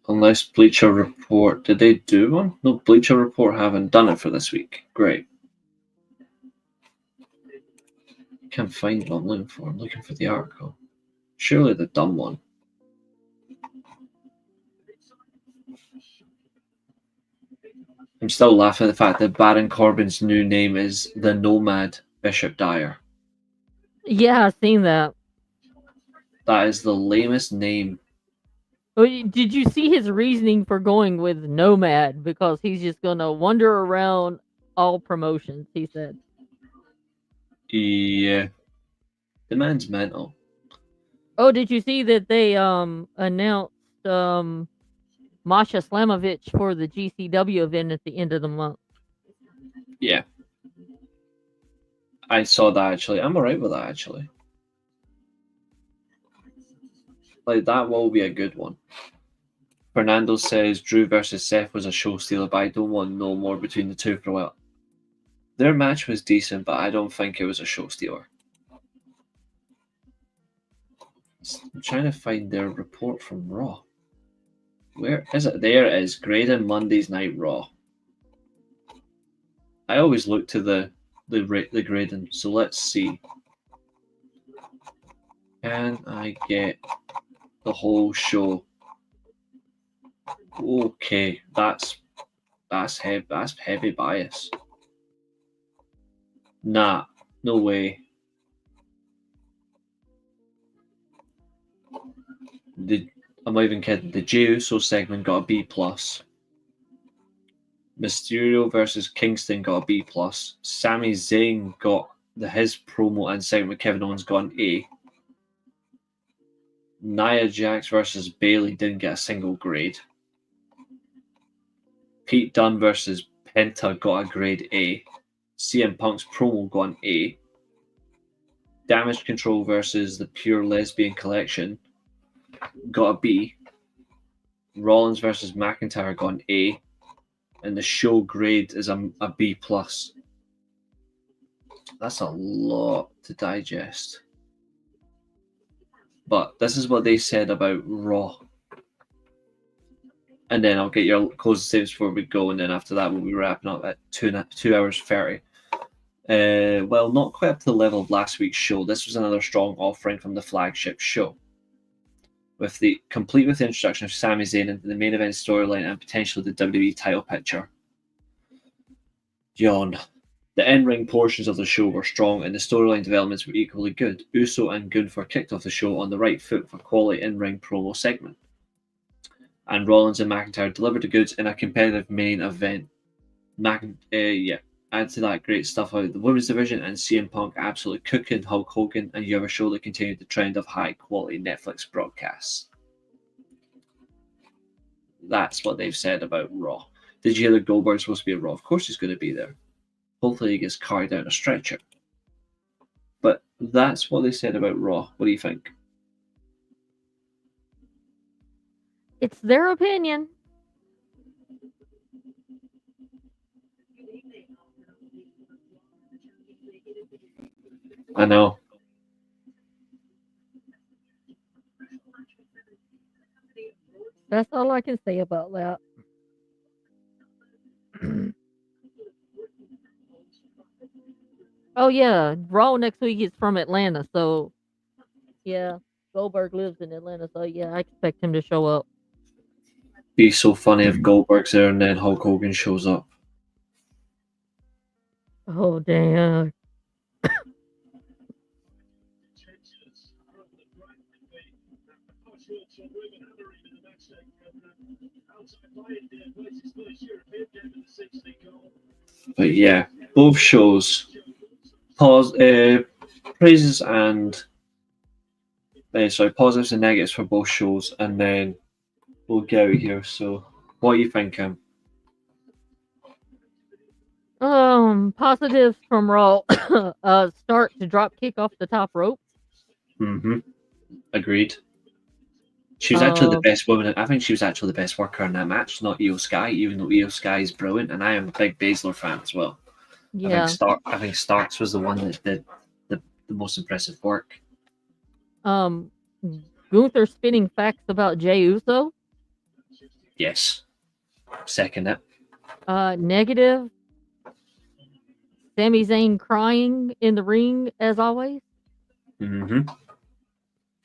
Unless Bleacher Report, did they do one? No, Bleacher Report haven't done it for this week. Great. Can't find what I'm looking for. I'm looking for the article. Surely the dumb one. I'm still laughing at the fact that Baron Corbin's new name is the Nomad Bishop Dyer. Yeah, I've seen that. That is the lamest name. Did you see his reasoning for going with Nomad? Because he's just going to wander around all promotions, he said. Yeah. The man's mental. Oh, did you see that they announced Masha Slamovich for the GCW event at the end of the month? Yeah. I saw that actually. I'm alright with that actually. That will be a good one. Fernando says Drew versus Seth was a show stealer, but I don't want no more between the two for a while. Their match was decent, but I don't think it was a show stealer. I'm trying to find their report from Raw. Where is it? There it is. Grading Monday's Night Raw. I always look to the grading, so let's see. Can I get the whole show? Okay, that's heavy bias. Nah, no way. I'm not even kidding. The Jey Uso segment got a B+. Mysterio versus Kingston got a B+. Sami Zayn got his promo and segment with Kevin Owens got an A. Nia Jax versus Bayley didn't get a single grade. Pete Dunne versus Penta got a grade A. CM Punk's promo got an A. Damage Control versus the Pure Lesbian Collection got a B. Rollins versus McIntyre got an A. And the show grade is a B+. That's a lot to digest. But this is what they said about Raw. And then I'll get your closing statements before we go, and then after that we'll be wrapping up at 2 hours 30. Well, not quite up to the level of last week's show. This was another strong offering from the flagship show, complete with the introduction of Sami Zayn into the main event storyline and potentially the WWE title picture. Yawn. The in-ring portions of the show were strong, and the storyline developments were equally good. Uso and Gunther kicked off the show on the right foot for quality in-ring promo segment, and Rollins and McIntyre delivered the goods in a competitive main event. Add to that great stuff out of the women's division, and CM Punk absolutely cooking Hulk Hogan, and you have a show that continued the trend of high-quality Netflix broadcasts. That's what they've said about Raw. Did you hear that Goldberg's supposed to be at Raw? Of course he's going to be there. Hopefully he gets carried out a stretcher. But that's what they said about Raw. What do you think? It's their opinion. I know. That's all I can say about that. Oh yeah, Raw next week is from Atlanta, so yeah, Goldberg lives in Atlanta, so yeah, I expect him to show up. Be so funny if Goldberg's there and then Hulk Hogan shows up. Oh damn. But yeah, both shows. Praises and positives and negatives for both shows, and then we'll get out of here. So, what are you thinking? Positives from Raw. Start to drop kick off the top rope. Agreed. She was actually the best woman. I think she was actually the best worker in that match, not Io Sky, even though Io Sky is brilliant, and I am a big Baszler fan as well. Yeah. I think Starks was the one that did the most impressive work. Gunther spinning facts about Jey Uso. Yes. Second it. Negative. Sami Zayn crying in the ring as always.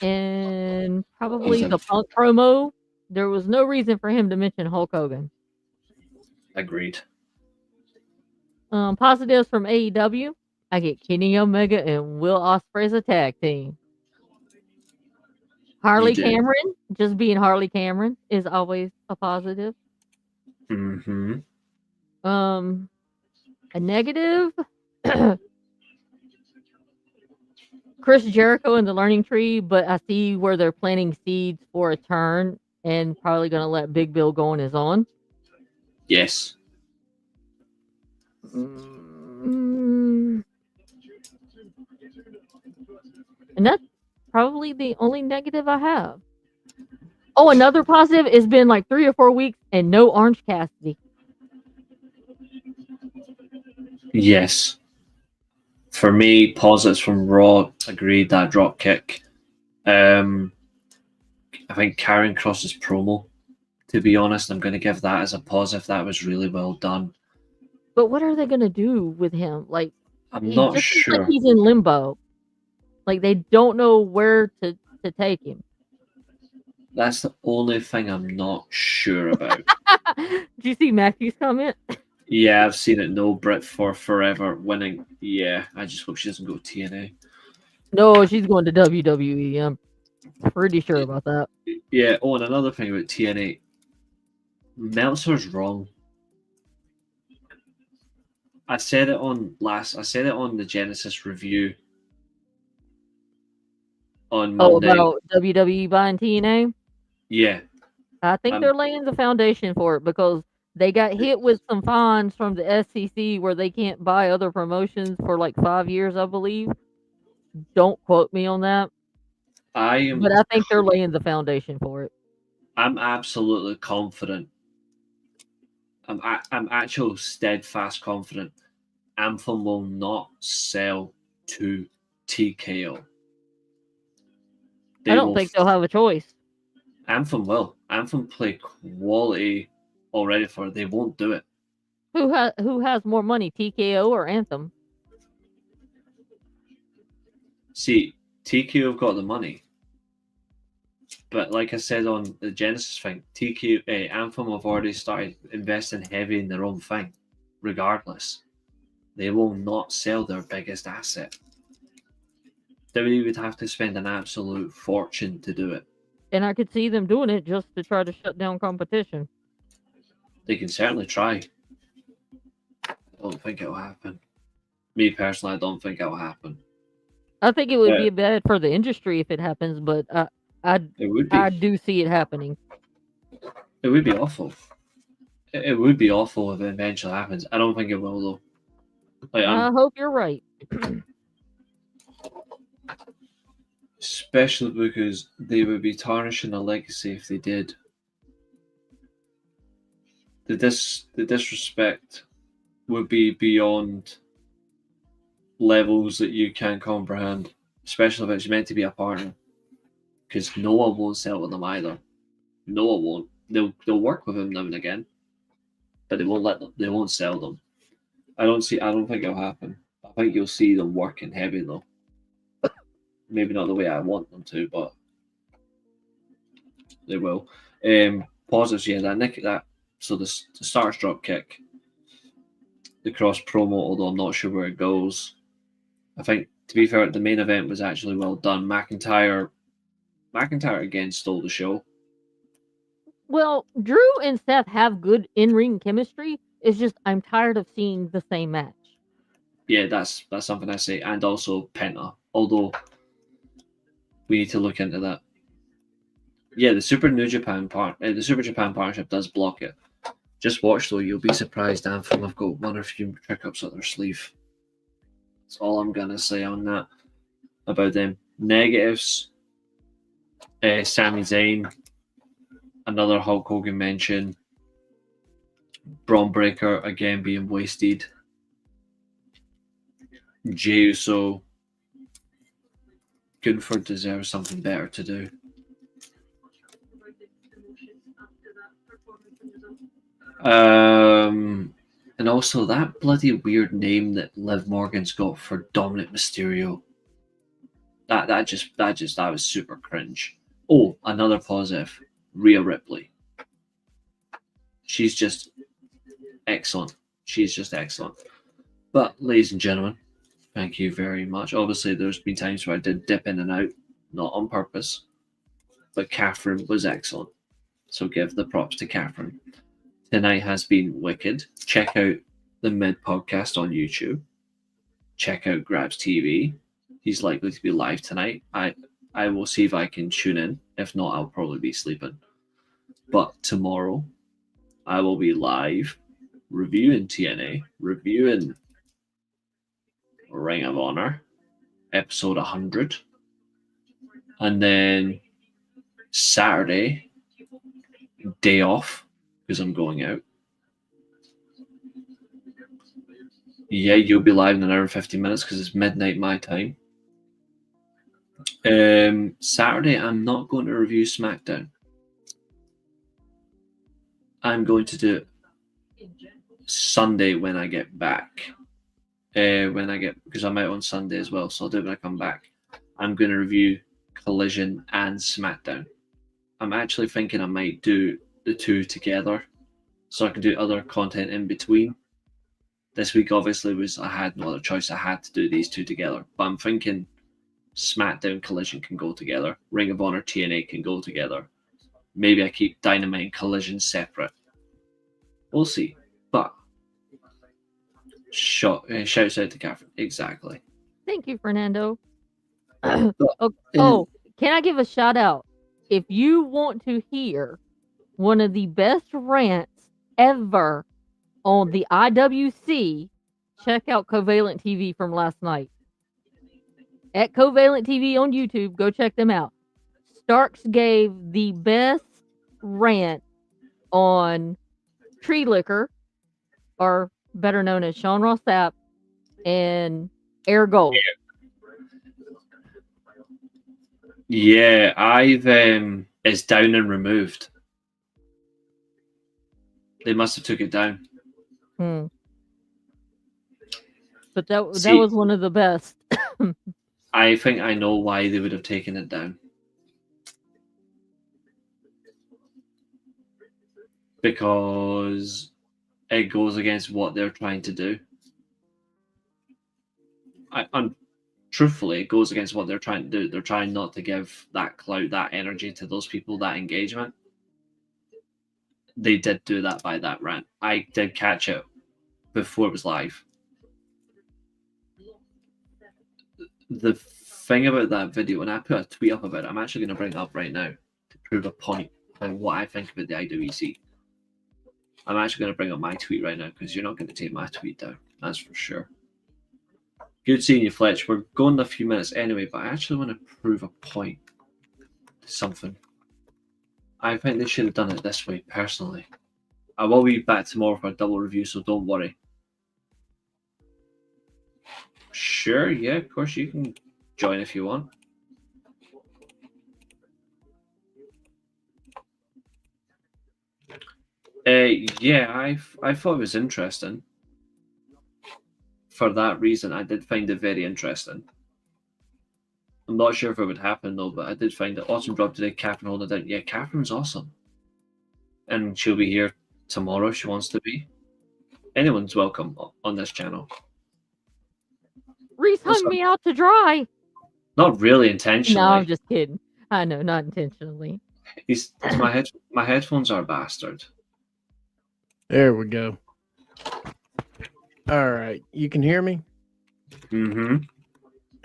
And probably the Punk promo. There was no reason for him to mention Hulk Hogan. Agreed. Positives from AEW. I get Kenny Omega and Will Ospreay as a tag team. Harley Cameron, just being Harley Cameron, is always a positive. A negative. Chris Jericho and the Learning Tree, but I see where they're planting seeds for a turn and probably going to let Big Bill go on his own. Yes. And that's probably the only negative I have. Oh, another positive, it's been like 3 or 4 weeks and no Orange Cassidy. Yes. For me, positives from Raw, agreed, that drop kick. I think Karen Cross's promo, to be honest, I'm going to give that as a positive. That was really well done. But what are they going to do with him? Like, I'm not sure. Like he's in limbo. Like, they don't know where to take him. That's the only thing I'm not sure about. Did you see Matthew's comment? Yeah, I've seen it. No Brit for forever winning. Yeah, I just hope she doesn't go TNA. No, she's going to WWE. I'm pretty sure about that. Yeah. Oh, and another thing about TNA, Meltzer's wrong. I said it on the Genesis review on Monday. Oh, about WWE buying TNA? Yeah. I think they're laying the foundation for it because they got hit with some fines from the SEC where they can't buy other promotions for like 5 years, I believe. Don't quote me on that. But I think they're laying the foundation for it. I'm absolutely confident. I'm actually steadfast confident Anthem will not sell to TKO. I don't think they'll have a choice. Anthem will. Anthem play quality already for it. They won't do it. Who has more money, TKO or Anthem? See, TKO have got the money. But like I said on the Genesis thing, Anthem have already started investing heavy in their own thing. Regardless, they will not sell their biggest asset. WWE would have to spend an absolute fortune to do it. And I could see them doing it just to try to shut down competition. They can certainly try. I don't think it'll happen. Me personally, I don't think it'll happen. I think it would be bad for the industry if it happens, but I do see it happening. It would be awful. It would be awful if it eventually happens. I don't think it will, though. Like, I hope you're right. Especially because they would be tarnishing a legacy if they did. The disrespect would be beyond levels that you can't comprehend, especially if it's meant to be a partner. Because no one won't sell with them either. No one won't. They'll work with them now and again, but they won't sell them. I don't think it'll happen. I think you'll see them working heavy though. Maybe not the way I want them to, but they will. Positives, yeah, so the Stars drop kick, the cross promo, although I'm not sure where it goes. I think, to be fair, the main event was actually well done. McIntyre again stole the show. Well, Drew and Seth have good in-ring chemistry. It's just I'm tired of seeing the same match. Yeah, that's something I say, and also Penta. Although we need to look into that. Yeah, the Super Japan partnership does block it. Just watch though, you'll be surprised. Anthem have got one or few trick-ups up their sleeve. That's all I'm gonna say on that about them. Negatives. Sami Zayn, another Hulk Hogan mention. Braun Breaker again being wasted. Jey Uso. Gunther deserves something better to do. And also that bloody weird name that Liv Morgan's got for Dominic Mysterio. That was super cringe. Oh, another positive. Rhea Ripley. She's just excellent. She's just excellent. But, ladies and gentlemen, thank you very much. Obviously, there's been times where I did dip in and out, not on purpose. But Catherine was excellent. So give the props to Catherine. Tonight has been wicked. Check out the Mid podcast on YouTube. Check out Grabs TV. He's likely to be live tonight. I will see if I can tune in. If not, I'll probably be sleeping. But tomorrow, I will be live reviewing TNA, reviewing Ring of Honor, episode 100. And then Saturday, day off, because I'm going out. Yeah, you'll be live in an hour and 50 minutes because it's midnight my time. Saturday, I'm not going to review SmackDown. I'm going to do it Sunday when I get back. Because I'm out on Sunday as well, so I'll do it when I come back. I'm going to review Collision and SmackDown. I'm actually thinking I might do the two together, so I can do other content in between. This week, obviously, I had no other choice. I had to do these two together, but I'm thinking SmackDown Collision can go together. Ring of Honor TNA can go together. Maybe I keep Dynamite and Collision separate. We'll see. But shouts out to Catherine. Exactly. Thank you, Fernando. Can I give a shout out? If you want to hear one of the best rants ever on the IWC, check out Covalent TV from last night. At Covalent TV on YouTube, go check them out. Starks gave the best rant on Tree Liquor, or better known as Sean Ross Sapp, and Air Gold. Yeah, I've is down and removed. They must have took it down. But that was one of the best. I think I know why they would have taken it down. Because it goes against what they're trying to do. Truthfully, it goes against what they're trying to do. They're trying not to give that clout, that energy to those people, that engagement. They did do that by that rant. I did catch it before it was live. The thing about that video, and I put a tweet up about it, I'm actually going to bring it up right now to prove a point on what I think about the IWC. I'm actually going to bring up my tweet right now because you're not going to take my tweet down. That's for sure. Good seeing you, Fletch. We're going in a few minutes anyway, but I actually want to prove a point to something. I think they should have done it this way, personally. I will be back tomorrow for a double review, so don't worry. Sure, yeah, of course you can join if you want. Yeah, I thought it was interesting. For that reason, I did find it very interesting. I'm not sure if it would happen though, but I did find it awesome drop today. Catherine holding it down. Yeah, Catherine's awesome. And she'll be here tomorrow if she wants to be. Anyone's welcome on this channel. Reece hung me out to dry. Not really intentionally. No, I'm just kidding. I know, not intentionally. My headphones are a bastard. There we go. All right. You can hear me? Mm-hmm.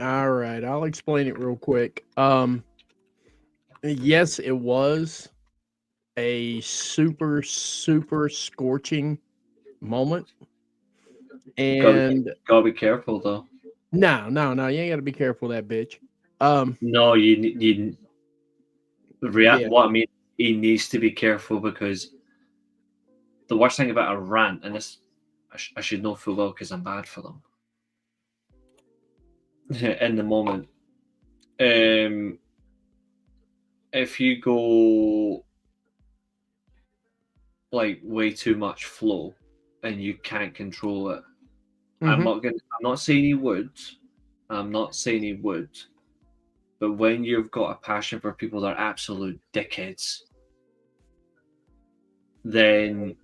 All right. I'll explain it real quick. Yes, it was a super, super scorching moment. And gotta be careful though. No. You ain't gotta be careful of that bitch. No, you what I mean, he needs to be careful because the worst thing about a rant, and this I should know full well because I'm bad for them. In the moment, if you go like way too much flow and you can't control it, I'm not saying he would. I'm not saying he would. But when you've got a passion for people that are absolute dickheads, then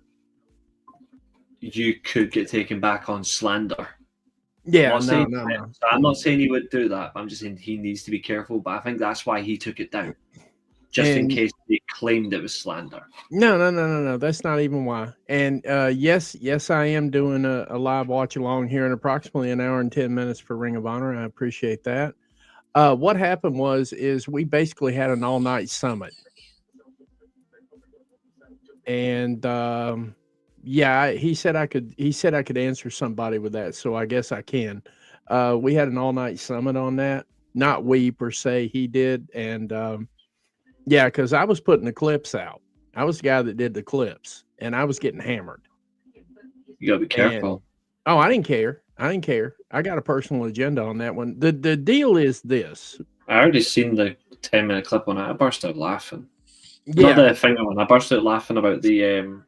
you could get taken back on slander. Yeah, no. I'm not saying he would do that. I'm just saying he needs to be careful. But I think that's why he took it down, just in case they claimed it was slander. No. That's not even why. And yes, I am doing a live watch along here in approximately an hour and 10 minutes for Ring of Honor. I appreciate that. What happened is we basically had an all-night summit, and yeah, he said I could answer somebody with that, so I guess I can. We had an all-night summit on that. Not we per se, he did, and yeah, because I was putting the clips out. I was the guy that did the clips, and I was getting hammered. You gotta be careful. I didn't care. I got a personal agenda on that one. The deal is this. I already seen the 10-minute clip on it. I burst out laughing. Yeah. Not the finger one. I burst out laughing about the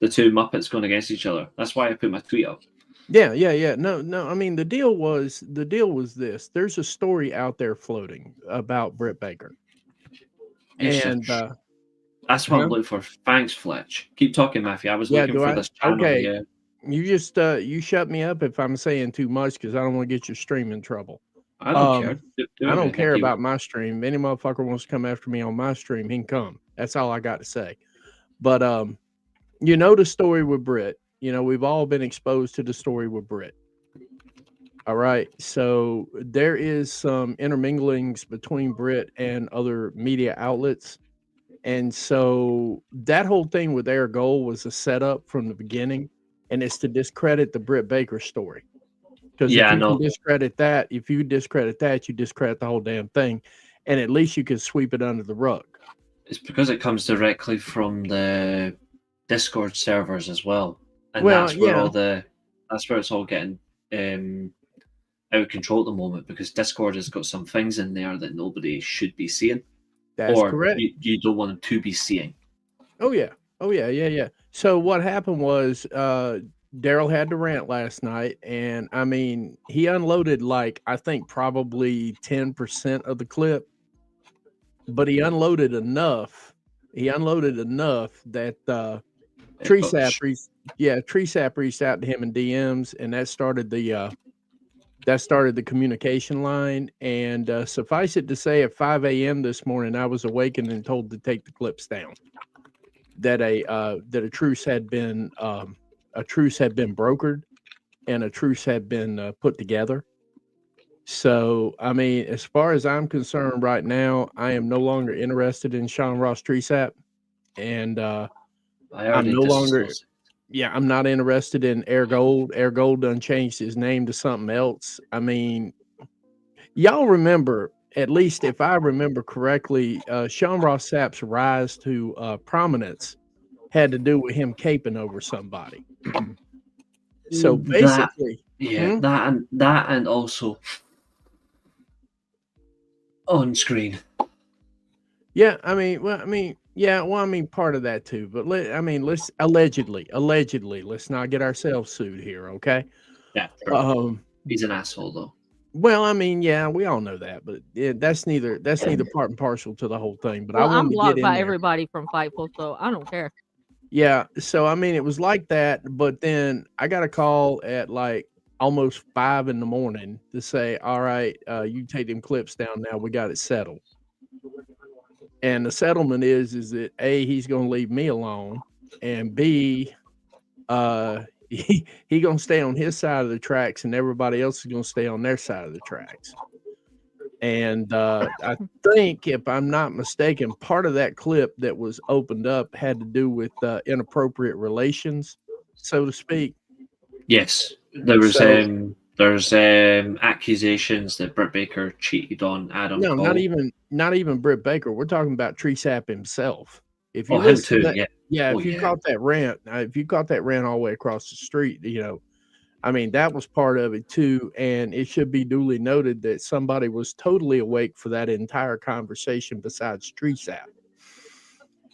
two Muppets going against each other. That's why I put my tweet up. Yeah. No. I mean, the deal was this. There's a story out there floating about Britt Baker. And that's what I'm looking for. Thanks, Fletch. Keep talking, Matthew. I was looking for this channel. Okay. Yeah. You just you shut me up if I'm saying too much because I don't want to get your stream in trouble. I don't care. I don't care about my stream. If any motherfucker wants to come after me on my stream, he can come. That's all I got to say. But you know the story with Britt. You know, we've all been exposed to the story with Britt. All right. So there is some interminglings between Britt and other media outlets. And so that whole thing with their goal was a setup from the beginning. And it's to discredit the Britt Baker story. Because if you discredit that, you discredit the whole damn thing. And at least you can sweep it under the rug. It's because it comes directly from the Discord servers as well. And that's where it's all getting out of control at the moment because Discord has got some things in there that nobody should be seeing, That's or correct. you don't want them to be seeing. Oh yeah. So what happened was Daryl had to rant last night, and I mean he unloaded like I think probably 10% of the clip, but he unloaded enough. He unloaded enough that Tree Sap reached out to him in DMs, and that started the communication line. And suffice it to say, at 5 a.m. this morning, I was awakened and told to take the clips down. That a truce had been brokered, and a truce had been put together. So, I mean, as far as I'm concerned, right now, I am no longer interested in Sean Ross Tree Sap, and I'm no longer. Yeah, I'm not interested in Air Gold. Air Gold done changed his name to something else. I mean, y'all remember, at least if I remember correctly, Sean Ross Sapp's rise to prominence had to do with him caping over somebody. So basically, that and also on screen. Yeah, I mean, part of that too. But let's allegedly, let's not get ourselves sued here, okay? Yeah. He's an asshole, though. Well, I mean, yeah, we all know that, but that's neither part and parcel to the whole thing. But well, I I'm wanted to get blocked in by there. everybody from Fightful, so I don't care. Yeah, so I mean, it was like that, but then I got a call at like almost 5 a.m. to say, "All right, you take them clips down now. We got it settled." And the settlement is that A, he's going to leave me alone, and B, he going to stay on his side of the tracks, and everybody else is going to stay on their side of the tracks. And I think, if I'm not mistaken, part of that clip that was opened up had to do with inappropriate relations, so to speak. Yes, there's accusations that Britt Baker cheated on Adam No, Cole. not even Britt Baker. We're talking about Tree Sap himself. If you him listen too, to that, yeah. If you caught that rant, all the way across the street, I mean, that was part of it too. And it should be duly noted that somebody was totally awake for that entire conversation besides Tree Sap.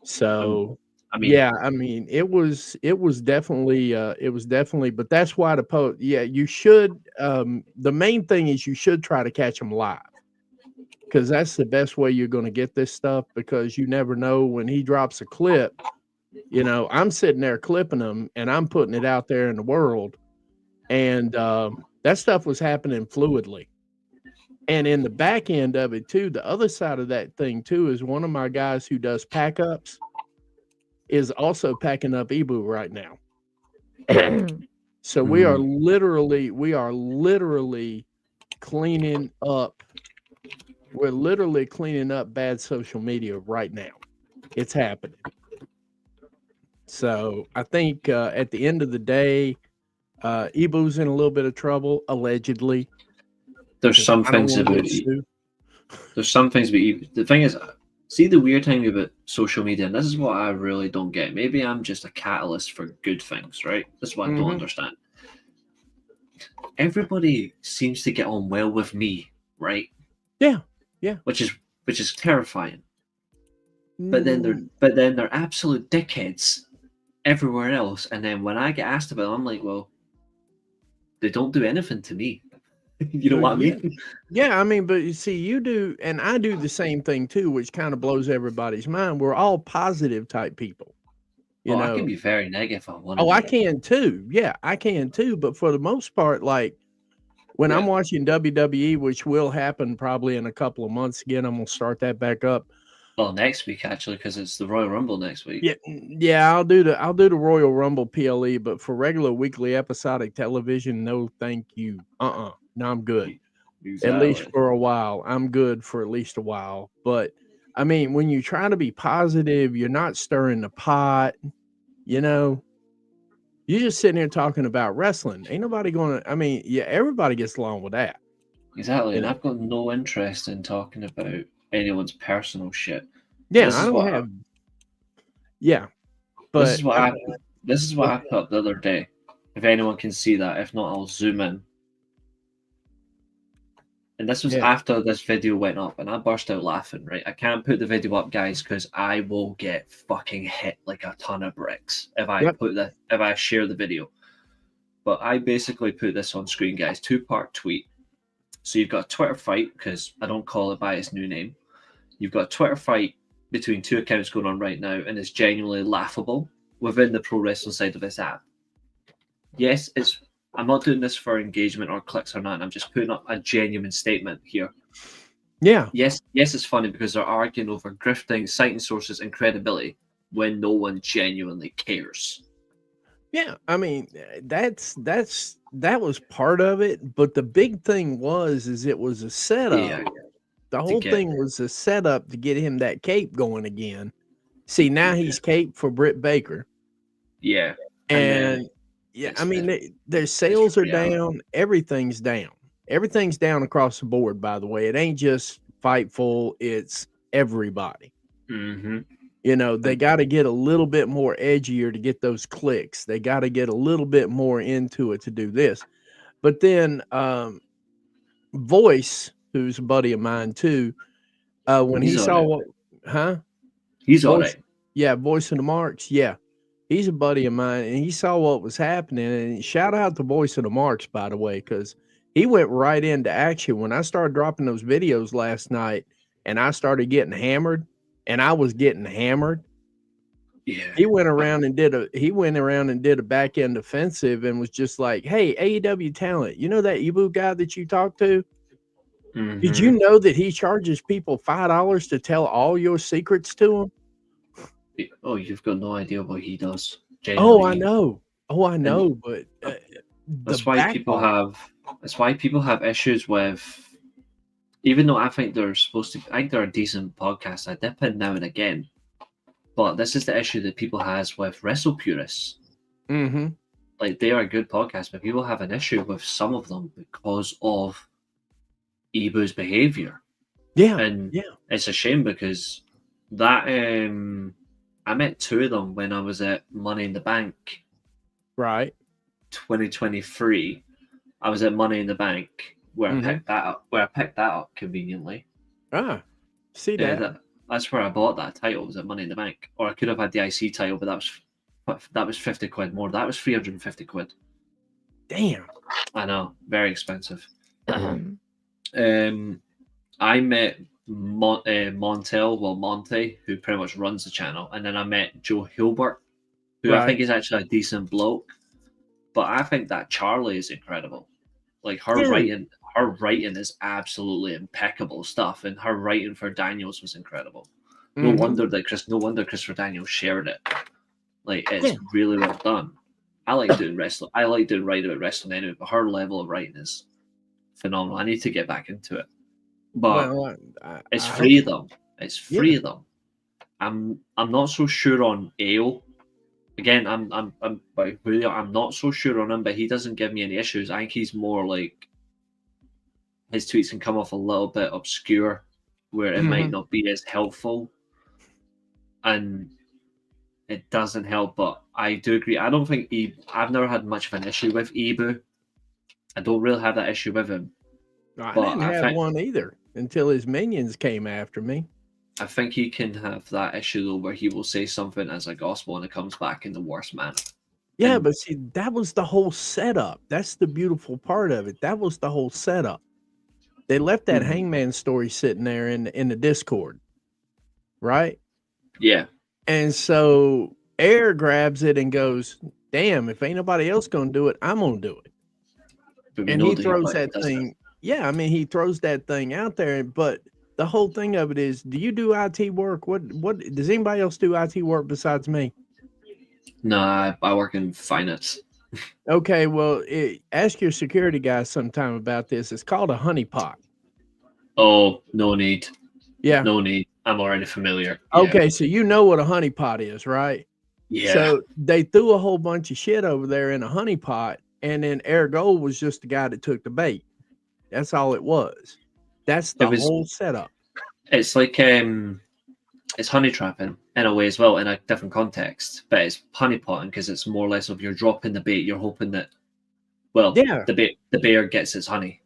So, it was definitely, but that's why you should, the main thing is you should try to catch them live, because that's the best way you're going to get this stuff, because you never know when he drops a clip. I'm sitting there clipping them and I'm putting it out there in the world, and that stuff was happening fluidly. And in the back end of it too, the other side of that thing too is one of my guys who does pack ups is also packing up Ibu right now. So we are literally cleaning up. We're literally cleaning up bad social media right now. It's happening. So I think at the end of the day, Ibu's in a little bit of trouble, allegedly. There's some things about Ibu. The thing is, see, the weird thing about social media, and this is what I really don't get. Maybe I'm just a catalyst for good things, right? This is what I don't understand. Everybody seems to get on well with me, right? Yeah. Which is terrifying. But then they're absolute dickheads everywhere else. And then when I get asked about it, I'm like, well, they don't do anything to me. You know what I mean? Yeah, I mean, but you see, you do, and I do the same thing too, which kind of blows everybody's mind. We're all positive type people. I can be very negative on one. I can too. Yeah, I can too. But for the most part, like when I'm watching WWE, which will happen probably in a couple of months again, I'm gonna start that back up. Well, next week actually, because it's the Royal Rumble next week. Yeah, I'll do the Royal Rumble PLE, but for regular weekly episodic television, no, thank you. No, I'm good. Exactly. At least for a while. I'm good for at least a while. But I mean, when you try to be positive, you're not stirring the pot. You're just sitting here talking about wrestling. Ain't nobody going to. I mean, everybody gets along with that. Exactly, and I've got no interest in talking about anyone's personal shit. Yeah, I don't have. Yeah, but this is what I put up the other day. If anyone can see that, if not, I'll zoom in. And this was Yeah. after this video went up, and I burst out laughing, right? I can't put the video up, guys, because I will get fucking hit like a ton of bricks if I Yep. if I share the video. But I basically put this on screen, guys, 2-part tweet. So you've got a Twitter fight, because I don't call it by its new name. You've got a Twitter fight between 2 accounts going on right now, and it's genuinely laughable within the pro wrestling side of this app. Yes, I'm not doing this for engagement or clicks or nothing. I'm just putting up a genuine statement here. Yeah. Yes, it's funny because they're arguing over grifting, citing sources, and credibility when no one genuinely cares. Yeah, I mean, that was part of it, but the big thing is it was a setup. Yeah. The whole thing was a setup to get him that cape going again. See, now he's cape for Britt Baker. Yeah. And yeah, I mean, their sales are down. Everything's down. Everything's down across the board, by the way. It ain't just Fightful, it's everybody. Mm-hmm. You know, they got to get a little bit more edgier to get those clicks. They got to get a little bit more into it to do this. But then Voice, who's a buddy of mine too, when he saw what, he's all right. Yeah, Voice of the Marks. Yeah, he's a buddy of mine, and he saw what was happening. And shout out to Voice of the Marks, by the way, because he went right into action when I started dropping those videos last night, and I started getting hammered. And I was getting hammered. Yeah. He went around and did a back end offensive and was just like, "Hey, AEW talent, you know that Ibu guy that you talked to? Mm-hmm. Did you know that he charges people $5 to tell all your secrets to him?" Oh, you've got no idea what he does. Oh, I know. But that's why people have issues with. Even though I think they're a decent podcast, I dip in now and again. But this is the issue that people has with wrestle purists. Mm-hmm. Like, they are a good podcast, but people have an issue with some of them because of Ibu's behavior. Yeah, and it's a shame because that I met 2 of them when I was at Money in the Bank. Right. 2023. I was at Money in the Bank. Where Mm-hmm. I picked that up conveniently. See that? That's where I bought that title, was at Money in the Bank. Or I could have had the IC title, but that was 50 quid more. That was 350 quid. Damn. I know, very expensive. I met Monte, who pretty much runs the channel, and then I met Joe Hilbert, who I think is actually a decent bloke. But I think that Charlie is incredible. Like, her writing is absolutely impeccable stuff, and her writing for Daniels was incredible. No wonder Christopher Daniels shared it. Like, it's really well done. I like doing wrestling. I like doing writing about wrestling anyway, but her level of writing is phenomenal. I need to get back into it. But it's free of them. It's free of them. I'm not so sure on Ale. Again, I'm not so sure on him, but he doesn't give me any issues. I think he's more like, his tweets can come off a little bit obscure, where it might not be as helpful, and it doesn't help. But I do agree. I don't think I've never had much of an issue with Ibu. I don't really have that issue with him. I didn't have one either until his minions came after me. I think he can have that issue though, where he will say something as a gospel and it comes back in the worst manner. Yeah, but see, that was the whole setup. That's the beautiful part of it. That was the whole setup. They left that Hangman story sitting there in the Discord, right? Yeah. And so Air grabs it and goes, "Damn, if ain't nobody else gonna do it, I'm gonna do it." And he throws that thing. Yeah, I mean, he throws that thing out there, but the whole thing of it is, do you do IT work? What does anybody else do IT work besides me? No, I work in finance. Okay, well, ask your security guys sometime about this. It's called a honeypot. Oh, no need. Yeah. No need. I'm already familiar. Okay, so you know what a honeypot is, right? Yeah. So they threw a whole bunch of shit over there in a honeypot, and then Air Gold was just the guy that took the bait. That's all it was. That's the whole setup. It's like it's honey trapping in a way as well, in a different context, but it's honeypotting because it's more or less of you're dropping the bait, you're hoping that, well, the bear gets its honey.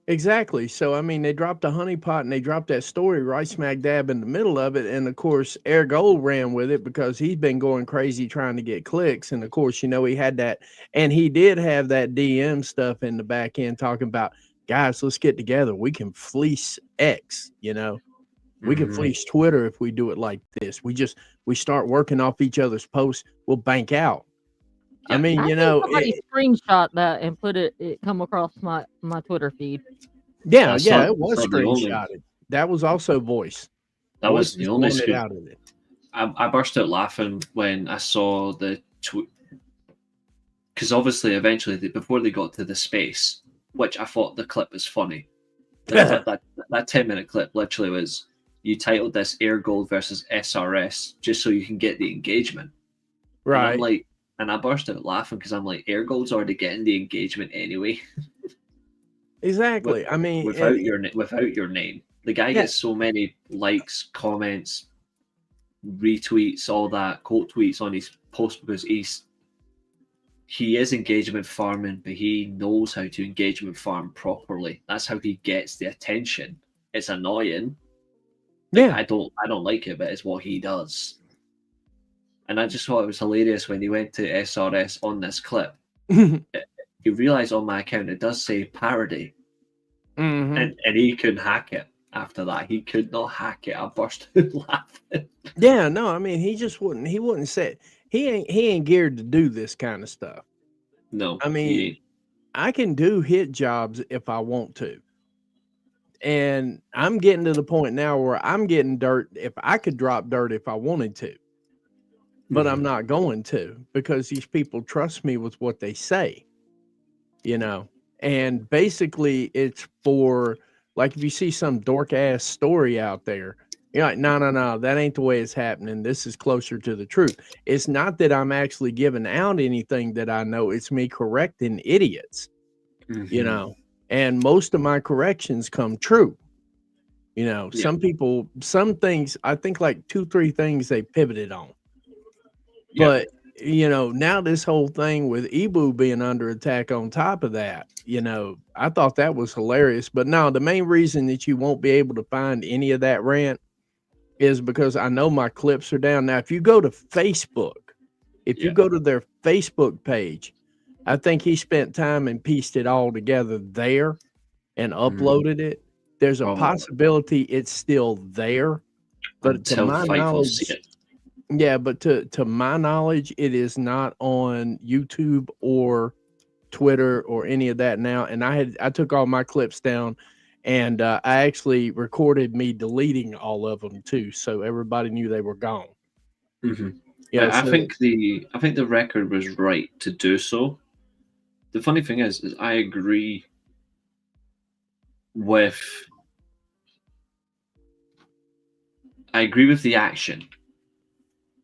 Exactly. So, I mean, they dropped a honeypot and they dropped that story right smack dab in the middle of it. And of course, Air Gold ran with it because he's been going crazy trying to get clicks. And of course, he had that, and he did have that DM stuff in the back end talking about, guys, let's get together. We can fleece X, we can fleece Twitter if we do it like this. We start working off each other's posts. We'll bank out. I Yeah. mean, I think somebody screenshot that and put it come across my Twitter feed. yeah, That's yeah, not- it was that's not the only- screenshotted. That was also voice. That Voice wasn't the is only one that scoop. outed it. I burst out laughing when I saw the tweet, because obviously, eventually, before they got to the space, which I thought the clip was funny. that 10-minute clip literally was, you titled this Air Gold versus SRS just so you can get the engagement. Right. And I'm like, and I burst out laughing because I'm like, Air Gold's already getting the engagement anyway. Exactly. I mean, without your name, the guy Yeah. gets so many likes, comments, retweets, all that, quote tweets on his post because he is engagement farming, but he knows how to engagement farm properly. That's how he gets the attention. It's annoying. yeah. I don't like it, but it's what he does. And I just thought it was hilarious when he went to SRS on this clip. You realize on my account it does say parody, Mhm. and he couldn't hack it. After that, he could not hack it. I burst out laughing. Yeah, no, I mean, he just wouldn't. He wouldn't say he ain't geared to do this kind of stuff. No, I mean, I can do hit jobs if I want to. And I'm getting to the point now where I'm getting dirt if I could drop dirt if I wanted to. But I'm not going to because these people trust me with what they say. And basically it's for, like, if you see some dork ass story out there, you're like, no, that ain't the way it's happening. This is closer to the truth. It's not that I'm actually giving out anything that I know. It's me correcting idiots, and most of my corrections come true. Some people, some things, I think like 2-3 things they pivoted on. But now this whole thing with Ebu being under attack on top of that, I thought that was hilarious. But no, the main reason that you won't be able to find any of that rant is because I know my clips are down. Now, if you go to Facebook, you go to their Facebook page, I think he spent time and pieced it all together there and uploaded it. There's a possibility it's still there, but to my knowledge, yeah, but to my knowledge, it is not on YouTube or Twitter or any of that now. And I took all my clips down, and I actually recorded me deleting all of them too, so everybody knew they were gone. Yeah, I think the record was right to do so. The funny thing is I agree with the action.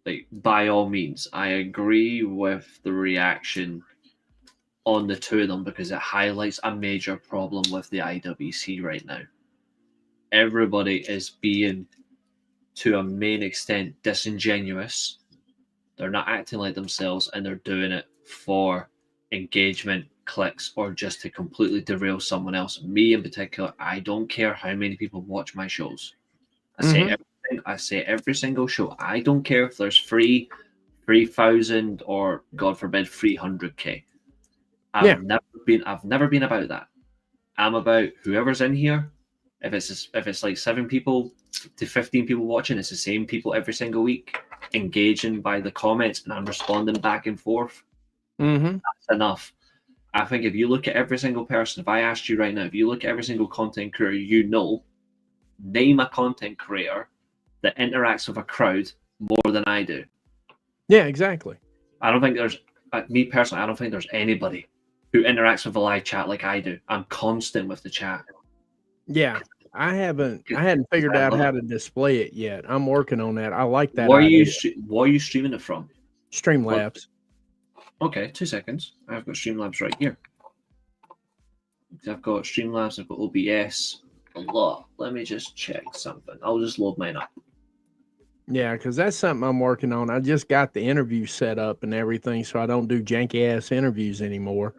Like, by all means, I agree with the reaction on the two of them because it highlights a major problem with the IWC right now. Everybody is being, to a main extent, disingenuous. They're not acting like themselves, and they're doing it for engagement, clicks, or just to completely derail someone else. Me in particular, I don't care how many people watch my shows. I say every single show. I don't care if there's 3,000 or, God forbid, 300K. I've never been about that. I'm about whoever's in here. If it's like 7 people to 15 people watching, it's the same people every single week engaging by the comments, and I'm responding back and forth. That's enough. I think if you look at every single person, if I asked you right now, if you look at every single content creator, name a content creator that interacts with a crowd more than I do. Yeah, exactly. I don't think there's, me personally, I don't think there's anybody who interacts with a live chat like I do. I'm constant with the chat. Yeah, I hadn't figured out how to display it yet. I'm working on that. I like that. What are you streaming it from? Streamlabs. Okay, 2 seconds. I've got Streamlabs right here. I've got Streamlabs, I've got OBS, a lot. Let me just check something. I'll just load mine up. Yeah, because that's something I'm working on. I just got the interview set up and everything, so I don't do janky ass interviews anymore.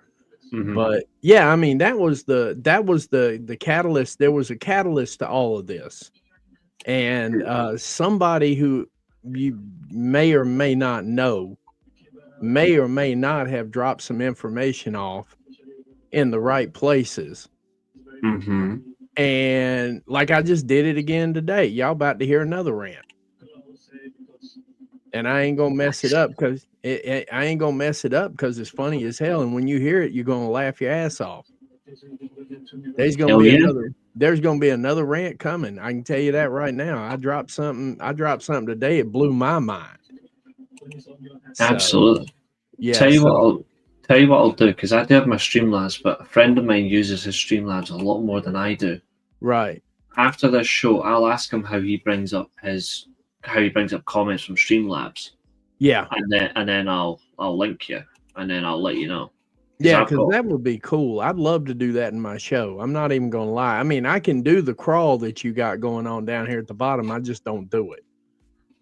Mhm. But yeah, I mean that was the catalyst. There was a catalyst to all of this, and somebody who you may or may not know may or may not have dropped some information off in the right places. Mhm. And like I just did it again today. Y'all about to hear another rant. And I ain't gonna mess it up because I ain't gonna mess it up because it's funny as hell. And when you hear it, you're gonna laugh your ass off. There's gonna Hell be yeah. another. There's gonna be another rant coming. I can tell you that right now. I dropped something today. It blew my mind. So, Absolutely. yeah. Tell you So, what I'll do, because I do have my Streamlabs, but a friend of mine uses his Streamlabs a lot more than I do. right. After this show, I'll ask him how he brings up comments from Streamlabs, Yeah. and then I'll link you, and then I'll let you know. Yeah, I've because got- that would be cool. I'd love to do that in my show. I'm not even gonna lie. I mean, I can do the crawl that you got going on down here at the bottom. I just don't do it.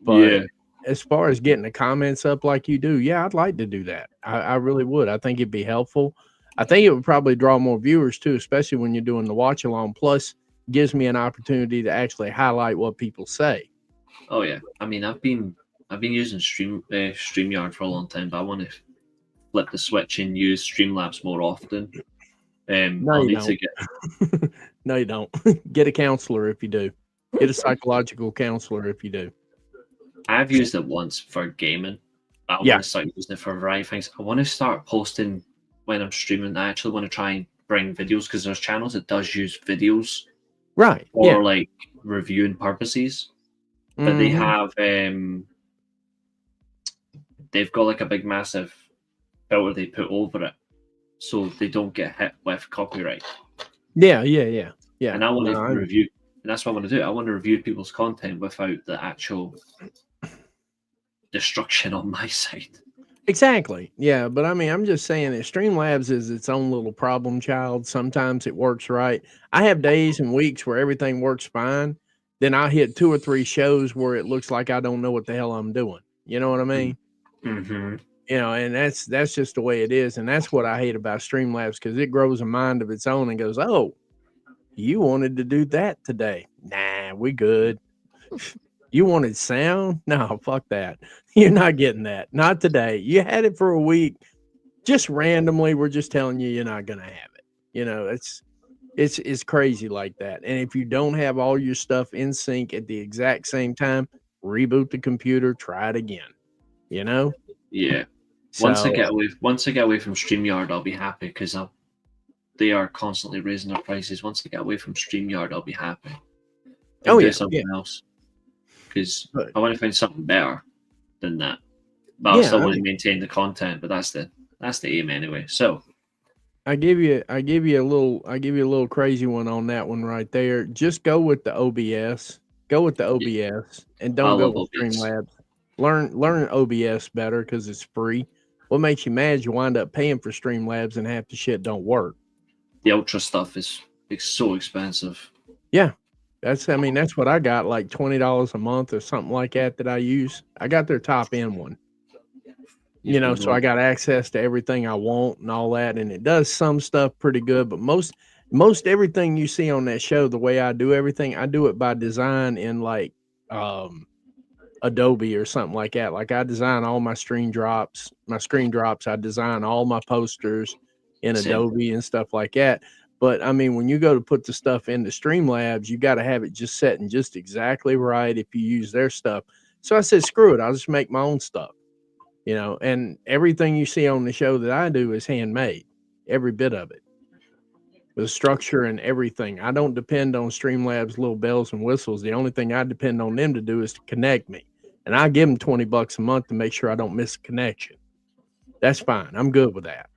But Yeah. as far as getting the comments up like you do, yeah, I'd like to do that. I really would. I think it'd be helpful. I think it would probably draw more viewers too, especially when you're doing the watch along. Plus, gives me an opportunity to actually highlight what people say. Oh yeah. I mean, I've been using StreamYard for a long time, but I want to flip the switch and use Streamlabs more often. No, I'll you need to don't. get. No, you don't. Get a counselor if you do. Get a psychological counselor if you do. I've used it once for gaming. I Yeah. want to start using it for a variety of things. I want to start posting when I'm streaming. I actually want to try and bring videos because there's channels that does use videos Right. for Yeah. like reviewing purposes, but they Mhm. have they've got like a big massive filter they put over it, so they don't get hit with copyright. Yeah. And I want No, to review, and that's what I want to do. I want to review people's content without the actual destruction on my side. exactly. Yeah, but I mean, I'm just saying that Streamlabs is its own little problem child. Sometimes it works right. I have days and weeks where everything works fine. Then I hit 2 or 3 shows where it looks like I don't know what the hell I'm doing. You know what I mean? Mm-hmm. You know, and that's just the way it is. And that's what I hate about Streamlabs because it grows a mind of its own and goes, "Oh, you wanted to do that today? Nah, we good. You wanted sound? No, fuck that. You're not getting that. Not today. You had it for a week. Just randomly, we're just telling you you're not gonna have it. You know, it's crazy like that. And if you don't have all your stuff in sync at the exact same time, reboot the computer, try it again. You know? Yeah. Once I So get away from StreamYard, I'll be happy because they are constantly raising their prices. Once I get away from StreamYard, I'll be happy. And oh do yeah, something else because But- I want to find something better than that. But I Yeah, still I want to mean- maintain the content. But that's the aim anyway. So I give you a little crazy one on that one right there. Just go with the OBS. Go with the OBS and I don't go love with OBS. Streamlabs. Learn OBS better because it's free. What makes you mad? You wind up paying for Streamlabs and half the shit don't work. The ultra stuff is so expensive. Yeah, that's what I got, like $20 a month or something like that I use. I got their top end one. You know, so I got access to everything I want and all that, and it does some stuff pretty good, but most everything you see on that show, the way I do everything, I do it by design in like Adobe or something like that. Like I design all my screen drops, I design all my posters in Same. Adobe and stuff like that. But I mean, when you go to put the stuff into Streamlabs, you got to have it just set and just exactly right if you use their stuff. So I said, screw it, I'll just make my own stuff. You know, and everything you see on the show that I do is handmade, every bit of it, with structure and everything. I don't depend on Streamlabs' little bells and whistles. The only thing I depend on them to do is to connect me, and I give them $20 a month to make sure I don't miss a connection. That's fine. I'm good with that.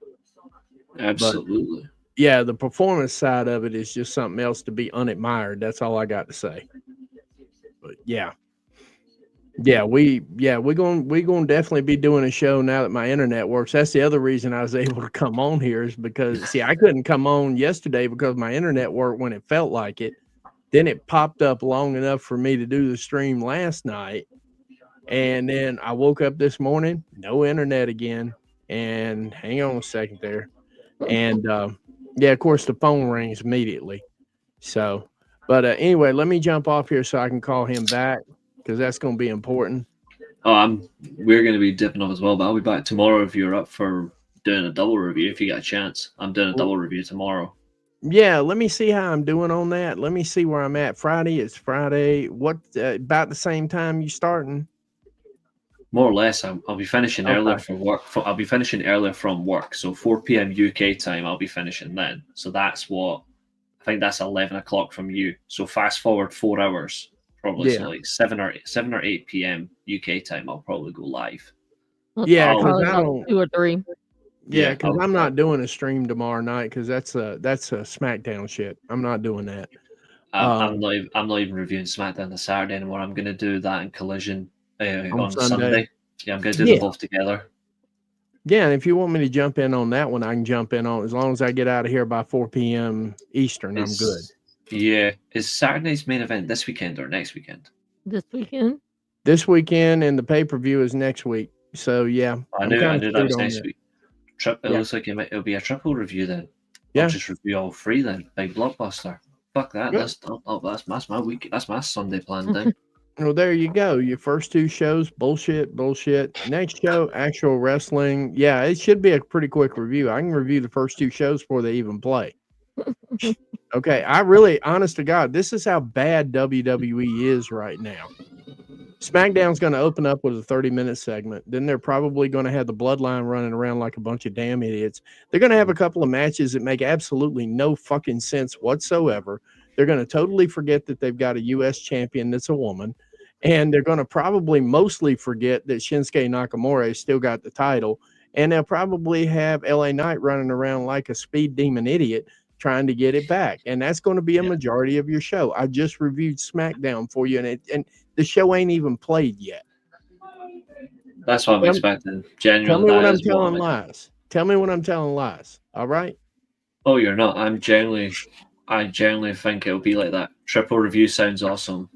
Absolutely. But, yeah, the performance side of it is just something else to be unadmired. That's all I got to say. But yeah. Yeah, we're going to definitely be doing a show now that my internet works. That's the other reason I was able to come on here is because see, I couldn't come on yesterday because my internet worked when it felt like it. Then it popped up long enough for me to do the stream last night. And then I woke up this morning, no internet again. And hang on a second there. And yeah, of course, the phone rings immediately. So, but anyway, let me jump off here so I can call him back because that's going to be important. Oh, we're going to be dipping off as well, but I'll be back tomorrow if you're up for doing a double review. If you get a chance, I'm doing a double review tomorrow. Yeah, let me see how I'm doing on that. Let me see where I'm at. Friday, it's Friday. What about the same time you starting? More or less, I'll be finishing earlier Okay. for work. I'll be finishing earlier from work, so 4 p.m. UK time. I'll be finishing then. So that's what I think. That's 11 o'clock from you. So fast forward 4 hours, probably. So Yeah. like 7 or 8 p.m. UK time. I'll probably go live. Yeah, I'll- because Probably I about don't. 2 or 3. Yeah, Yeah, because I'm not doing a stream tomorrow night because that's a SmackDown shit. I'm not doing that. I'm not even reviewing SmackDown this Saturday anymore. I'm going to do that in Collision on Sunday. Yeah, I'm going to do them Yeah. both together. Yeah, and if you want me to jump in on that one, I can jump in on as long as I get out of here by 4 p.m. Eastern. I'm good. Yeah, is Saturday's main event this weekend or next weekend? This weekend. This weekend and the pay-per-view is next week. So yeah, I I'm knew kind of that was screwed on next that. week. It Yeah. looks like it'll be a triple review then. Yeah. I'll just review all three then. Big blockbuster. Fuck that. Good. That's my week. That's my Sunday plan then. Well, there you go. Your first 2 shows, bullshit. Next show, actual wrestling. Yeah, it should be a pretty quick review. I can review the first 2 shows before they even play. Okay, I really, honest to God, this is how bad WWE is right now. SmackDown's going to open up with a 30-minute segment. Then they're probably going to have the Bloodline running around like a bunch of damn idiots. They're going to have a couple of matches that make absolutely no fucking sense whatsoever. They're going to totally forget that they've got a U.S. champion that's a woman. And they're going to probably mostly forget that Shinsuke Nakamura has still got the title. And they'll probably have LA Knight running around like a speed demon idiot trying to get it back. And that's going to be a majority of your show. I just reviewed SmackDown for you, and the show ain't even played yet. That's what I'm expecting. Genuinely, tell me what I'm telling lies. Tell me what I'm telling lies. All right? Oh, you're not. I genuinely think it'll be like that. Triple review sounds awesome.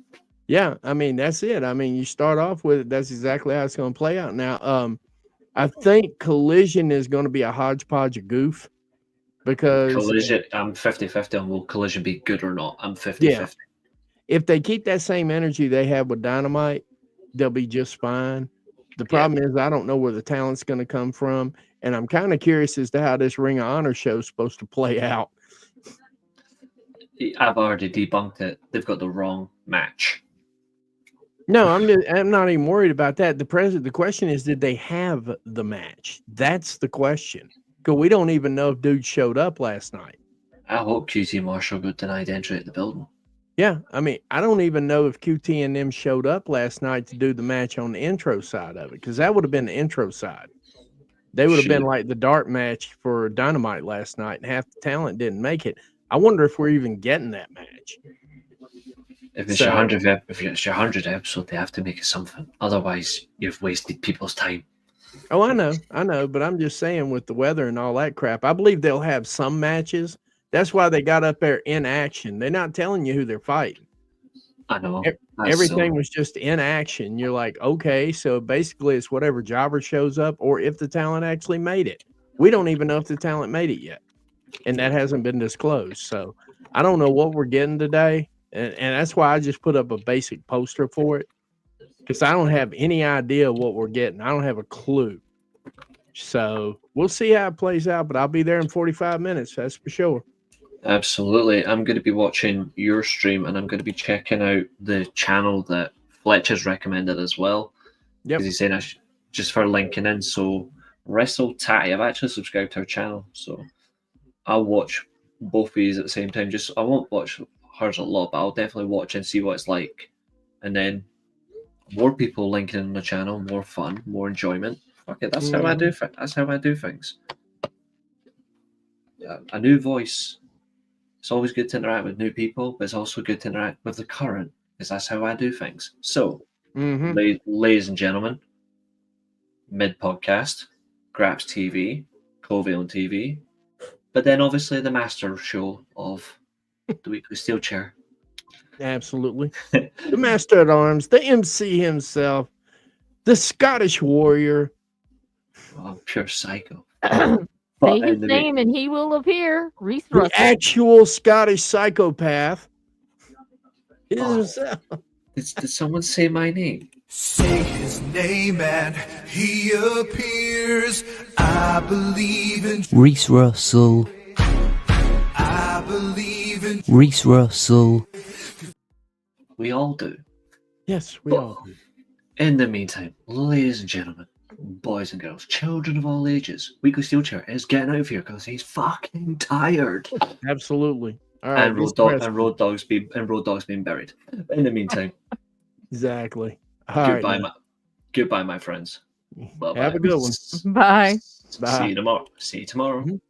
Yeah, I mean, that's it. I mean, you start off with it. That's exactly how it's going to play out. Now, I think Collision is going to be a hodgepodge of goof because Collision, I'm 50-50 on will Collision be good or not. I'm 50-50. Yeah. If they keep that same energy they have with Dynamite, they'll be just fine. The problem is I don't know where the talent's going to come from, and I'm kind of curious as to how this Ring of Honor show is supposed to play out. I've already debunked it. They've got the wrong match. No, I'm not even worried about that. The question is, did they have the match? That's the question. Because we don't even know if dude showed up last night. I hope QT Marshall got denied entry at the building. Yeah, I mean, I don't even know if QT and them showed up last night to do the match on the intro side of it, because that would have been the intro side. They would have been like the dark match for Dynamite last night, and half the talent didn't make it. I wonder if we're even getting that match. If it's your 100th episode, they have to make it something. Otherwise, you've wasted people's time. Oh, I know, but I'm just saying with the weather and all that crap, I believe they'll have some matches. That's why they got up there in action. They're not telling you who they're fighting. I know. Everything was just in action. You're like, okay, so basically it's whatever jobber shows up or if the talent actually made it. We don't even know if the talent made it yet. And that hasn't been disclosed. So I don't know what we're getting today. And that's why I just put up a basic poster for it. Because I don't have any idea what we're getting. I don't have a clue. So we'll see how it plays out, but I'll be there in 45 minutes. That's for sure. Absolutely. I'm going to be watching your stream and I'm going to be checking out the channel that Fletcher's recommended as well. Yep. Because he's saying just for linking in. So Wrestle Tatty, I've actually subscribed to her channel. So I'll watch both of these at the same time. I won't watch hers a lot, but I'll definitely watch and see what it's like. And then more people linking in the channel, more fun, more enjoyment. Fuck it, that's how I do. That's how I do things. A new voice. It's always good to interact with new people, but it's also good to interact with the current, because that's how I do things. So, ladies and gentlemen, mid podcast, Graps TV, Covey on TV, but then obviously the master show of the Weekly Steelchair. Absolutely. The Master at Arms, the MC himself, the Scottish Warrior. Oh, pure psycho. Say his name and he will appear. Reece The Russell. actual Scottish psychopath. Is himself. Did someone say my name? Say his name and he appears. I believe in Reece Russell. I believe in Reece Russell. We all do. Yes, we all do. In the meantime, ladies and gentlemen, boys and girls, children of all ages, Weekly Steelchair is getting out of here because he's fucking tired. Absolutely. All right. And Road Dog's being buried. In the meantime, exactly. All right, goodbye, my friends. Bye-bye. have a good one. Bye. Bye. See you tomorrow.